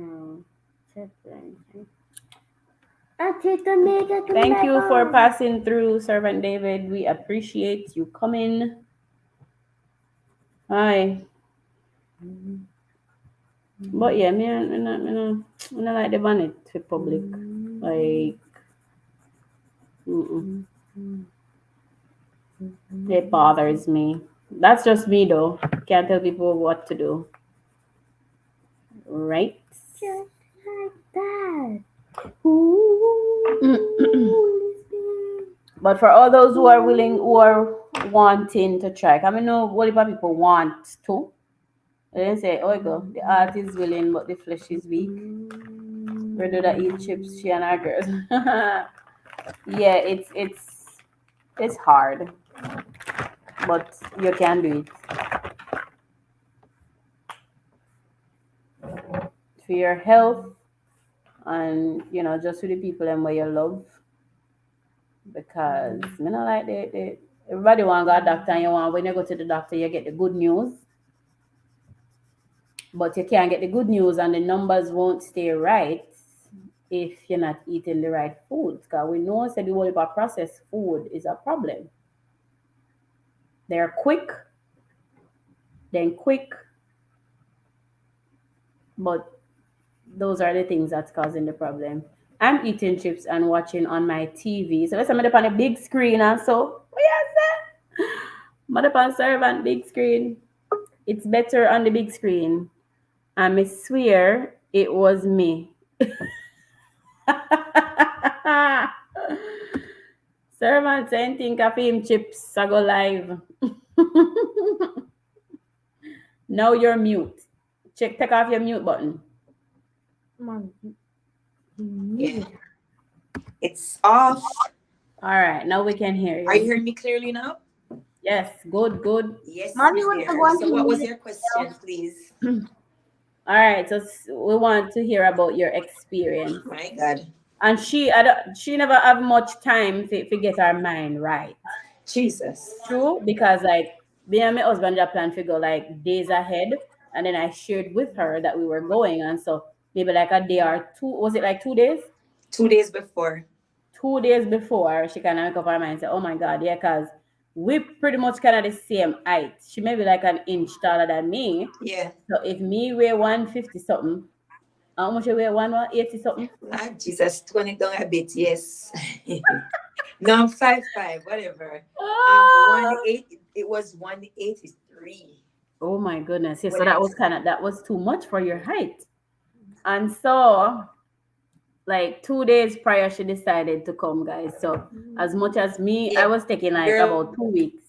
Speaker 1: Thank you for passing through, Servant David. We appreciate you coming. Hi. But yeah, me not like the bonnet for public. Like, mm-mm. It bothers me. That's just me though. Can't tell people what to do. Right?
Speaker 2: Just like that.
Speaker 1: But for all those who are willing, who are wanting to try, I mean, know what if people want to. They didn't say, oh, go. The heart is willing, but the flesh is weak. We do that eat chips, she and our girls. Yeah, it's hard, but you can do it for your health, and just for the people and where you love. Because like everybody want to go to doctor, and you want when you go to the doctor you get the good news, but you can't get the good news and the numbers won't stay right if you're not eating the right foods. Because we know that the whole about processed food is a problem. They're quick, but those are the things that's causing the problem. I'm eating chips and watching on my TV. So let's say I'm up on a big screen, and so what you say? Mother pan servant big screen. It's better on the big screen. And I swear it was me. Servant saying think of him chips. I go live. Now you're mute. Take off your mute button.
Speaker 4: Yeah. It's off.
Speaker 1: All right, now we can hear you.
Speaker 4: Are you hearing me clearly now?
Speaker 1: Yes, good.
Speaker 4: Yes,
Speaker 2: Mommy was the one
Speaker 4: so
Speaker 2: who
Speaker 4: what was
Speaker 2: needed
Speaker 4: your question, please?
Speaker 1: All right, so we want to hear about your experience.
Speaker 4: My God.
Speaker 1: And she never have much time to get her mind right.
Speaker 4: Jesus.
Speaker 1: True, because like me and my husband just plan to go like days ahead, and then I shared with her that we were going, and so maybe like a day or two. Was it like 2 days?
Speaker 4: 2 days before.
Speaker 1: 2 days before, she kind of make up her mind and say, "Oh my God, yeah," because we pretty much kind of the same height. She may be like an inch taller than me.
Speaker 4: Yeah.
Speaker 1: So if me weigh 150 something, how much you weigh? 180 something?
Speaker 4: Ah, Jesus, 20 down a bit, yes. No, I'm 5'5", whatever.
Speaker 1: Oh.
Speaker 4: 180. It was 183.
Speaker 1: Oh my goodness. Yeah, so that was too much for your height. And so like 2 days prior she decided to come, guys. So as much as me, I was taking like about 2 weeks.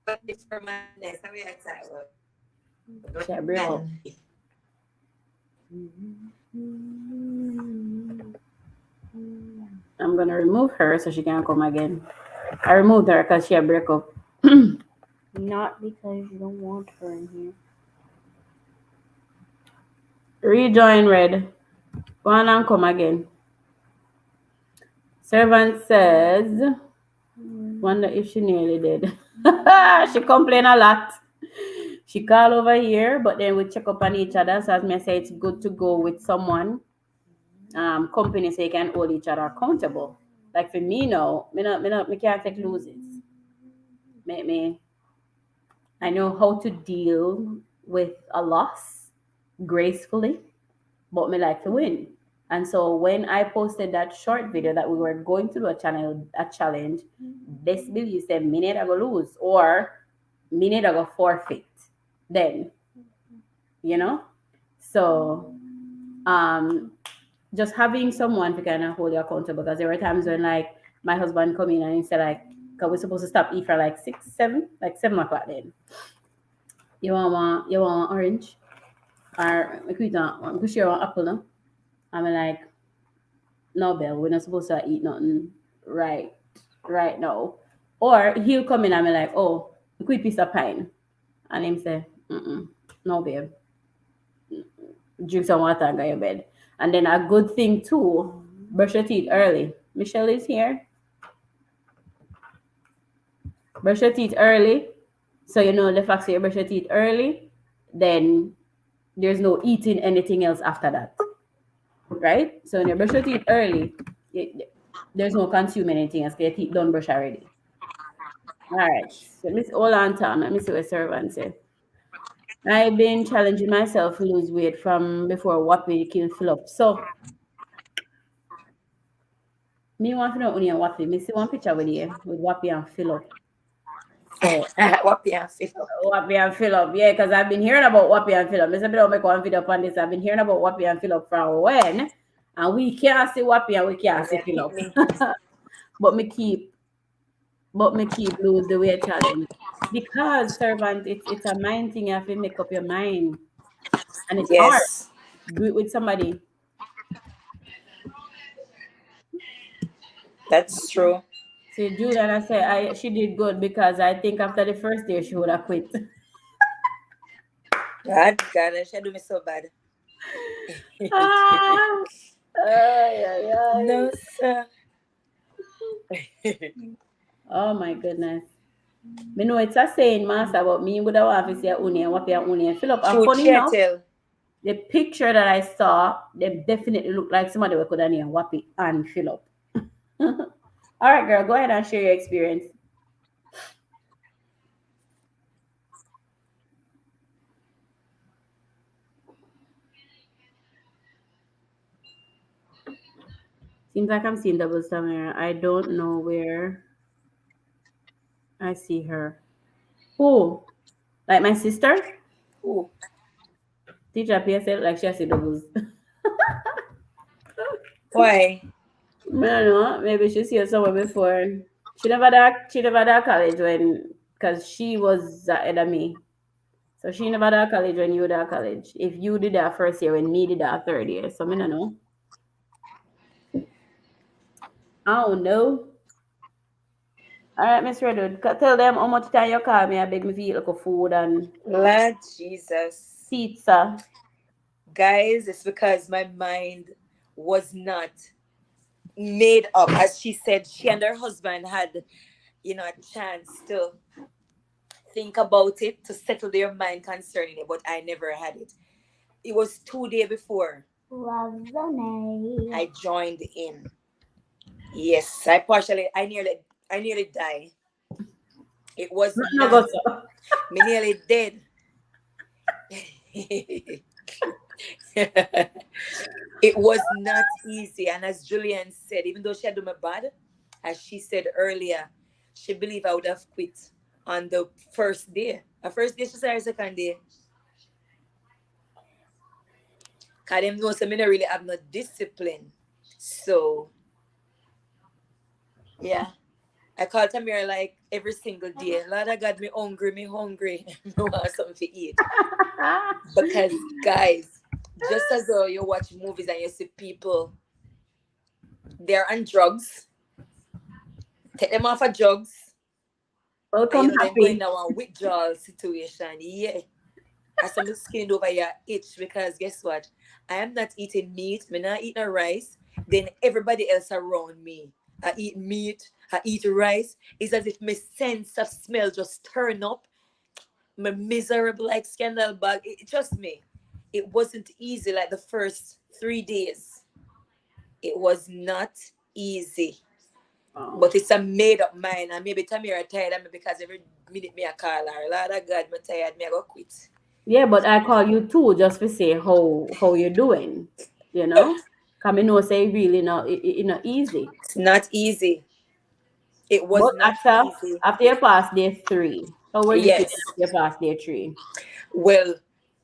Speaker 4: But it's for madness. How we excited.
Speaker 1: She break up. I'm gonna remove her so she can come again. I removed her because she had break up.
Speaker 2: Not because you don't want her in here.
Speaker 1: Rejoin Red. Go on and come again. Servant says, wonder if she nearly did. She complain a lot. She call over here, but then we check up on each other. So as me say, it's good to go with someone, company, so you can hold each other accountable. Like for me now, me can't take losses. I know how to deal with a loss gracefully, but me like to win. And so when I posted that short video that we were going to do a challenge, this believe said me need to go lose or me need to go forfeit. Then, so just having someone to kind of hold you accountable, because there were times when like my husband come in and he said like, because we're supposed to stop eat for like 7 o'clock then. You want orange? Or we share one apple, no? I'm like, no, Belle, we're not supposed to eat nothing right now. Or he'll come in and I'm like, oh, a quick piece of pine. And him say, no, babe. Drink some water and go to bed. And then a good thing too, brush your teeth early. Michelle is here. Brush your teeth early. So the fact that you brush your teeth early, then there's no eating anything else after that. Right? So when you brush your teeth early, there's no consuming anything else. Your teeth don't brush already. All right. So hold on, Tom. Let me see what servant say. I've been challenging myself to lose weight from before Wappy can fill up. So me want to know only Wappy. Me see one picture with you with Wappy and fill up. So
Speaker 4: What you feel?
Speaker 1: Wappy and fill up, yeah, because I've been hearing about Wappy and fill up. Mr. Bill make one video on this. I've been hearing about Wappy and fill up from when, and we can't see Wappy and we can't
Speaker 4: And
Speaker 1: see
Speaker 4: then
Speaker 1: fill
Speaker 4: hit
Speaker 1: up.
Speaker 4: me.
Speaker 1: but me keep lose the weight challenge because servant, it's a mind thing. You have to make up your mind, and it's hard.
Speaker 4: Yes,
Speaker 1: Do it with somebody.
Speaker 4: that's true.
Speaker 1: See, Julian, I say she did good because I think after the first day she would have quit.
Speaker 4: God, she do me so bad.
Speaker 1: ah, ay, ay, ay.
Speaker 4: No, sir.
Speaker 1: Oh my goodness. Me know it's a saying, master, but me would have want to say uni and what uni and fill up. And
Speaker 4: True
Speaker 1: funny enough,
Speaker 4: chattel.
Speaker 1: the picture that I saw, they definitely look like somebody who could have named Wappy and fill up. All right, girl, go ahead and share your experience. Seems like I'm seeing double somewhere. I don't know where I see her. Who? Like my sister?
Speaker 4: Ooh,
Speaker 1: Teacher PSL, like she has the doubles.
Speaker 4: why?
Speaker 1: I don't know. Maybe she see her somewhere before. She never did college when, because she was ahead of me. So she never did college when you did college. If you did that first year when me did that third year. So I don't know. I don't know. All right, Miss Redwood, tell them how much time you call me. I beg me to eat like a food and
Speaker 4: Lord Jesus.
Speaker 1: pizza.
Speaker 4: Guys, it's because my mind was not made up. As she said, she and her husband had, a chance to think about it, to settle their mind concerning it, but I never had it. It was 2 days before
Speaker 2: Love Zone.
Speaker 4: I joined in. Yes, I nearly died. It was
Speaker 1: No
Speaker 4: not,
Speaker 1: go so.
Speaker 4: me nearly dead. It was not easy. And as Julian said, even though she had done me bad, as she said earlier, she believed I would have quit on the first day. The first day, she said her second day. Because them know so me not really have no discipline. So, yeah. I call Tamira like every single day. Lord of God, me hungry, me hungry. Me want something to eat. Because, guys, just as though you watch movies and you see people, they're on drugs, take them off of drugs, and
Speaker 1: Welcome,
Speaker 4: they're going
Speaker 1: happy.
Speaker 4: down a withdrawal situation. Yeah. As some skin over your itch because guess what? I am not eating meat, me not eating rice. Then everybody else around me, I eat meat, I eat rice. It's as if my sense of smell just turn up. My miserable like scandal bag. Trust me, it wasn't easy like the first 3 days. It was not easy.
Speaker 1: Oh.
Speaker 4: But it's a made up mind. And maybe Tamira tired of me because every minute me I call her. Lord of God, me tired, me I go quit.
Speaker 1: Yeah, but I call you too just to say how you're doing. You know, come know say really not not easy.
Speaker 4: It's not easy. It was
Speaker 1: But
Speaker 4: not easy.
Speaker 1: after you pass day 3, how were you feeling
Speaker 4: Yes.
Speaker 1: after you pass day 3?
Speaker 4: Well,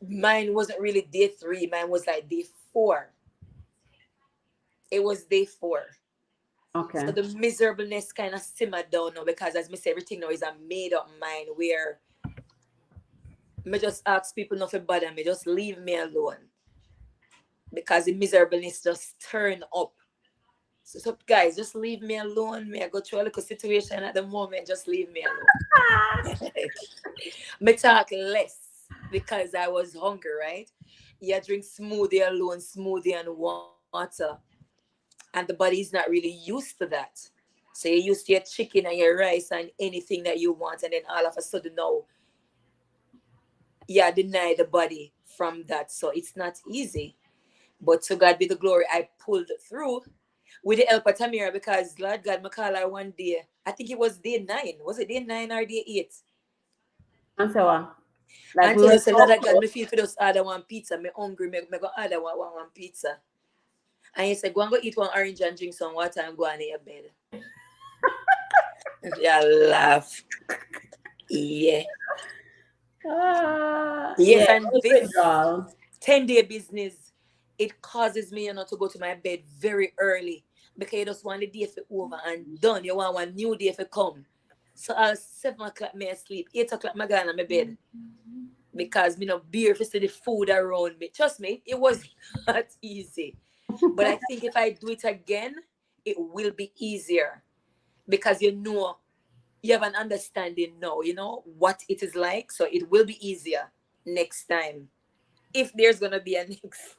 Speaker 4: mine wasn't really day 3. Mine was like day 4. It was day 4. So
Speaker 1: Okay.
Speaker 4: the miserableness kind of simmered down now because, as me say, everything now is a made up mind where me just ask people not to bother me, just leave me alone because the miserableness just turn up. So guys, just leave me alone. Me, I go through a little situation at the moment. Just leave me alone. Me talk less because I was hungry, right? You drink smoothie alone, smoothie and water, and the body is not really used to that. So you're used to your chicken and your rice and anything that you want, and then all of a sudden now, you deny the body from that. So it's not easy. But to God be the glory, I pulled through with the help of Tamira because Lord God, I call her one day. I think it was day 9. Was it day 9 or day 8?
Speaker 1: Answer what? Like we
Speaker 4: Until
Speaker 1: were
Speaker 4: I say,
Speaker 1: so
Speaker 4: Lord God,
Speaker 1: close.
Speaker 4: me feel for just order one pizza. Me hungry, me go order one pizza. And he said, go and go eat one orange and drink some water and go on in your bed. Yeah, laugh. Yeah. Yes,
Speaker 1: Yeah,
Speaker 4: and
Speaker 1: it was
Speaker 4: this
Speaker 1: withdrawal.
Speaker 4: 10-day business, it causes me, to go to my bed very early because you just want the day for over and done. You want one new day for come. So at 7 o'clock, me sleep. 8 o'clock, I go on my bed because me no beer for see the food around me. Trust me, it was not easy. But I think if I do it again, it will be easier because you have an understanding now, what it is like. So it will be easier next time. If there's gonna be a next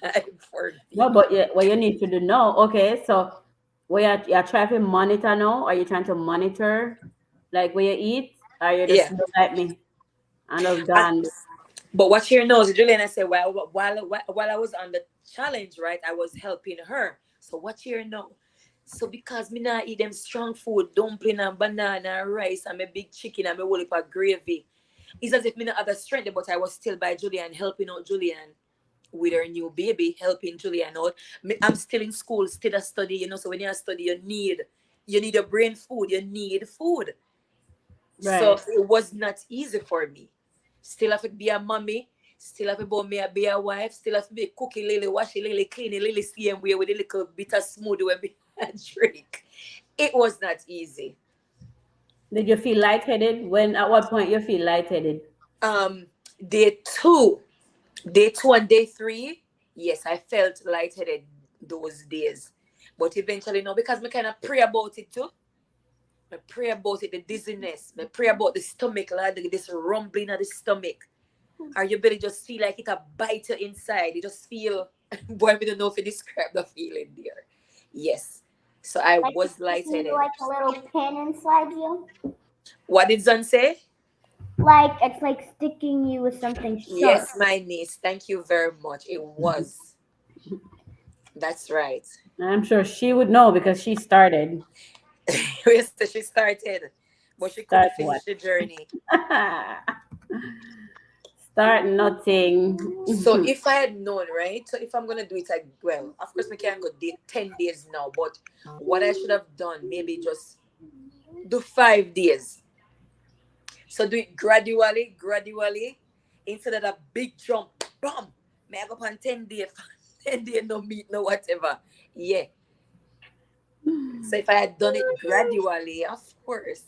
Speaker 4: time for
Speaker 1: No,
Speaker 4: me.
Speaker 1: but what you need to do now, okay, so you're trying to monitor now? Are you trying to monitor like where you eat? Or you just
Speaker 4: Yeah.
Speaker 1: look like me and just
Speaker 4: And,
Speaker 1: gone?
Speaker 4: but what your nose, Juliana said, while I was on the challenge, right, I was helping her. So what your know? So because me not eat them strong food, dumpling and banana and rice and my big chicken and my whole heap of gravy. It's as if me not had the strength, but I was still by Julian, helping out Julian with her new baby, helping Julian out. I'm still in school, still a study, so when you study, you need your brain food, you need food. So
Speaker 1: Right.
Speaker 4: it was not easy for me. Still have to be a mommy, still have to be a wife, still have to be cooking lily, washing lily, cleaning lily, same way with a little bit of smoothie when we drink. It was not easy.
Speaker 1: Did you feel lightheaded? At what point you feel lightheaded?
Speaker 4: Um, day two, day 2 and day 3, yes, I felt lightheaded those days. But eventually, no, because me kind of pray about it too. I pray about it, the dizziness. I pray about the stomach, like this rumbling of the stomach. Or your belly just feel like it a bite you inside. You just feel, boy, we don't know if you describe the feeling there. Yes. So I
Speaker 2: Like it's
Speaker 4: was
Speaker 2: sticking you
Speaker 4: lightheaded.
Speaker 2: like a little pin inside you.
Speaker 4: What did Zan say?
Speaker 2: Like it's like sticking you with something sharp.
Speaker 4: Yes, my niece. Thank you very much. It was. That's right.
Speaker 1: I'm sure she would know because she started.
Speaker 4: Yes, she started, but she couldn't
Speaker 1: Start what?
Speaker 4: finish the journey.
Speaker 1: Start nothing.
Speaker 4: So if I had known, right? So if I'm gonna do it, well, of course, we can't go 10 days now. But what I should have done, maybe just do 5 days. So do it gradually, instead of a big jump. Bam! May I go on 10 days, 10 days, no meat, no whatever. Yeah. So if I had done it gradually, of course,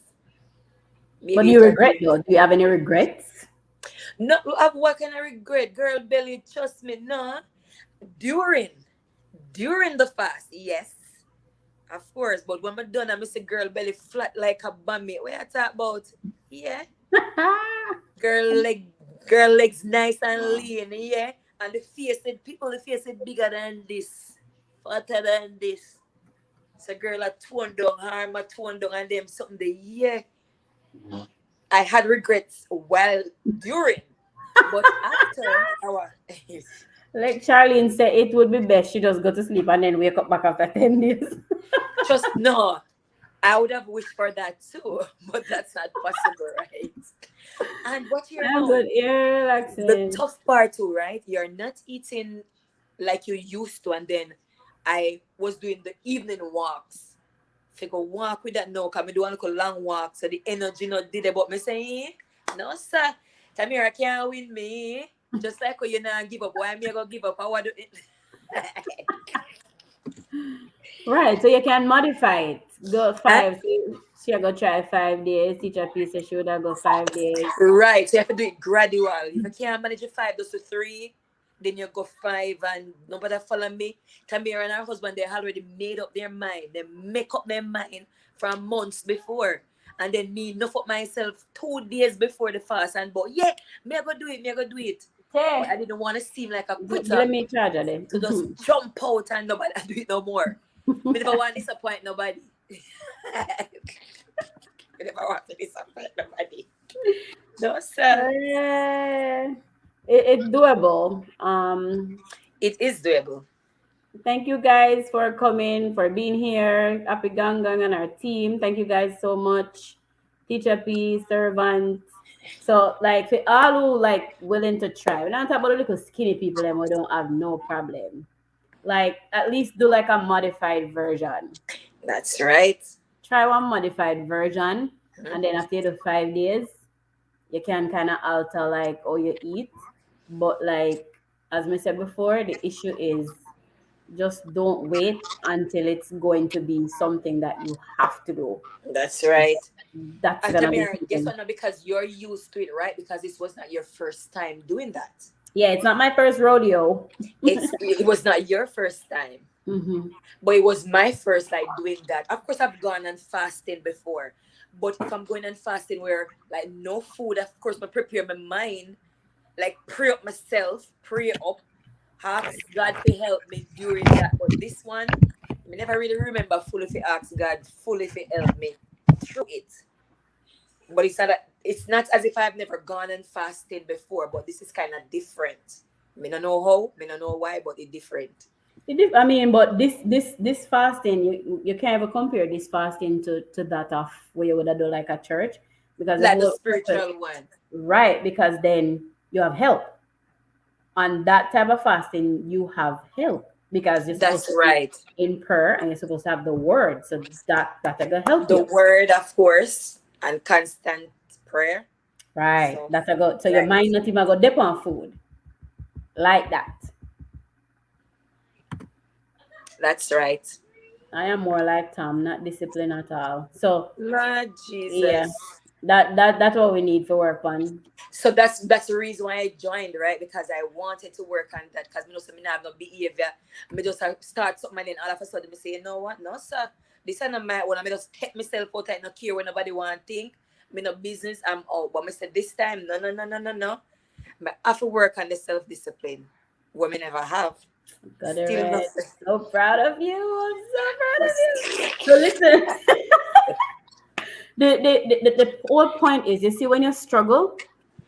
Speaker 1: What
Speaker 4: maybe
Speaker 1: do
Speaker 4: you
Speaker 1: you
Speaker 4: can do
Speaker 1: regret
Speaker 4: it.
Speaker 1: though? Do you have any regrets?
Speaker 4: No, what can I regret? Girl belly, trust me, no. During during the fast, yes, of course. But when I'm done, I miss a girl belly flat like a bummy. What I talk about? Yeah. Girl leg girl legs nice and lean, yeah. And the face is bigger than this, fatter than this. So girl a toned down, arm a toned down and them something there, yeah. I had regrets while during. But after our
Speaker 1: Like Charlene said, it would be best she just go to sleep and then wake up back after 10 days.
Speaker 4: just no, I would have wished for that too, but that's not possible, right? And what you
Speaker 1: I'm
Speaker 4: know,
Speaker 1: good. Yeah,
Speaker 4: the
Speaker 1: relaxing.
Speaker 4: tough part too, right? You're not eating like you used to, and then I was doing the evening walks. If you go walk with that now, come do one little long walk, so the energy not did it. But me say, no sir, Tamira can't win me. Just like when you not give up, why me gonna give up? I want to.
Speaker 1: Right. So you can modify it. Go
Speaker 4: Huh?
Speaker 1: 5. She go try 5 days. Teacher P said she would have go 5 days.
Speaker 4: Right. So you have to do it gradual. If you can't manage a 5, just to 3, then you go 5 and nobody follow me. Tamira and her husband, they already made up their mind. They make up their mind from months before. And then me enough up myself 2 days before the fast and but yeah, me I go do it, me I go do it. But I
Speaker 1: Hey,
Speaker 4: didn't want to seem like a
Speaker 1: let
Speaker 4: quitter
Speaker 1: me charge her then.
Speaker 4: to just jump out and nobody do it no more. Me never want to disappoint nobody. Me never want to disappoint nobody. No, sir.
Speaker 1: Eh, it's doable.
Speaker 4: It is doable.
Speaker 1: Thank you guys for coming, for being here. Happy Gangang and our team. Thank you guys so much. Teacher P, Servant, So like for all who like willing to try, we're not talking about the little skinny people and we don't have no problem. Like at least do like a modified version.
Speaker 4: That's right.
Speaker 1: Try one modified version, and then
Speaker 4: Mhm.
Speaker 1: after the 5 days, you can kind of alter like how you eat. But like as I said before, the issue is just don't wait until it's going to be something that you have to do.
Speaker 4: That's right.
Speaker 1: That's
Speaker 4: And
Speaker 1: gonna be
Speaker 4: Tamara, guess
Speaker 1: something.
Speaker 4: what? Now, because you're used to it, right? Because this was not your first time doing that.
Speaker 1: Yeah, it's not my first rodeo.
Speaker 4: It was not your first time,
Speaker 1: Hmm.
Speaker 4: but it was my first like doing that. Of course, I've gone and fasting before, but if I'm going and fasting where like no food, of course, I prepare my mind, like pray up myself, pray up, ask God to help me during that. But this one, I never really remember fully if I ask God fully if He help me through it. But it's not as if I've never gone and fasted before, but this is kind of different. Me no know how, me no know why, but it's different.
Speaker 1: I mean, but this fasting, you can't even compare this fasting to that of where you would have done like a church, because the
Speaker 4: Like the
Speaker 1: whole purpose,
Speaker 4: spiritual one.
Speaker 1: right? Because then you have help on that type of fasting. You have help because you're supposed
Speaker 4: That's
Speaker 1: to be
Speaker 4: right.
Speaker 1: in prayer and you're supposed to have the word, so that gonna help
Speaker 4: The
Speaker 1: you,
Speaker 4: word, of course, and constant prayer.
Speaker 1: right?
Speaker 4: So
Speaker 1: That go so your
Speaker 4: right.
Speaker 1: mind not even go dip on food like that.
Speaker 4: That's right.
Speaker 1: I am more like Tom, not disciplined at all. So
Speaker 4: Lord
Speaker 1: yeah,
Speaker 4: Jesus.
Speaker 1: that's what we need for work on.
Speaker 4: So that's the reason why I joined, right? Because I wanted to work on that. Because me know me not have no behavior. Me just have start something and then all of a sudden me say, you know what? No, sir. This is not my one. I me just take myself out. I no care what nobody want think. Me no business. I'm out. But me say this time, no, no, no, no, no, no. Me have to work on the self discipline. What me never have.
Speaker 1: Got it
Speaker 4: Still
Speaker 1: right.
Speaker 4: nothing.
Speaker 1: So proud of you. I'm so proud of you. So listen, the whole point is, you see, when you struggle,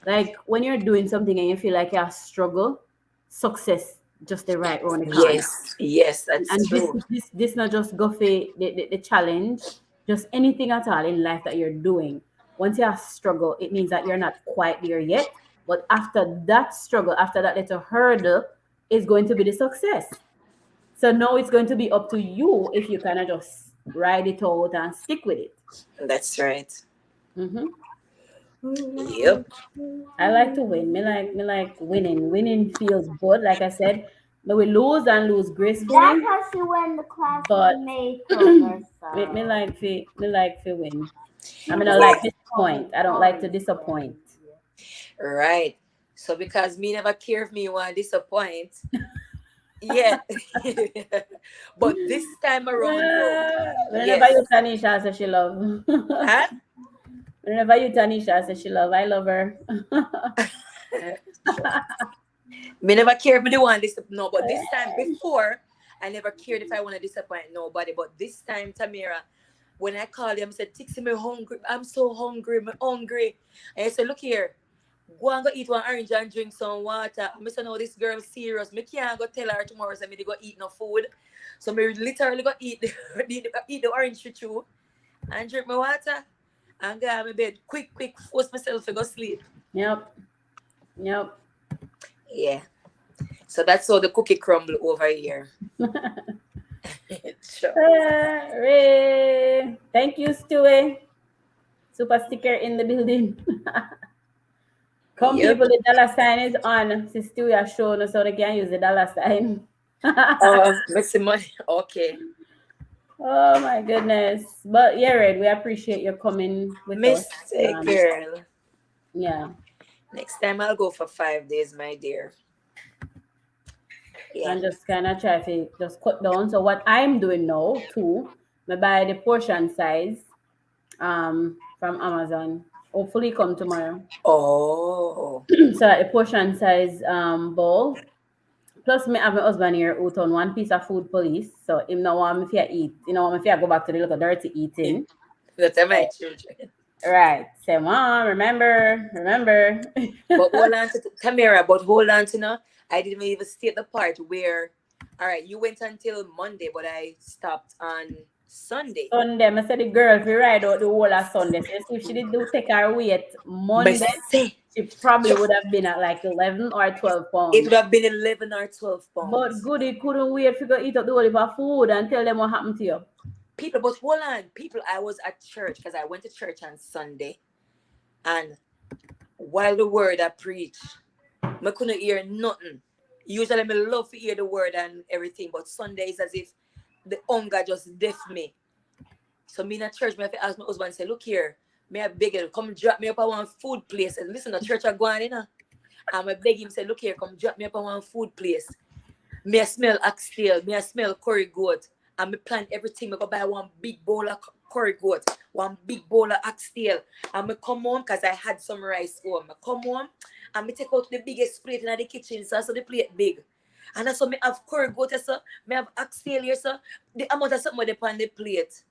Speaker 1: like when you're doing something and you feel like you struggle, success just the right around the corner.
Speaker 4: Yes, yes, that's
Speaker 1: And
Speaker 4: true.
Speaker 1: this not just go for the challenge, just anything at all in life that you're doing. Once you struggle, it means that you're not quite there yet. But after that struggle, after that little hurdle, is going to be the success. So now it's going to be up to you if you kind of just ride it out and stick with it.
Speaker 4: That's right.
Speaker 1: Hmm.
Speaker 4: Yep.
Speaker 1: I like to win. Me like winning. Winning feels good. Like I said, but we lose and lose
Speaker 2: That's
Speaker 1: gracefully.
Speaker 2: how she won the
Speaker 1: But
Speaker 2: classroom makeover.
Speaker 1: me like fi win. I mean, I like disappoint. I don't like to disappoint.
Speaker 4: Right. So because me never care if me want disappoint. Yeah. But this time around though,
Speaker 1: Whenever
Speaker 4: yes.
Speaker 1: you Tanisha say she love.
Speaker 4: Huh?
Speaker 1: Whenever you Tanisha say she love, I love her.
Speaker 4: Me never care if me don't want this. No, but this time before, I never cared if I want to disappoint nobody. But this time, Tamira, when I called him, I said, Tixie, me hungry. I'm so hungry. Me hungry. And I said, look here. Go and go eat one orange and drink some water. I said, no, this girl serious. Me can't go tell her tomorrow say me to go eat no food. So me literally go eat eat the orange chuchu and drink my water and go on my bed. Quick, force myself to go sleep.
Speaker 1: Yep. Yep.
Speaker 4: Yeah. So that's how the cookie crumble over here. Sure.
Speaker 1: Thank you, Stewie. Super sticker in the building. Come,
Speaker 4: Yep.
Speaker 1: people, the dollar sign is on. See, Stewie has shown us how they can use the dollar sign.
Speaker 4: Missing money. Okay.
Speaker 1: Oh my goodness. But yeah, Red, we appreciate you coming with us.
Speaker 4: Mistake girl.
Speaker 1: Yeah.
Speaker 4: Next time I'll go for 5 days, my dear. Yeah.
Speaker 1: And just kind of try to just cut down. So what I'm doing now too, I buy the portion size from Amazon. Hopefully come tomorrow.
Speaker 4: Oh.
Speaker 1: So a portion size bowl. Plus me have my husband here who on one piece of food police. So him no want me if you eat. You know, if you go back to the little dirty eating.
Speaker 4: That's my children.
Speaker 1: Right. Say, Mom, remember.
Speaker 4: But hold on to Tamara, but hold on to now. I didn't even state the part where all right, you went until Monday, but I stopped on Sunday.
Speaker 1: Sunday, I said the girl if you ride out the whole of Sunday. So if she did do take her weight
Speaker 4: Me
Speaker 1: Monday,
Speaker 4: say
Speaker 1: she probably would have been at like 11 or 12
Speaker 4: it
Speaker 1: pounds.
Speaker 4: would have been 11 or 12
Speaker 1: But
Speaker 4: pounds.
Speaker 1: Goody couldn't wait to go eat up the whole heap of food and tell them what happened to you.
Speaker 4: People, but hold on. People, I was at church because I went to church on Sunday. And while the word I preach, I couldn't hear nothing. Usually I love to hear the word and everything, but Sunday is as if the hunger just deaf me. So me in a church, I have to ask my husband, say, look here, may I beg you, come drop me up at one food place. And listen, the church are going, you know. And I beg him, say, look here, come drop me up at one food place. Me I smell oxtail, me I smell curry goat. And me plan everything. I go buy one big bowl of curry goat, one big bowl of oxtail. And me come home because I had some rice home. I come home and me take out the biggest plate in the kitchen, so the plate big. And that's so me have curry goat, so me have oxtail here, so the amount of something on the plate.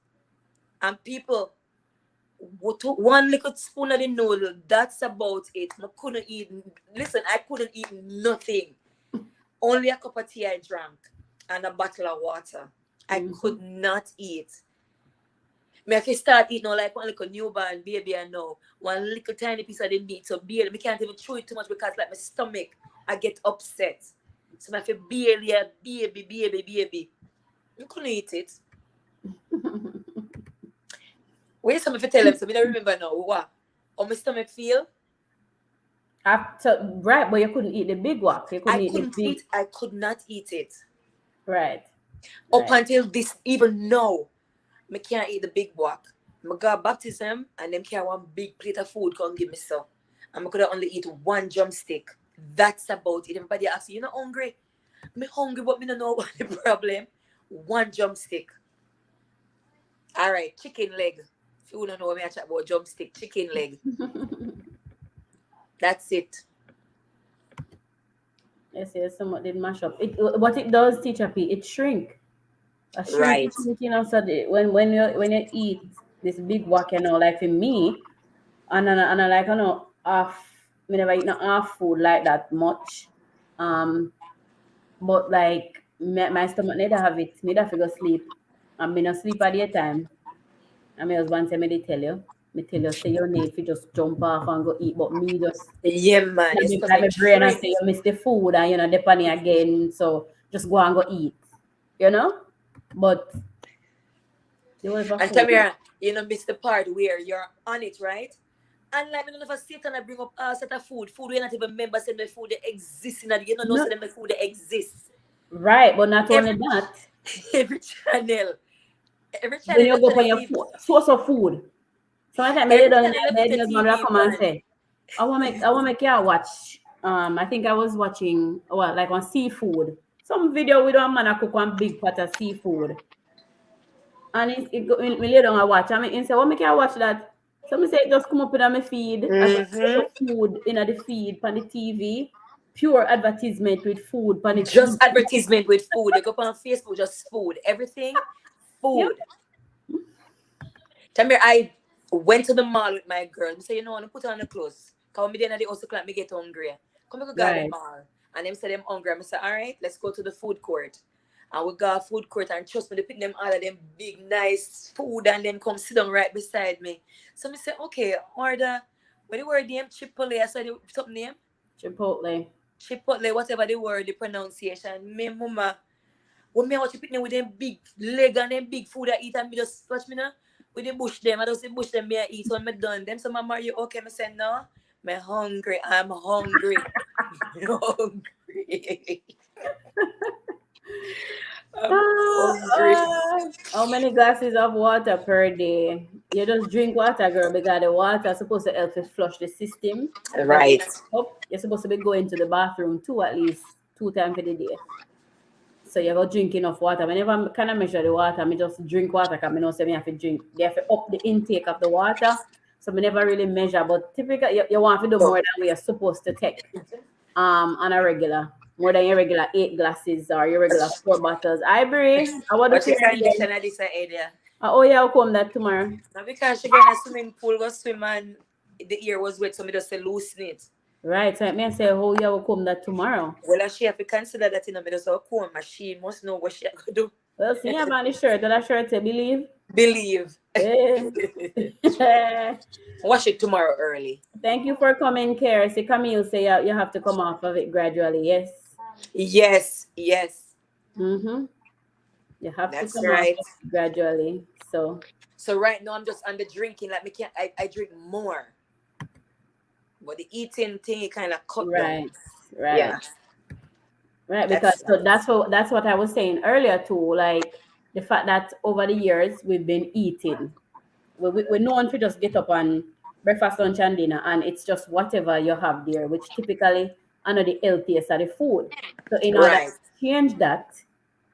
Speaker 4: And people, one little spoon of the noodle, that's about it. I couldn't eat, listen, I couldn't eat nothing. Only a cup of tea I drank and a bottle of water. I could not eat. Me if you start eating like one little newborn baby and now, one little tiny piece of the meat, so barely, me can't even chew it too much because like my stomach, I get upset. So I feel barely a baby. I couldn't eat it. Wait, some if you tell them, so I don't remember now. What? How my stomach feel?
Speaker 1: After, right, but you couldn't eat the big wok. You couldn't
Speaker 4: I
Speaker 1: eat
Speaker 4: couldn't
Speaker 1: the big.
Speaker 4: eat. I could not eat it.
Speaker 1: Right.
Speaker 4: Up until this, even now, I can't eat the big wok. I got baptism and them carry one big plate of food come give me so. And I could only eat one drumstick. That's about it. Everybody asks you not hungry? Me hungry, but me don't know what the problem. One drumstick. All right, chicken leg. If you don't know what me I chat about drumstick, chicken leg. That's it.
Speaker 1: Yes, somewhat did mash up. What it does, teacher P, it shrink. A shrink,
Speaker 4: Right.
Speaker 1: you know, so when you eat this big wok, you know, like for me, and I like, you know, me never eat no half food like that much. But like my stomach never have it. Me have to go sleep. And me not sleep at the time. And my husband say me they tell you. Me tell you, say you need to just jump off and go eat. But me just
Speaker 4: Yeah, man.
Speaker 1: like my brain and say you miss the food and you know depending again. So just go and go eat. You know? But
Speaker 4: and Tamira, you know, miss the part where you're on it, right? And like, none of us sit and I bring up a set of food. Food we're not even members say the food they exist in. You don't know say the food they exist.
Speaker 1: Right, but not only that.
Speaker 4: Every channel.
Speaker 1: When you go for your source of food. Sometimes they don't come and say, I want make you watch. I think I was watching like on seafood. Some video with a man cook one big pot of seafood. And it me lay down and watch. I mean, say, what make you watch that? Some say it just come up in my feed. Food in the feed, on the TV. Pure advertisement with food.
Speaker 4: Just advertisement with food. They go on Facebook, just food. Everything, food. Yep. Tamir, I went to the mall with my girl. I said, you know, I want to put on the clothes. Because when I also clap, me get hungry. Come to the mall. And them say them hungry. I said, all right, let's go to the food court. And we got a food court and trust me, they pick them all of them big, nice food and then come sit down right beside me. So I said, okay, order, when the word name, Chipotle, I said, something name?
Speaker 1: Chipotle,
Speaker 4: whatever the word, the pronunciation. Me, mama, when me watch you pick them with them big leg and them big food I eat and me just watch me now, with the bush them, I just say bush them, me I eat when me done them. So mama, are you okay? I said, no, me hungry, I'm hungry. Hungry.
Speaker 1: How many glasses of water per day? You just drink water, girl, because the water is supposed to help to flush the system.
Speaker 4: Right.
Speaker 1: You're supposed to be going to the bathroom at least 2 times a day. So you go drink enough water. Whenever I kind of measure the water, I just drink water because I know say I have to drink. They have to up the intake of the water. So I never really measure. But typically you want to do more than we are supposed to take on a regular. More than your regular 8 glasses or your regular 4 bottles. I agree.
Speaker 4: What's your condition at this area?
Speaker 1: Oh yeah, I'll come that tomorrow.
Speaker 4: Now because she get in a swimming pool, go swim and the ear was wet, so me just say loosen it.
Speaker 1: Right. So I say, oh yeah, will come that tomorrow.
Speaker 4: Well, she have to consider that, you know, me just say, come, she must know what she have to do.
Speaker 1: Well, see, I'm on the shirt. That shirt say believe.
Speaker 4: Believe.
Speaker 1: Eh.
Speaker 4: Wash it tomorrow early.
Speaker 1: Thank you for coming, Care. See, Camille say you have to come off of it gradually. Yes.
Speaker 4: Yes, yes.
Speaker 1: Mm-hmm. You have
Speaker 4: That's
Speaker 1: to come
Speaker 4: right.
Speaker 1: off of it gradually. So
Speaker 4: So right now I'm just under drinking. Like me can't I drink more. But the eating thing it kind of cut down.
Speaker 1: right.
Speaker 4: Yeah.
Speaker 1: Right,
Speaker 4: That's
Speaker 1: because that's what I was saying earlier too. Like the fact that over the years we've been eating, we're known to just get up on breakfast, lunch, and dinner, and it's just whatever you have there, which typically are not the healthiest of the food. So in order
Speaker 4: right.
Speaker 1: to change that,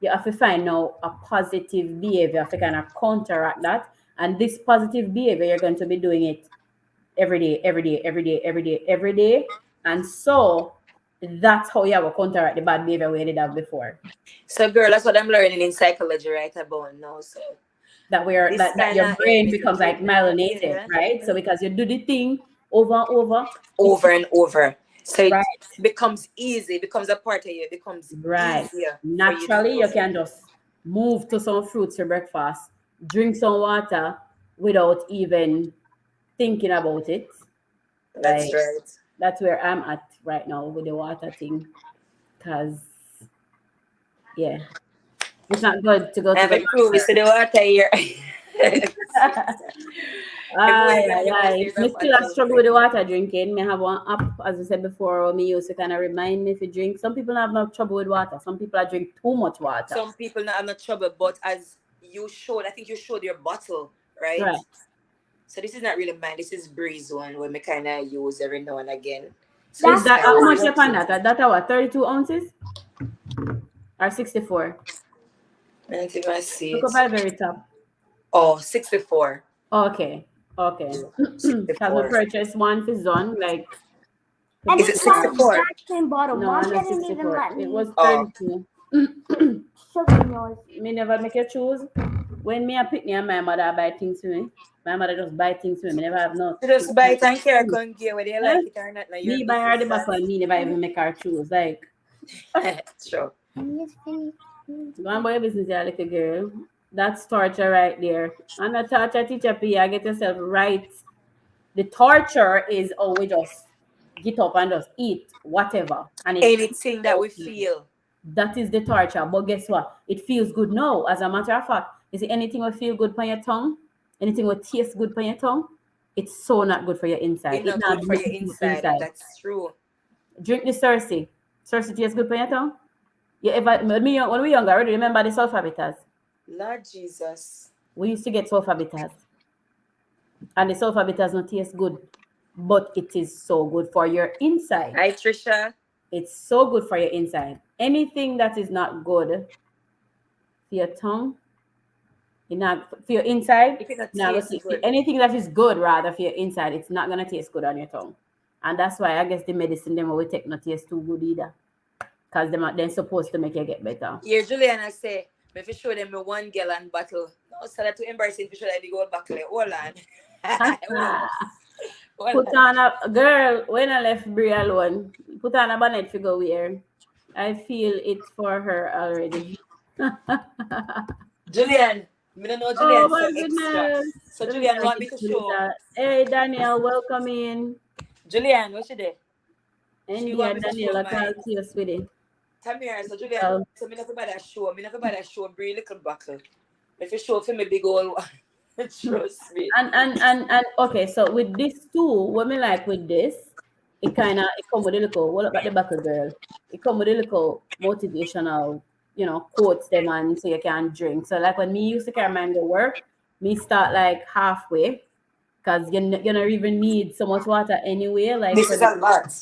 Speaker 1: you have to find now a positive behavior to kind of counteract that. And this positive behavior, you're going to be doing it every day, every day, every day, every day, every day. And so that's how you have to counteract the bad behavior we did have before.
Speaker 4: So girl, that's what I'm learning in psychology right about now. So
Speaker 1: That that your
Speaker 4: kinda help
Speaker 1: brain
Speaker 4: me to
Speaker 1: becomes like
Speaker 4: change my
Speaker 1: myelinated,
Speaker 4: behavior.
Speaker 1: right? So because you do the thing over and over,
Speaker 4: Over and over. So it
Speaker 1: right,
Speaker 4: becomes easy, it becomes a part of you, it becomes
Speaker 1: right.
Speaker 4: easier for you to
Speaker 1: Naturally,
Speaker 4: do
Speaker 1: you
Speaker 4: it.
Speaker 1: can just move to some fruits for breakfast, drink some water without even thinking about it.
Speaker 4: That's
Speaker 1: Like
Speaker 4: right.
Speaker 1: that's where I'm at right now with the water thing. Cause yeah, it's not good to go
Speaker 4: I
Speaker 1: to
Speaker 4: have
Speaker 1: the
Speaker 4: improved
Speaker 1: doctor.
Speaker 4: with the water here. Everywhere
Speaker 1: Aye,
Speaker 4: when
Speaker 1: aye,
Speaker 4: you go,
Speaker 1: aye.
Speaker 4: there's a
Speaker 1: Me still a
Speaker 4: bottle.
Speaker 1: struggle with the water drinking. Me have one app, as I said before, me used to kind of remind me if you drink. Some people have no trouble with water. Some people are drink too much water.
Speaker 4: Some people not have no trouble, but as you showed, I think you showed your bottle, right?
Speaker 1: Right.
Speaker 4: So this is not really mine. This is Breeze one where me kind of use every now and again. So
Speaker 1: Is
Speaker 4: it's
Speaker 2: That's
Speaker 1: that
Speaker 4: kind
Speaker 1: how
Speaker 4: of
Speaker 1: much
Speaker 2: good.
Speaker 1: you on
Speaker 4: working.
Speaker 1: that? That what 32 ounces or 64?
Speaker 4: Let's see if I see
Speaker 1: Look
Speaker 4: it.
Speaker 1: up at the very top.
Speaker 4: Oh, 64.
Speaker 1: Okay, okay. Because we
Speaker 4: 64.
Speaker 1: purchased one for Zon, like
Speaker 2: And
Speaker 4: Is
Speaker 1: pretty
Speaker 4: it
Speaker 2: it's that
Speaker 1: sure.
Speaker 4: 64?
Speaker 2: exact same bottle.
Speaker 1: No,
Speaker 2: Mom
Speaker 1: I'm not
Speaker 2: didn't even
Speaker 1: 64.
Speaker 2: let
Speaker 1: It
Speaker 2: me
Speaker 1: was
Speaker 4: Oh,
Speaker 1: 32.
Speaker 2: show them yours.
Speaker 1: Me never make a choose. When me a pick me and my mother buy things for me. My mother just buy things for me. Me never have no.
Speaker 4: you just buy it and care, can't care whether you
Speaker 1: Huh?
Speaker 4: like it or not. Now your
Speaker 1: Me buy her
Speaker 4: business.
Speaker 1: the buckle and me never even make her choose. Like,
Speaker 4: Sure.
Speaker 2: And it's finished.
Speaker 1: go on about your business, you little girl. That's torture right there. And a torture teacher, P, get yourself right. The torture is always just get up and just eat whatever. And it feels
Speaker 4: Anything that we
Speaker 1: okay.
Speaker 4: feel.
Speaker 1: That is the torture. But guess what? It feels good now. As a matter of fact, is it anything will feel good on your tongue? Anything will taste good on your tongue? It's so not good for your inside.
Speaker 4: It's
Speaker 1: It
Speaker 4: not
Speaker 1: not
Speaker 4: good
Speaker 1: do
Speaker 4: for your
Speaker 1: nothing for your
Speaker 4: inside.
Speaker 1: inside.
Speaker 4: That's true.
Speaker 1: Drink the Cersei. Cersei tastes good on your tongue? You ever when we were younger, already remember the sulfur bitters?
Speaker 4: Lord Jesus.
Speaker 1: We used to get sulfur bitters. And the sulfur bitters not taste good. But it is so good for your inside.
Speaker 4: Hi, Trisha.
Speaker 1: It's so good for your inside. Anything that is not good for your tongue, not for your inside,
Speaker 4: If it not
Speaker 1: now
Speaker 4: tastes good.
Speaker 1: anything that is good rather for your inside, it's not gonna taste good on your tongue. And that's why I guess the medicine them we take not taste too good either. Because they're supposed to make you get better.
Speaker 4: Here, Juliana say, if you show them a 1 gallon bottle, no, so that to embrace it, if you show them the gold bottle. Hold on.
Speaker 1: Put on a girl when I left Brie alone. Put on a bonnet figure wear. I feel it for her already.
Speaker 4: Julian, me don't know
Speaker 1: Oh
Speaker 4: Julian
Speaker 1: my
Speaker 4: so extra.
Speaker 1: goodness.
Speaker 4: So Julian want me to show.
Speaker 1: Hey Daniel, welcome in.
Speaker 4: Julian, what she did? She
Speaker 1: India,
Speaker 4: want me to show
Speaker 1: Daniel, I
Speaker 4: my
Speaker 1: can't see you, sweetie.
Speaker 4: come here. So Julian,
Speaker 1: Well,
Speaker 4: so me not buy that show. Me not buy that show Brie little buckle. If you show for me big old one. Trust me.
Speaker 1: and okay, so with this too, what me like with this, it come with a little what about the buckle girl? It come with a little motivational, quotes them and so you can drink. So like when me used to carry mine to work, me start like halfway because you don't even need so much water anyway. Like
Speaker 4: This is a lot.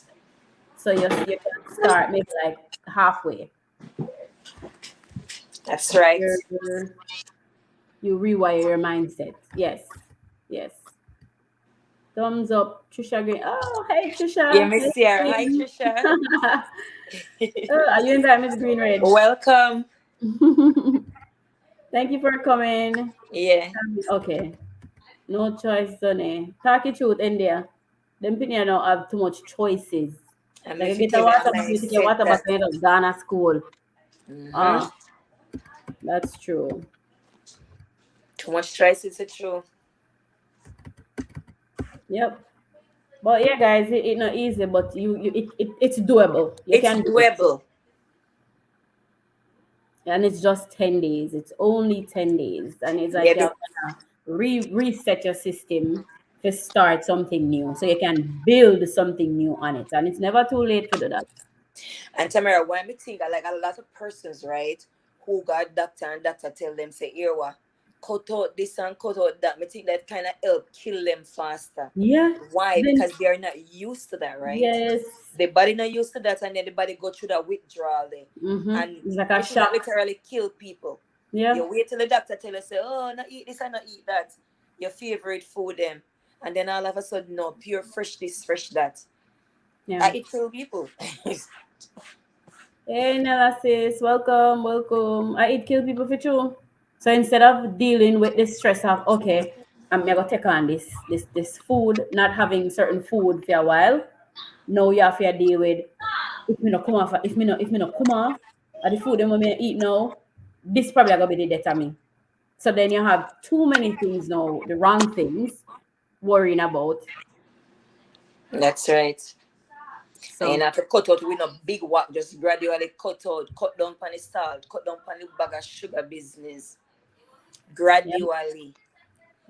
Speaker 1: so you can start maybe like halfway.
Speaker 4: That's right.
Speaker 1: You rewire your mindset. Yes. Thumbs up, Trisha Green. Oh, hey Trisha.
Speaker 4: Yeah, Miss Sierra. Hi, Trisha.
Speaker 1: Are you invite Miss Green Red?
Speaker 4: Welcome.
Speaker 1: Thank you for coming.
Speaker 4: Yeah.
Speaker 1: Okay. No choice, Sonny. Talk it truth, India. Them people don't have too much choices.
Speaker 4: And
Speaker 1: Like
Speaker 4: if
Speaker 1: you
Speaker 4: you
Speaker 1: get a
Speaker 4: tell me
Speaker 1: water
Speaker 4: I'm
Speaker 1: bottle, you
Speaker 4: like,
Speaker 1: take your water bottle, you just gone to school.
Speaker 4: Mhm.
Speaker 1: That's true.
Speaker 4: Too much choices, it's true.
Speaker 1: Yep. But yeah, guys, it not easy, but it's doable. You
Speaker 4: It's
Speaker 1: can do it.
Speaker 4: doable.
Speaker 1: And it's just 10 days. It's only 10 days. And it's like
Speaker 4: Yeah,
Speaker 1: you have to reset your system to start something new. So you can build something new on it. And it's never too late to do that.
Speaker 4: and Tamara, when me think like a lot of persons, right, who got doctor and doctor tell them say, here what, cut out this and cut out that. Me think that kind of help kill them faster.
Speaker 1: Yeah.
Speaker 4: Why?
Speaker 1: Then,
Speaker 4: Because they are not used to that, right?
Speaker 1: yes.
Speaker 4: The body not used to that, and then the body go through that withdrawal there. And
Speaker 1: It's like a
Speaker 4: it can
Speaker 1: shock.
Speaker 4: literally kill people.
Speaker 1: Yeah.
Speaker 4: You wait till the doctor tell you, say, oh, not eat this and not eat that. Your favorite food them. And then all of a sudden, no, pure fresh this, fresh that.
Speaker 1: Yeah.
Speaker 4: I eat kill people.
Speaker 1: Hey, Nelasis, welcome. I eat kill people for you. So instead of dealing with the stress of, okay, I'm gonna take on this food, not having certain food for a while, now you have to deal with if me not come off, if me not come off, or the food that me eat now, this probably gonna be the death of me. So then you have too many things now, the wrong things, worrying about.
Speaker 4: That's right.
Speaker 1: So
Speaker 4: And you have to cut out with a big whack, just gradually cut down on the salt, cut down on the bag of sugar business. Gradually.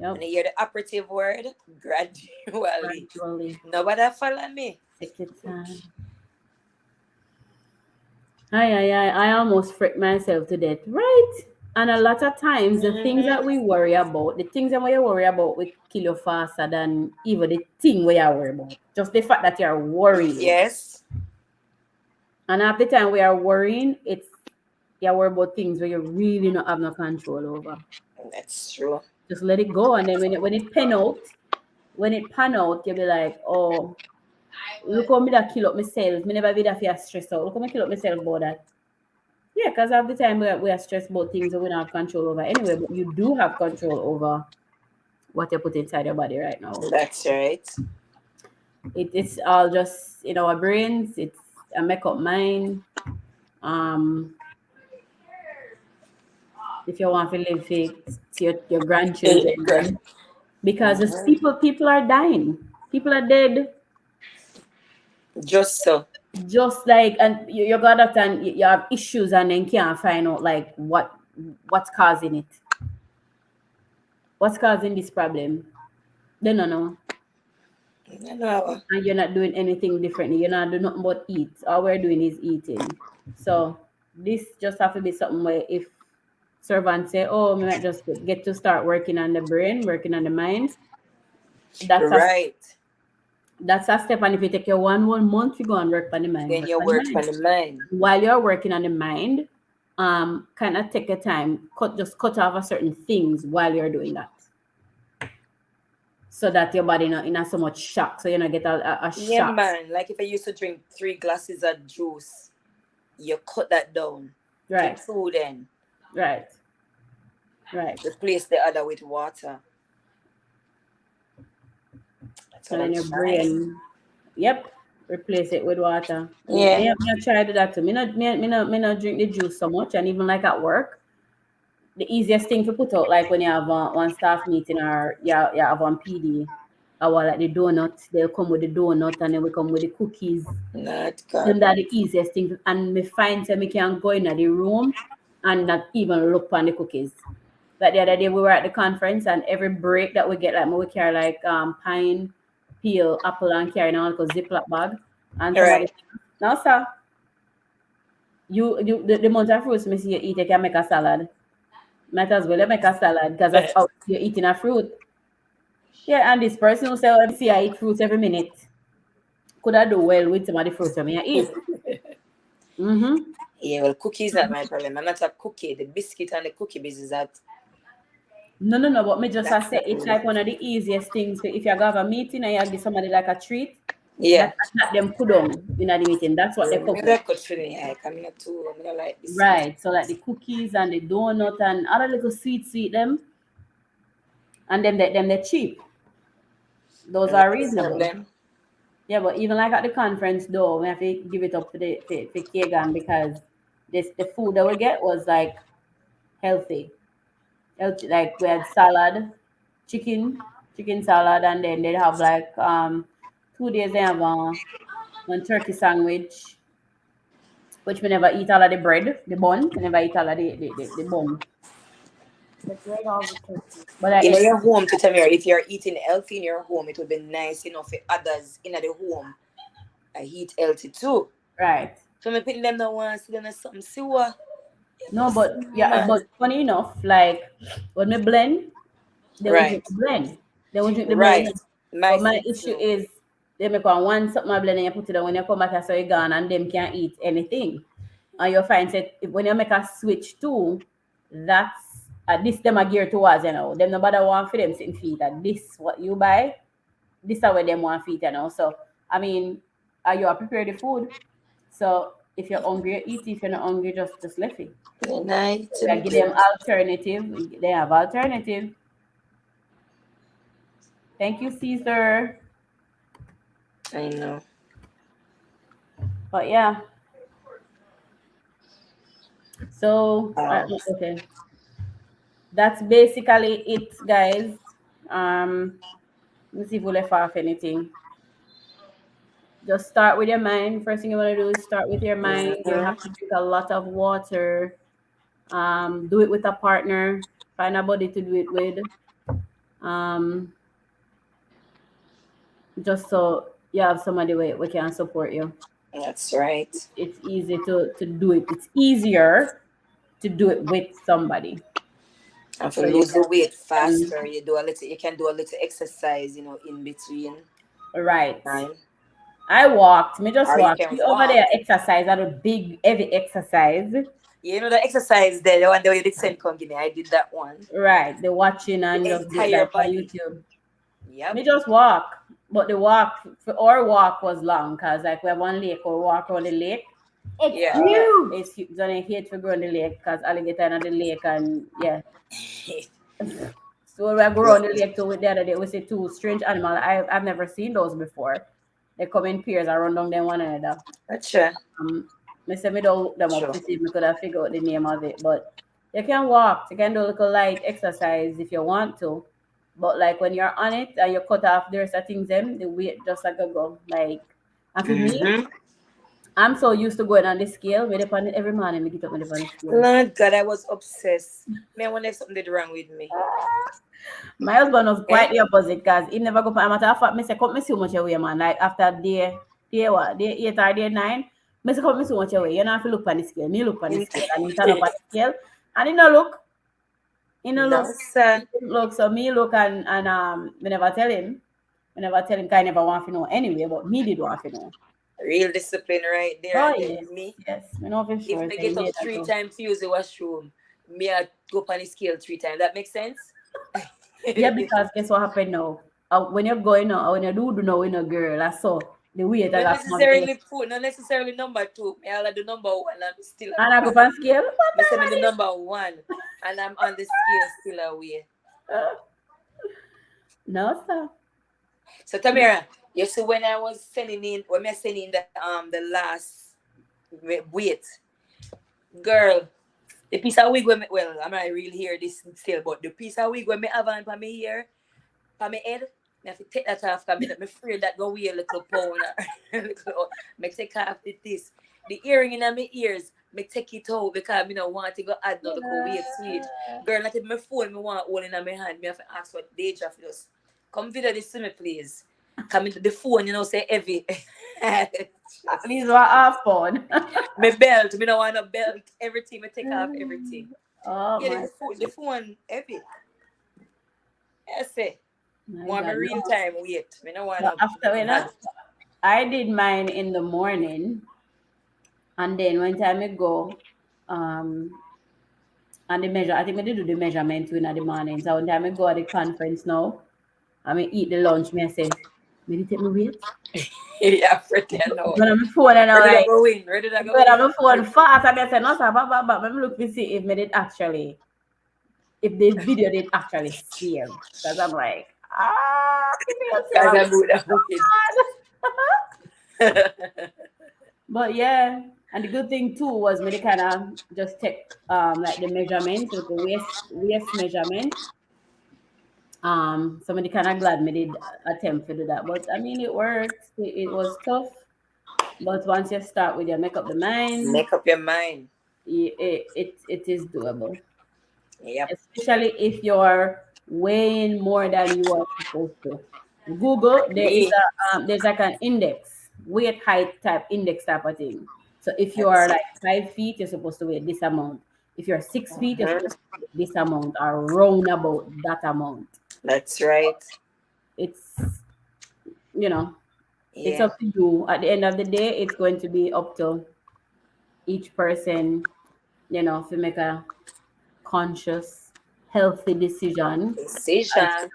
Speaker 1: yep,
Speaker 4: When you hear the operative word, gradually.
Speaker 1: gradually.
Speaker 4: Nobody follow me.
Speaker 1: Take your time. I almost freaked myself to death, right? And a lot of times, the things that we worry about, the things that we worry about, will kill you faster than even the thing we are worried about. Just the fact that you are worrying.
Speaker 4: Yes.
Speaker 1: And half the time we are worrying, you're worried about things where you really not have no control over.
Speaker 4: That's true.
Speaker 1: Just let it go, and then when it pan out, you'll be like, oh, look how me that kill up myself. Me never be that fear stressed out. Look how me kill up myself about that. Yeah, because half the time we are stressed about things that we don't have control over anyway, but you do have control over what you put inside your body right now.
Speaker 4: That's right.
Speaker 1: It's all just in our brains. It's a make-up mind. If you want to live to your grandchildren, because it's people are dying. People are dead.
Speaker 4: Just so.
Speaker 1: Just like, and you got doctor and you have issues and then can't find out like what's causing it. What's causing this problem? They don't know.
Speaker 4: No.
Speaker 1: And you're not doing anything differently. You're not doing nothing but eat. All we're doing is eating. So this just have to be something where if servants say, oh, we might just get to start working on the brain, working on the mind. That's
Speaker 4: right.
Speaker 1: That's a step. And if you take your 1 month, you go and work on the mind.
Speaker 4: Then you work on the mind.
Speaker 1: While you're working on the mind, kind of take your time, cut off a certain things while you're doing that. So that your body not in so much shock. So you not get a shock.
Speaker 4: Yeah, man. Like if I used to drink 3 glasses of juice, you cut that down.
Speaker 1: Right.
Speaker 4: Take food in.
Speaker 1: Right.
Speaker 4: Replace the other with water.
Speaker 1: So then your brain, replace it with water.
Speaker 4: Yeah.
Speaker 1: I try to do that too. Me not drink the juice so much, and even like at work, the easiest thing to put out, like when you have one staff meeting or you have one PD, or like the donut, they'll come with the donut and then we come with the cookies.
Speaker 4: Not good.
Speaker 1: And that's the easiest thing. And me find that me can go in the room and not even look on the cookies. Like the other day we were at the conference and every break that we get, like we carry like pine, peel, apple and carry in a little Ziploc bag. And somebody, now sir, the amount of fruits me see you eat, you can make a salad. Might as well make a salad because that's how you're eating a fruit. Yeah, and this person who say, see I eat fruits every minute. Could I do well with some of the fruits I eat?
Speaker 4: Yeah, well, cookies not my problem. I'm not a cookie. The biscuit and the cookie business that.
Speaker 1: No, but me just say it's like one of the easiest things. If you have a meeting and you give somebody like a treat, let them put on in the meeting. That's what they cook.
Speaker 4: I'm not like this.
Speaker 1: Right. So like the cookies and the donut and other little sweet them. And then they're cheap. Those are reasonable. Yeah, but even like at the conference though, we have to give it up for Kagan because the food that we get was like healthy. Healthy, like we had salad, chicken salad, and then they'd have like 2 days they have one turkey sandwich, which we never eat all of the bread, the bun. We never eat all of the bun.
Speaker 2: The bread all the turkey.
Speaker 1: But I
Speaker 4: In
Speaker 1: ate
Speaker 4: your home, to Tamir, if you're eating healthy in your home, it would be nice, for others in the home. I eat healthy too.
Speaker 1: right.
Speaker 4: So me putting them down once, then something see what.
Speaker 1: No, but yeah, but funny enough, like when we blend, they will drink
Speaker 4: Right,
Speaker 1: the blend. They will drink the blend.
Speaker 4: right. My
Speaker 1: But my
Speaker 4: son
Speaker 1: issue
Speaker 4: too.
Speaker 1: is they make one something I blend and you put it on when you come back I saw you gone and them can't eat anything. And you'll find that when you make a switch too, that's this them are geared towards, Them nobody want for them sitting feet and this what you buy, this is where them want feet, So I mean, you are prepared the food. So if you're hungry, you eat. If you're not hungry, just left it.
Speaker 4: Good night.
Speaker 1: I give them alternative. They have alternative. Thank you, Caesar.
Speaker 4: I know.
Speaker 1: But yeah. So okay. That's basically it, guys. Let's see if we left off anything. Just start with your mind. First thing you want to do is start with your mind. You have to drink a lot of water. Do it with a partner. Find a body to do it with. Just so you have somebody we can support you.
Speaker 4: That's right.
Speaker 1: It's easy to do it. It's easier to do it with somebody.
Speaker 4: And
Speaker 1: So
Speaker 4: to
Speaker 1: you
Speaker 4: lose the weight faster, you can do a little exercise, in between
Speaker 1: right.
Speaker 4: time.
Speaker 1: I walked. Me just
Speaker 4: Or you
Speaker 1: walked.
Speaker 4: can
Speaker 1: Me over
Speaker 4: walk.
Speaker 1: there exercise. I do big heavy exercise.
Speaker 4: You know the exercise there, the one that you did send come give me. I did that one.
Speaker 1: Right. The watching and
Speaker 4: The
Speaker 1: just do it
Speaker 4: entire
Speaker 1: like on
Speaker 4: body.
Speaker 1: YouTube.
Speaker 4: Yep.
Speaker 1: Me just walk. But the walk our walk was long because like we have one lake or walk around the lake.
Speaker 2: It's
Speaker 4: Yeah.
Speaker 2: huge.
Speaker 1: It's only hate to go on the lake because alligator in the lake and yeah. So we go around the lake too with the other day. We see two strange animals. I've never seen those before. They come in pairs and run down them one another.
Speaker 4: Gotcha.
Speaker 1: I said me don't look them up to see if we could have figured out the name of it. But you can walk, you can do a little light exercise if you want to. But like when you're on it and you cut off the rest of things, the weight just like a go. Like and for me, I'm so used to going on the scale. We depend every morning we get up on the scale.
Speaker 4: Lord God, I was obsessed. Man, when there's something did wrong with me.
Speaker 1: My husband was quite the opposite because he never go for a matter of fact, me say, come me see how much you weigh, man. Like after day 8 or day 9, me say, come me see how much you weigh. You don't have to look on the scale. Me look on the scale and he stand up on the scale and he no look. He no look.
Speaker 4: Sir.
Speaker 1: Look, so me look and me never tell him. Me never tell him because I never want to know anyway, but me did want to know.
Speaker 4: Real discipline right there.
Speaker 1: Oh,
Speaker 4: and then
Speaker 1: yes.
Speaker 4: Me.
Speaker 1: Yes, me know for sure.
Speaker 4: If I get up 3 times to use the washroom, me I go up on the scale 3 times. That makes sense?
Speaker 1: Yeah, because guess what happened now? When you're going out, when you do know in a girl, I saw the weight
Speaker 4: not
Speaker 1: that
Speaker 4: necessarily food, not necessarily number 2. Me I'll do number 1 and I'm still
Speaker 1: and I go on scale.
Speaker 4: me say me the number 1 and I'm on the scale still away.
Speaker 1: No, sir.
Speaker 4: So Tamira, you see when I was sending the last weight, girl, the piece of wig when me, well, I'm not really hear this still, but the piece of wig when me have on for me here, for my head, I have to take that off because I'm afraid that go wear a little pound. Me take off this. The earring in my ears, me take it out because I don't want to go add no little weight to it. Girl, not if my phone, me want hold in my hand, me have to ask for Deja for this. Come video this to me, please. Come into the phone, say heavy.
Speaker 1: These were half pound.
Speaker 4: My belt, me don't want a belt. Everything, me take off everything.
Speaker 1: Oh,
Speaker 4: Yeah,
Speaker 1: my
Speaker 4: the phone heavy. I say,
Speaker 1: my
Speaker 4: want me
Speaker 1: God.
Speaker 4: real time wait. Me don't want
Speaker 1: But after when I did mine in the morning, and then when time I go, and the measure, I think I did do the measurement in the morning. So when time I go at the conference now, I mean eat the lunch, me I say, me did take my weight.
Speaker 4: yeah, pretend no.
Speaker 1: When I'm phone and I'm
Speaker 4: Ready
Speaker 1: like,
Speaker 4: to go in, ready to go
Speaker 1: when
Speaker 4: in.
Speaker 1: I'm phone fast, and I say, no, sir, but let me look to see if me did actually, if the video did actually save. Because I'm like,
Speaker 4: Guys, I moved that
Speaker 1: But yeah, And the good thing too was me kind of just take like the measurement, so the waist measurement. Somebody kind of glad me did attempt to do that, but I mean it worked. It was tough, but once you start with your make up the mind,
Speaker 4: Make up your mind.
Speaker 1: it is doable.
Speaker 4: Yep.
Speaker 1: Especially if you're weighing more than you are supposed to. Google,
Speaker 4: Me.
Speaker 1: there's like an index, weight height type index type of thing. So if you are
Speaker 4: That's
Speaker 1: like 5 feet, you're supposed to weigh this amount. If you're 6 feet, you're
Speaker 4: mhm.
Speaker 1: supposed to weigh this amount or round about that amount.
Speaker 4: That's right.
Speaker 1: It's you know, it's
Speaker 4: Yeah.
Speaker 1: up to you. At the end of the day, it's going to be up to each person, to make a conscious, healthy decision. As,
Speaker 4: Decision.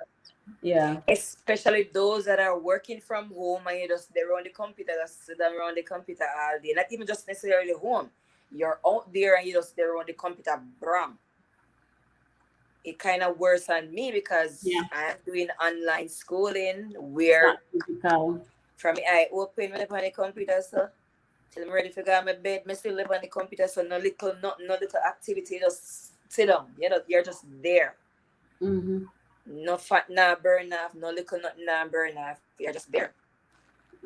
Speaker 1: yeah.
Speaker 4: Especially those that are working from home and you just they're on the computer, just sit down around the computer all day. Not even just necessarily home. You're out there and you just they're on the computer, bram. It kind of worse on me because
Speaker 1: Yeah.
Speaker 4: I'm doing online schooling
Speaker 1: It's not
Speaker 4: where
Speaker 1: physical.
Speaker 4: from I open my on the computer so till I'm ready to go on my bed, I still live on the computer so no little activity, just sit down. You're just there.
Speaker 1: Mm-hmm.
Speaker 4: No fat nah burn off, no little nothing nah burn off. You're just there.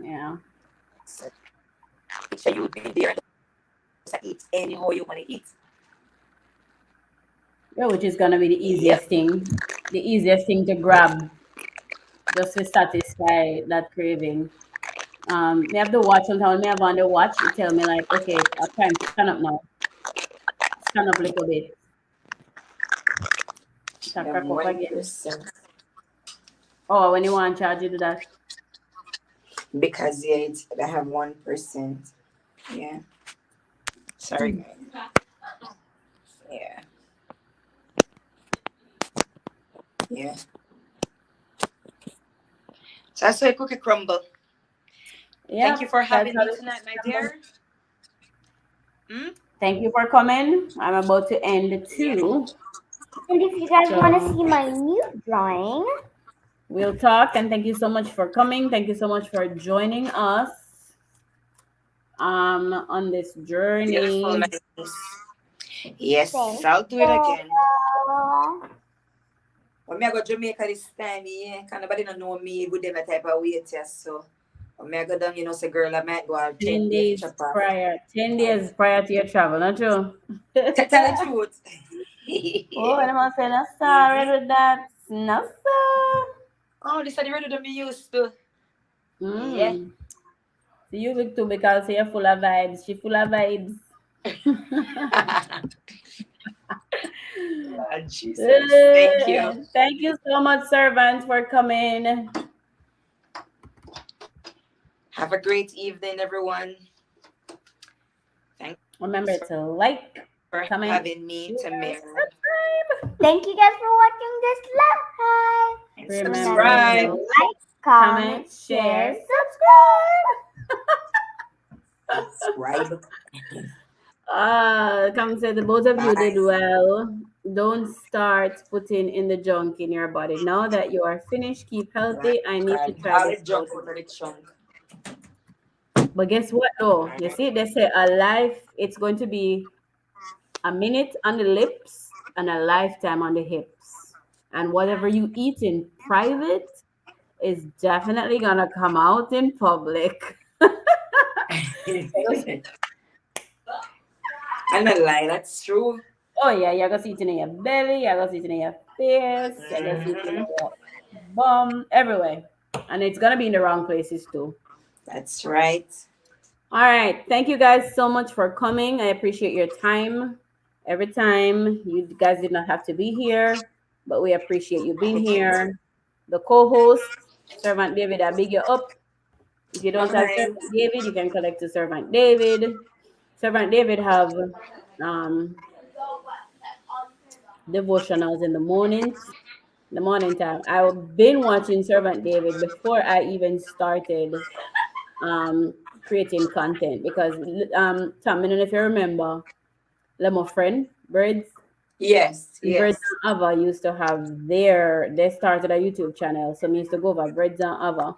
Speaker 1: Yeah.
Speaker 4: So you be there and just eat anyhow you want to eat.
Speaker 1: Yeah, which is gonna be the
Speaker 4: Yep.
Speaker 1: easiest thing. The easiest thing to grab just to satisfy that craving. Me have the watch sometimes me have on the watch, it tell me like, okay, it's time to stand up now. Stand up a little bit. Start
Speaker 4: Yeah,
Speaker 1: crack up
Speaker 4: one
Speaker 1: again.
Speaker 4: percent.
Speaker 1: Oh, when you want to charge you do that.
Speaker 4: Because I have 1%. Yeah. Sorry guys. Yeah. Yeah. So I saw a cookie crumble. Thank you
Speaker 1: Yeah,
Speaker 4: for
Speaker 1: that's
Speaker 4: having
Speaker 1: how
Speaker 4: me
Speaker 1: it
Speaker 4: tonight, my
Speaker 1: is.
Speaker 4: dear. Hmm?
Speaker 1: Thank you for coming. I'm about to end
Speaker 4: Yeah.
Speaker 1: too.
Speaker 2: And if you guys want to
Speaker 1: So
Speaker 2: see my new drawing,
Speaker 1: we'll talk, and thank you so much for coming. Thank you so much for joining us on this
Speaker 4: Beautiful, my
Speaker 1: journey.
Speaker 4: niece. Yes,
Speaker 2: thank
Speaker 4: I'll do it again.
Speaker 2: you.
Speaker 4: When me I go Jamaica this time, yeah, can nobody not know me with them type of weight, yes. So when me I go down, say girl, I might go all 10
Speaker 1: 10
Speaker 4: days to
Speaker 1: days
Speaker 4: chop off.
Speaker 1: prior, 10 days prior to your travel, not true?
Speaker 4: Tell the truth.
Speaker 1: Oh, and I'm saying, no,
Speaker 4: Mhm.
Speaker 1: sorry with that. No, sir.
Speaker 4: Oh, this is the radio that me used to. Yeah.
Speaker 1: Mm. So you look too because you're full of vibes. She full of vibes.
Speaker 4: Oh, Jesus. Thank you.
Speaker 1: Thank you so much, servant, for coming.
Speaker 4: Have a great evening, everyone. Thanks
Speaker 1: Remember to like,
Speaker 4: for
Speaker 1: comment,
Speaker 4: having me,
Speaker 1: share,
Speaker 4: Tamara.
Speaker 1: subscribe.
Speaker 2: Thank you guys for watching this live.
Speaker 4: And
Speaker 1: Remember
Speaker 4: subscribe.
Speaker 1: to
Speaker 2: Like,
Speaker 1: comment, share, subscribe.
Speaker 4: Subscribe.
Speaker 1: Come say the both of you did
Speaker 4: Bye.
Speaker 1: well. Don't start putting in the junk in your body. Now that you are finished, keep healthy. I need to try
Speaker 4: All the
Speaker 1: this
Speaker 4: junk
Speaker 1: out.
Speaker 4: out of the trunk.
Speaker 1: But guess what though? You see, they say a life, it's going to be a minute on the lips and a lifetime on the hips. And whatever you eat in private is definitely gonna come out in public.
Speaker 4: I'm not lie, that's true.
Speaker 1: Oh yeah, you're gonna see it in your belly, you're gonna see it in your face, you're gonna see it in your bum, everywhere. And it's gonna be in the wrong places too.
Speaker 4: That's right.
Speaker 1: All right. Thank you guys so much for coming. I appreciate your time. Every time you guys did not have to be here, but we appreciate you being here. The co-host, Servant David, I big you up. If you don't have
Speaker 4: Bye.
Speaker 1: Servant David, you can collect to Servant David. Servant David have um devotionals in the morning time. I've been watching Servant David before I even started creating content because Tom, I don't know if you remember Lemo friend Birds
Speaker 4: Yes,
Speaker 1: and Birds
Speaker 4: yes.
Speaker 1: and Ava used to have they started a YouTube channel. So I used to go over Birds and Ava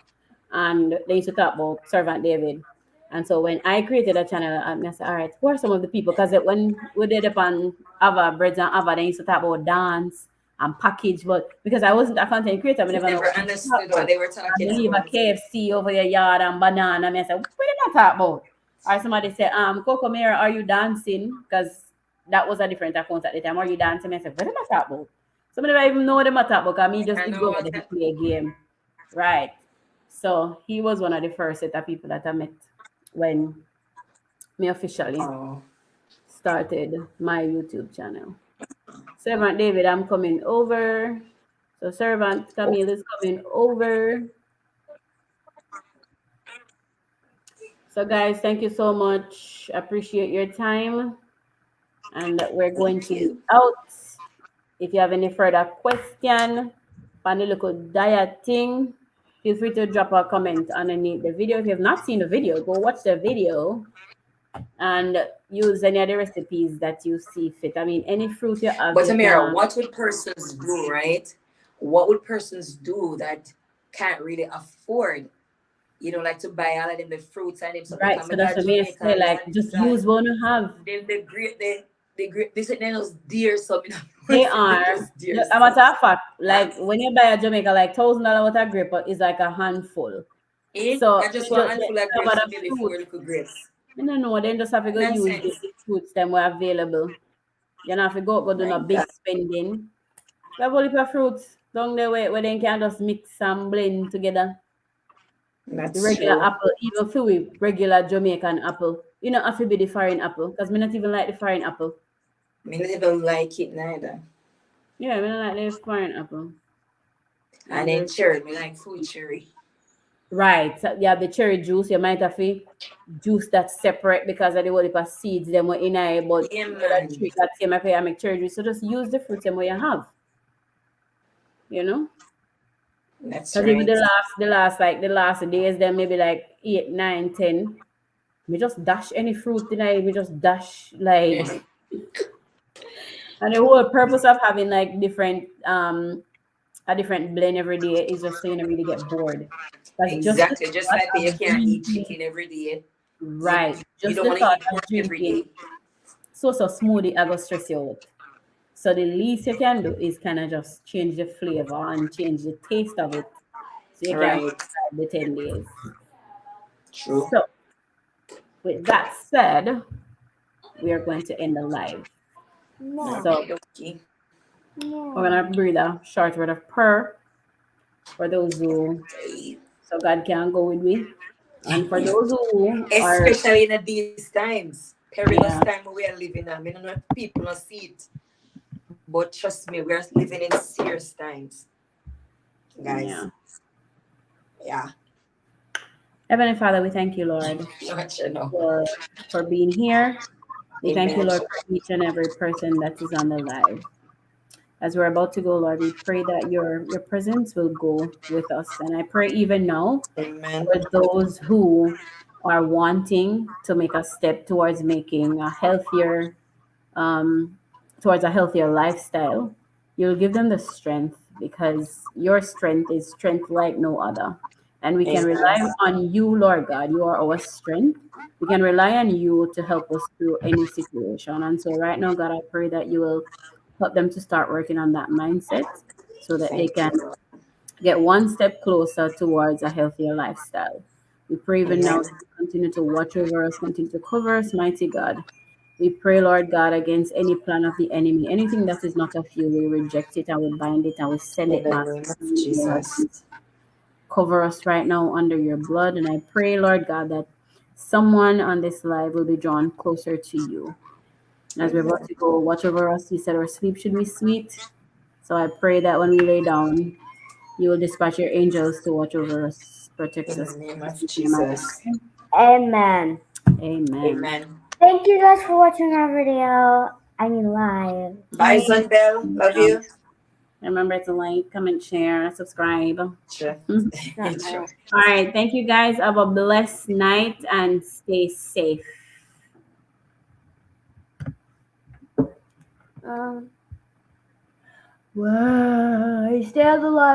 Speaker 1: and they used to talk about Servant David. And so when I created a channel, I said, all right, who are some of the people? Because when we did up on Ava, Breads and Ava, they used to talk about dance and package. But because I wasn't a content creator, I never know
Speaker 4: Never
Speaker 1: what to talk
Speaker 4: understood
Speaker 1: about.
Speaker 4: what they were
Speaker 1: And
Speaker 4: talking
Speaker 1: they leave a
Speaker 4: about.
Speaker 1: KFC over your yard and banana. And I said, what did I talk about? Or somebody said, Coco Mira, are you dancing? Because that was a different account at the time. Are you dancing? I said, what did I talk about? Some of them even know what I talk about because me just
Speaker 4: I
Speaker 1: did
Speaker 4: know
Speaker 1: go
Speaker 4: what
Speaker 1: there to play a game. Right. So he was one of the first set of people that I met when me officially
Speaker 4: Oh.
Speaker 1: started my YouTube channel. Servant David, I'm coming over. So Servant Camille is coming over. So guys, thank you so much. Appreciate your time. And we're going to be out. If you have any further question on the local diet thing, feel free to drop a comment underneath the video. If you have not seen the video, go watch the video and use any other recipes that you see fit. I mean, any fruit you have,
Speaker 4: But
Speaker 1: you
Speaker 4: Amira,
Speaker 1: can.
Speaker 4: what would persons do, right? What would persons do that can't really afford, like to buy all of them the fruits and them stuff?
Speaker 1: Right,
Speaker 4: Because
Speaker 1: so
Speaker 4: I
Speaker 1: that's
Speaker 4: got
Speaker 1: what I
Speaker 4: Jamaican
Speaker 1: say. Like,
Speaker 4: land
Speaker 1: just
Speaker 4: that
Speaker 1: use what you have.
Speaker 4: them they great this and those deer so
Speaker 1: They are. A matter of fact, like when you buy a Jamaica, like $1,000 worth of grape is like a handful. So
Speaker 4: I just want a
Speaker 1: the
Speaker 4: handful of grapes to maybe
Speaker 1: fruit.
Speaker 4: 4 little grapes.
Speaker 1: No, then just have to go use the
Speaker 4: Nonsense.
Speaker 1: fruits them were available. You don't have to go do no
Speaker 4: My
Speaker 1: big
Speaker 4: God.
Speaker 1: spending. We have only for fruits down there where they can just mix and blend together. The
Speaker 4: That's
Speaker 1: regular
Speaker 4: true.
Speaker 1: apple, even for we regular Jamaican apple. You know, have to be the foreign apple because me not even like the foreign apple.
Speaker 4: Me not even like it neither.
Speaker 1: Yeah, me not like the foreign apple.
Speaker 4: And then cherry, me like food cherry.
Speaker 1: Right. So you have the cherry juice. You might have to juice that separate because of the whole heap of seeds them were in it. But
Speaker 4: Yeah,
Speaker 1: that
Speaker 4: man.
Speaker 1: treat that same I make cherry juice. So just use the fruits them what you have. You know?
Speaker 4: That's
Speaker 1: Because even
Speaker 4: right.
Speaker 1: the last days, then maybe like 8, 9, 10. We just dash any fruit in it. We just dash like and the whole purpose of having like different a different blend every day is just so you don't really get bored. That's just the
Speaker 4: Exactly. Just
Speaker 1: thought
Speaker 4: like you
Speaker 1: of
Speaker 4: can't eat
Speaker 1: drinking.
Speaker 4: chicken every day. You
Speaker 1: Right.
Speaker 4: you
Speaker 1: Just
Speaker 4: don't
Speaker 1: the
Speaker 4: want to
Speaker 1: thought
Speaker 4: eat
Speaker 1: of
Speaker 4: pork every
Speaker 1: drinking
Speaker 4: day.
Speaker 1: so smoothie I go stress you out. So the least you can do is kind of just change the flavor and change the taste of it so you can
Speaker 4: Right.
Speaker 1: survive the 10 days.
Speaker 4: True.
Speaker 1: So with that said, we are going to end the live.
Speaker 2: No.
Speaker 1: So
Speaker 4: Okay.
Speaker 1: we're gonna breathe a short word of prayer for those who so God can go with me. And for those who are
Speaker 4: Especially in these times, perilous
Speaker 1: yeah,
Speaker 4: time we are living in. I don't know if people don't see it, but trust me, we are living in serious times, guys.
Speaker 1: yeah.
Speaker 4: Yeah.
Speaker 1: Heavenly Father, we thank you, Lord,
Speaker 4: Not you know.
Speaker 1: for being here. We thank you,
Speaker 4: Amen.
Speaker 1: Lord, for each and every person that is on the live. As we're about to go, Lord, we pray that your presence will go with us. And I pray even now
Speaker 4: Amen.
Speaker 1: for those who are wanting to make a step towards making a healthier, um, towards a healthier lifestyle, you'll give them the strength because your strength is strength like no other. And we can
Speaker 4: Amen.
Speaker 1: rely on you, Lord God. You are our strength. We can rely on you to help us through any situation. And so, right now, God, I pray that you will help them to start working on that mindset so that they
Speaker 4: Thank
Speaker 1: can
Speaker 4: you.
Speaker 1: get one step closer towards a healthier lifestyle. We pray even now
Speaker 4: Amen.
Speaker 1: that you continue to watch over us, continue to cover us, mighty God. We pray, Lord God, against any plan of the enemy. Anything that is not of you, we reject it and we bind it and we send
Speaker 4: In
Speaker 1: it
Speaker 4: the
Speaker 1: back
Speaker 4: name
Speaker 1: to
Speaker 4: of
Speaker 1: you, Lord.
Speaker 4: Jesus.
Speaker 1: Cover us right now under your blood. And I pray, Lord God, that someone on this live will be drawn closer to you. And as we're about
Speaker 4: Amen.
Speaker 1: to go, watch over us. You said our sleep should be sweet. So I pray that when we lay down, you will dispatch your angels to watch over us, protect
Speaker 4: In
Speaker 1: us.
Speaker 4: the name of
Speaker 1: In your mighty
Speaker 4: Jesus.
Speaker 1: name.
Speaker 2: Amen.
Speaker 1: Amen.
Speaker 4: Amen.
Speaker 2: Thank you guys for watching our video. I mean live.
Speaker 4: Bye, Sunbell. Love you.
Speaker 1: Remember to like, comment, share, subscribe.
Speaker 4: Sure.
Speaker 2: Not
Speaker 4: Sure.
Speaker 2: much.
Speaker 1: All right. Thank you guys. Have a blessed night and stay safe.
Speaker 2: Why stay alive?